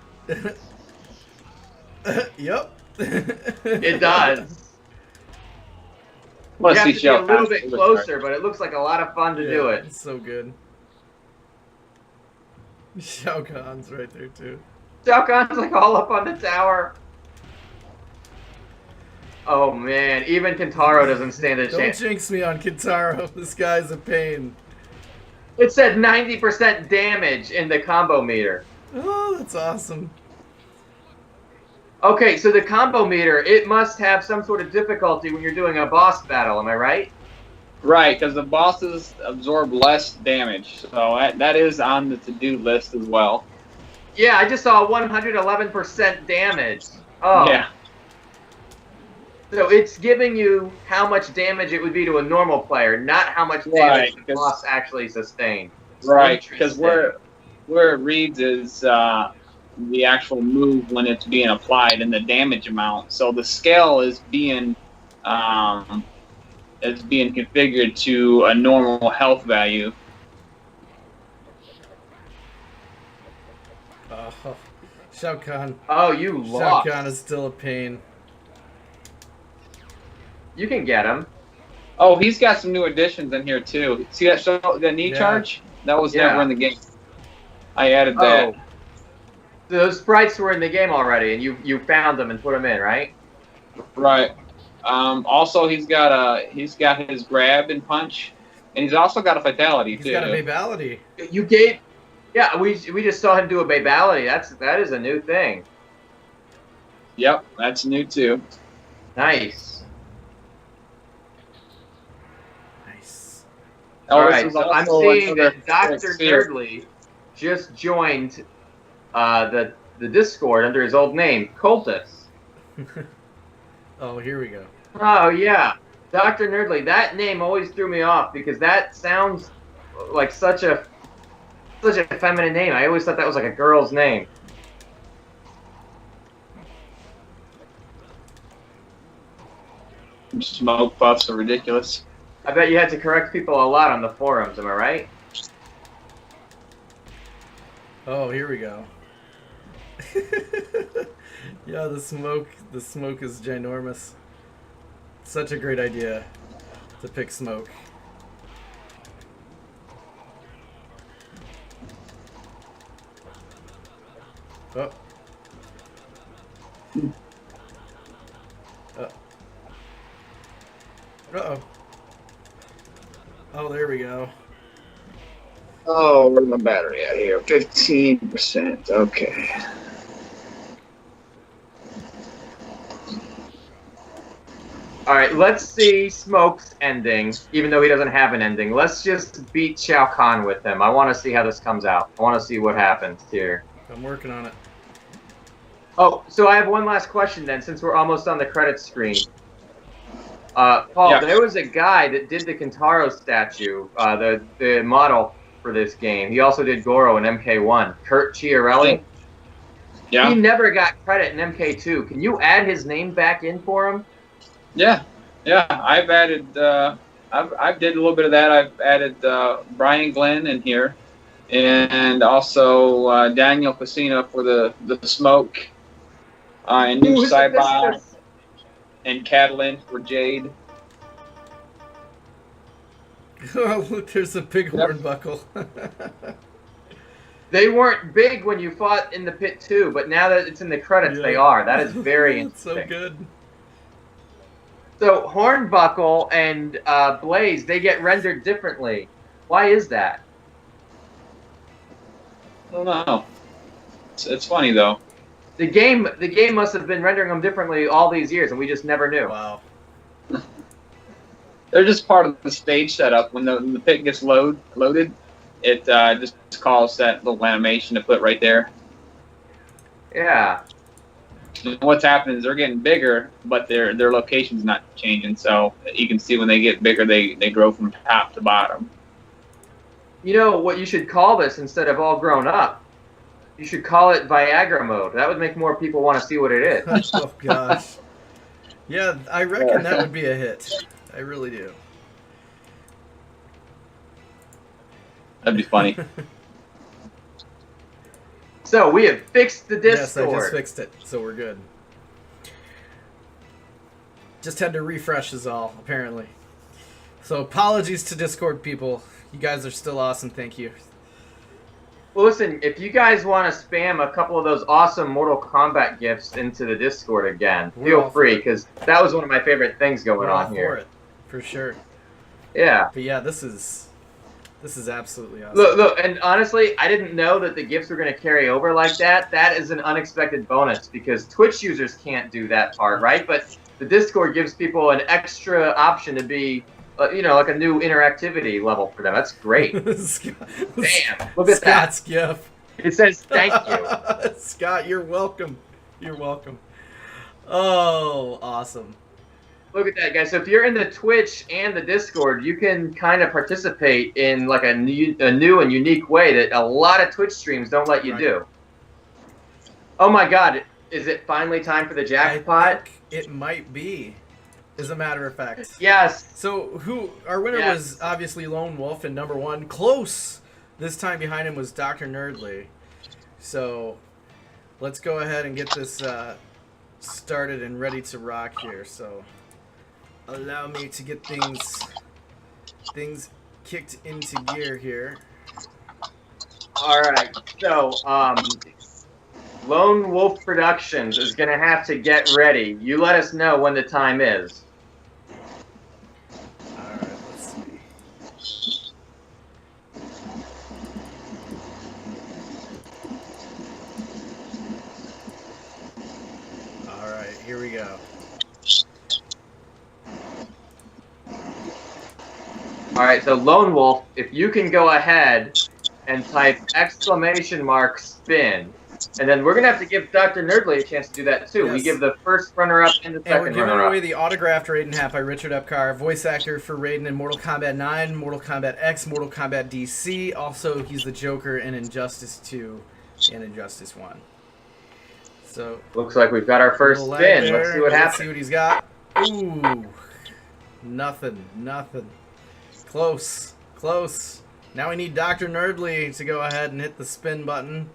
Yep. It does. You Let's have see to be a Shao little Kahn. bit closer, but it looks like a lot of fun to do it. It's so good. Shao Kahn's right there too. Shao Kahn's like all up on the tower. Oh man, even Kintaro doesn't stand a Don't chance. jinx me on Kintaro. This guy's a pain. It said 90% damage in the combo meter. Oh, that's awesome. Okay, so the combo meter, it must have some sort of difficulty when you're doing a boss battle, am I right? Right, because the bosses absorb less damage, so that is on the to-do list as well. Yeah, I just saw 111% damage. Oh. Yeah. So it's giving you how much damage it would be to a normal player, not how much damage the boss actually sustained. Right, because where it reads is the actual move when it's being applied and the damage amount. So the scale is being configured to a normal health value. Oh, Shao Kahn. Oh, you Shao lost. Kahn is still a pain. You can get him. Oh, he's got some new additions in here too. See that the knee charge? That was never in the game. I added that. Oh. Those sprites were in the game already, and you found them and put them in, right? Right. Also, he's got his grab and punch, and he's also got a fatality too. He's got a babality. You gave. Yeah, we just saw him do a babality. That is a new thing. Yep, that's new too. Nice. Oh, all right, so I'm seeing that Dr. Nerdly just joined the Discord under his old name, Cultus. Oh, here we go. Oh yeah, Dr. Nerdly. That name always threw me off because that sounds like such a feminine name. I always thought that was like a girl's name. Smoke puffs are ridiculous. I bet you had to correct people a lot on the forums. Am I right? Oh, here we go. Yeah, the smoke is ginormous. Such a great idea to pick smoke. Oh. Uh-oh. Oh, there we go. Oh, where's my battery at here? 15%. Okay. All right, let's see Smoke's ending, even though he doesn't have an ending. Let's just beat Shao Kahn with him. I want to see how this comes out. I want to see what happens here. I'm working on it. Oh, so I have one last question then, since we're almost on the credits screen. Paul, Yeah. there was a guy that did the Kintaro statue, the model for this game. He also did Goro in MK1. Kurt Chiarelli. Yeah. He never got credit in MK2. Can you add his name back in for him? Yeah. I've added. I've did a little bit of that. I've added Brian Glenn in here, and also Daniel Casino for the smoke, and new Saibai, and Catalin for Jade. Oh, look, there's a big horn buckle. They weren't big when you fought in the pit too, but now that it's in the credits, they are. That is very It's interesting. so good. So Hornbuckle and Blaze, they get rendered differently. Why is that? I don't know. It's funny though. The game must have been rendering them differently all these years, and we just never knew. Wow. They're just part of the stage setup. When the pit gets loaded, it just calls that little animation to put right there. Yeah. And what's happening is they're getting bigger, but their location's not changing. So you can see when they get bigger, they grow from top to bottom. You know what you should call this instead of all grown up? You should call it Viagra mode. That would make more people want to see what it is. Oh gosh. Yeah, I reckon that would be a hit. I really do. That'd be funny. So we have fixed the Yes, Discord. I just fixed it, so we're good. Just had to refresh is all, apparently. So apologies to Discord people. You guys are still awesome, thank you. Well, listen, if you guys want to spam a couple of those awesome Mortal Kombat gifts into the Discord again, We're feel all free, for it. because that was one of my favorite things going We're all on for here. it, for sure. Yeah. But yeah, this is absolutely awesome. Look, and honestly, I didn't know that the gifts were going to carry over like that. That is an unexpected bonus, because Twitch users can't do that part, right? But the Discord gives people an extra option to be, like a new interactivity level for them. That's great. Damn, look at that. Scott's gift. It says thank you. Scott, you're welcome. You're welcome. Oh, awesome. Look at that, guys. So if you're in the Twitch and the Discord, you can kind of participate in like a new and unique way that a lot of Twitch streams don't let you Right. do. Oh my God, is it finally time for the I jackpot? think it might be, as a matter of fact. Yes. So our winner Yes. was obviously Lone Wolf and number one. Close. This time behind him was Dr. Nerdly. So let's go ahead and get this started and ready to rock here. So allow me to get things kicked into gear here. All right. So, Lone Wolf Productions is going to have to get ready. You let us know when the time is. Alright, let's see. Alright, here we go. All right. So, Lone Wolf, if you can go ahead and type !spin, and then we're going to have to give Dr. Nerdly a chance to do that too. We Yes. give the first runner-up and the And we're second giving runner-up. away the autographed Raiden hat by Richard Epcar, voice actor for Raiden in Mortal Kombat 9, Mortal Kombat X, Mortal Kombat DC. Also, he's the Joker in Injustice 2 and Injustice 1. So, Looks like we've got our first little spin. lag Let's there. see what Let's happens. see what he's got. Ooh. Nothing. Close. Now we need Dr. Nerdly to go ahead and hit the spin button.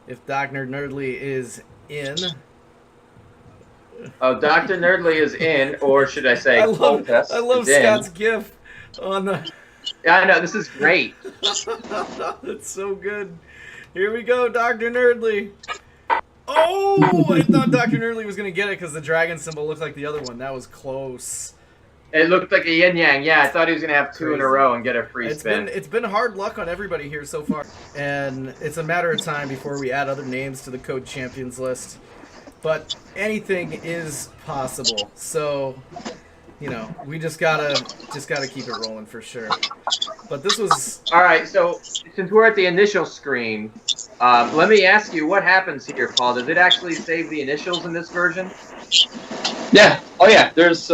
If Dr. Nerdly is in. Oh, Dr. Nerdly is in, or should I say, I love Coltess is in. Scott's gif on the... Yeah, I know, this is great. That's so good. Here we go, Dr. Nerdly. Oh, I thought Dr. Nerdly was going to get it because the dragon symbol looked like the other one. That was close. It looked like a yin-yang. Yeah, I thought he was going to have two in a Crazy. row and get a free spin. It's been hard luck on everybody here so far, and it's a matter of time before we add other names to the Code Champions list. But anything is possible, so we just gotta keep it rolling for sure. But this was All right, so since we're at the initial screen, let me ask you, what happens here, Paul? Does it actually save the initials in this version? Yeah. Oh yeah. There's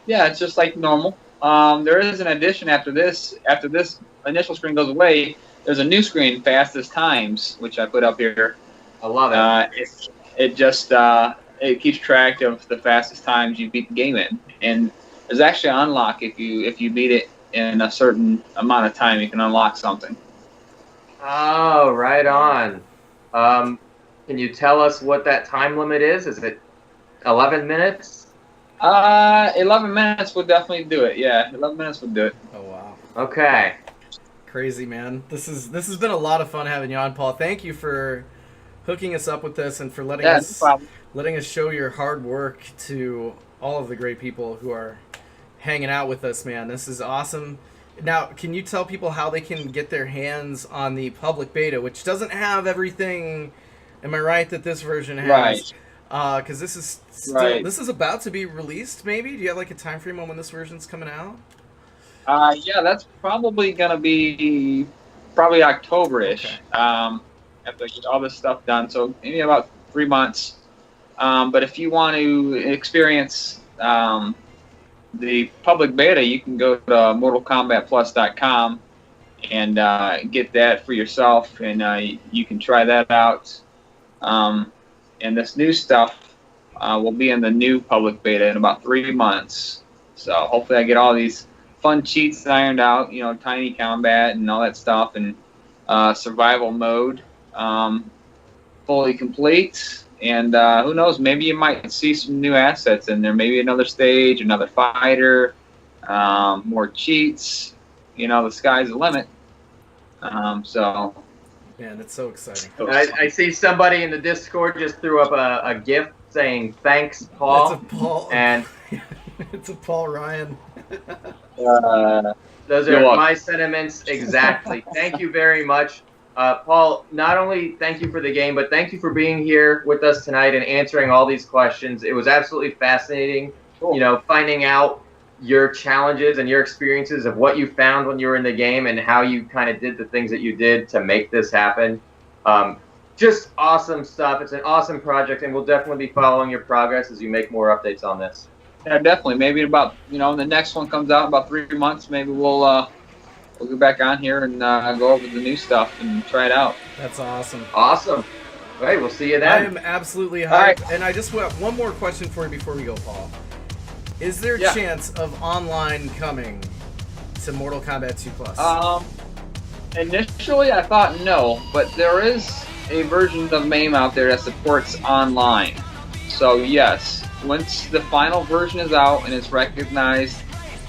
yeah, it's just like normal. There is an addition after this. After this initial screen goes away, there's a new screen, fastest times, which I put up here. I love it. It keeps track of the fastest times you beat the game in, and there's actually an unlock if you beat it in a certain amount of time, you can unlock something. Oh, right on. Can you tell us what that time limit is? Is it 11 minutes? 11 minutes would definitely do it. Yeah, 11 minutes would do it. oh wow. Okay. Crazy, man. This has been a lot of fun having you on, Paul. Thank you for hooking us up with this and for letting Yeah, no us problem. show your hard work to all of the great people who are hanging out with us, man. This is awesome. Now, can you tell people how they can get their hands on the public beta, which doesn't have everything? Am I right that this version has? Right. Because this is still, Right. this is about to be released. Maybe do you have like a time frame on when this version's coming out? Yeah, that's probably gonna be probably October-ish. Okay. After I get all this stuff done, so maybe about 3 months. But if you want to experience the public beta, you can go to MortalKombatPlus.com and get that for yourself, and you can try that out. And this new stuff will be in the new public beta in about 3 months. So hopefully I get all these fun cheats ironed out, you know, tiny combat and all that stuff, and survival mode fully complete. And who knows, maybe you might see some new assets in there, maybe another stage, another fighter, more cheats. You know, the sky's the limit. So Man, it's so exciting. I see somebody in the Discord just threw up a GIF saying thanks, Paul. It's a Paul. And it's a Paul Ryan. those You're are welcome. my sentiments exactly. Thank you very much. Paul, not only thank you for the game, but thank you for being here with us tonight and answering all these questions. It was absolutely fascinating, you know, finding out your challenges and your experiences of what you found when you were in the game and how you kind of did the things that you did to make this happen. Just awesome stuff. It's an awesome project, and we'll definitely be following your progress as you make more updates on this. Yeah, definitely. Maybe about, you know, the next one comes out in about 3 months. Maybe we'll go back on here and go over the new stuff and try it out. That's awesome. Awesome. All right, we'll see you I then. am absolutely hyped. right. And I just have one more question for you before we go, Paul. Is there a Yeah. chance of online coming to Mortal Kombat 2 Plus? Initially, I thought no, but there is a version of MAME out there that supports online. So yes, once the final version is out and it's recognized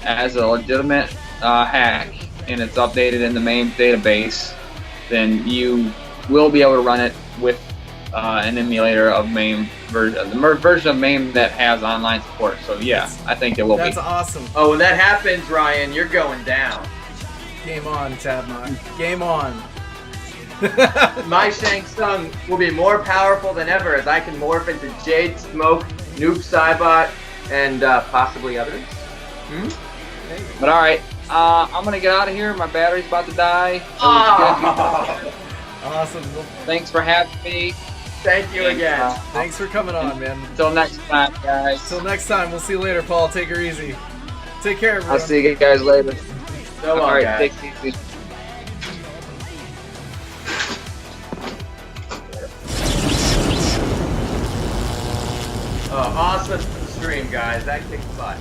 as a legitimate hack and it's updated in the MAME database, then you will be able to run it with an emulator of MAME version, the version of MAME that has online support. So yeah, I think there will be. That's awesome. Oh, when that happens, Ryan, you're going down. Game on, Tabmon. Game on. My Shang Tsung will be more powerful than ever as I can morph into Jade, Smoke, Noob Saibot, and possibly others. But all right, I'm gonna get out of here. My battery's about to die. It was good. Awesome. Well, Thanks for having me. Thank you again. thanks for coming on, man. Until next time, guys. Till next time, we'll see you later, Paul. Take her easy. Take care, everyone. I'll see you guys later. So long, All right, guys. take it easy. Awesome stream, guys. That kicked butt.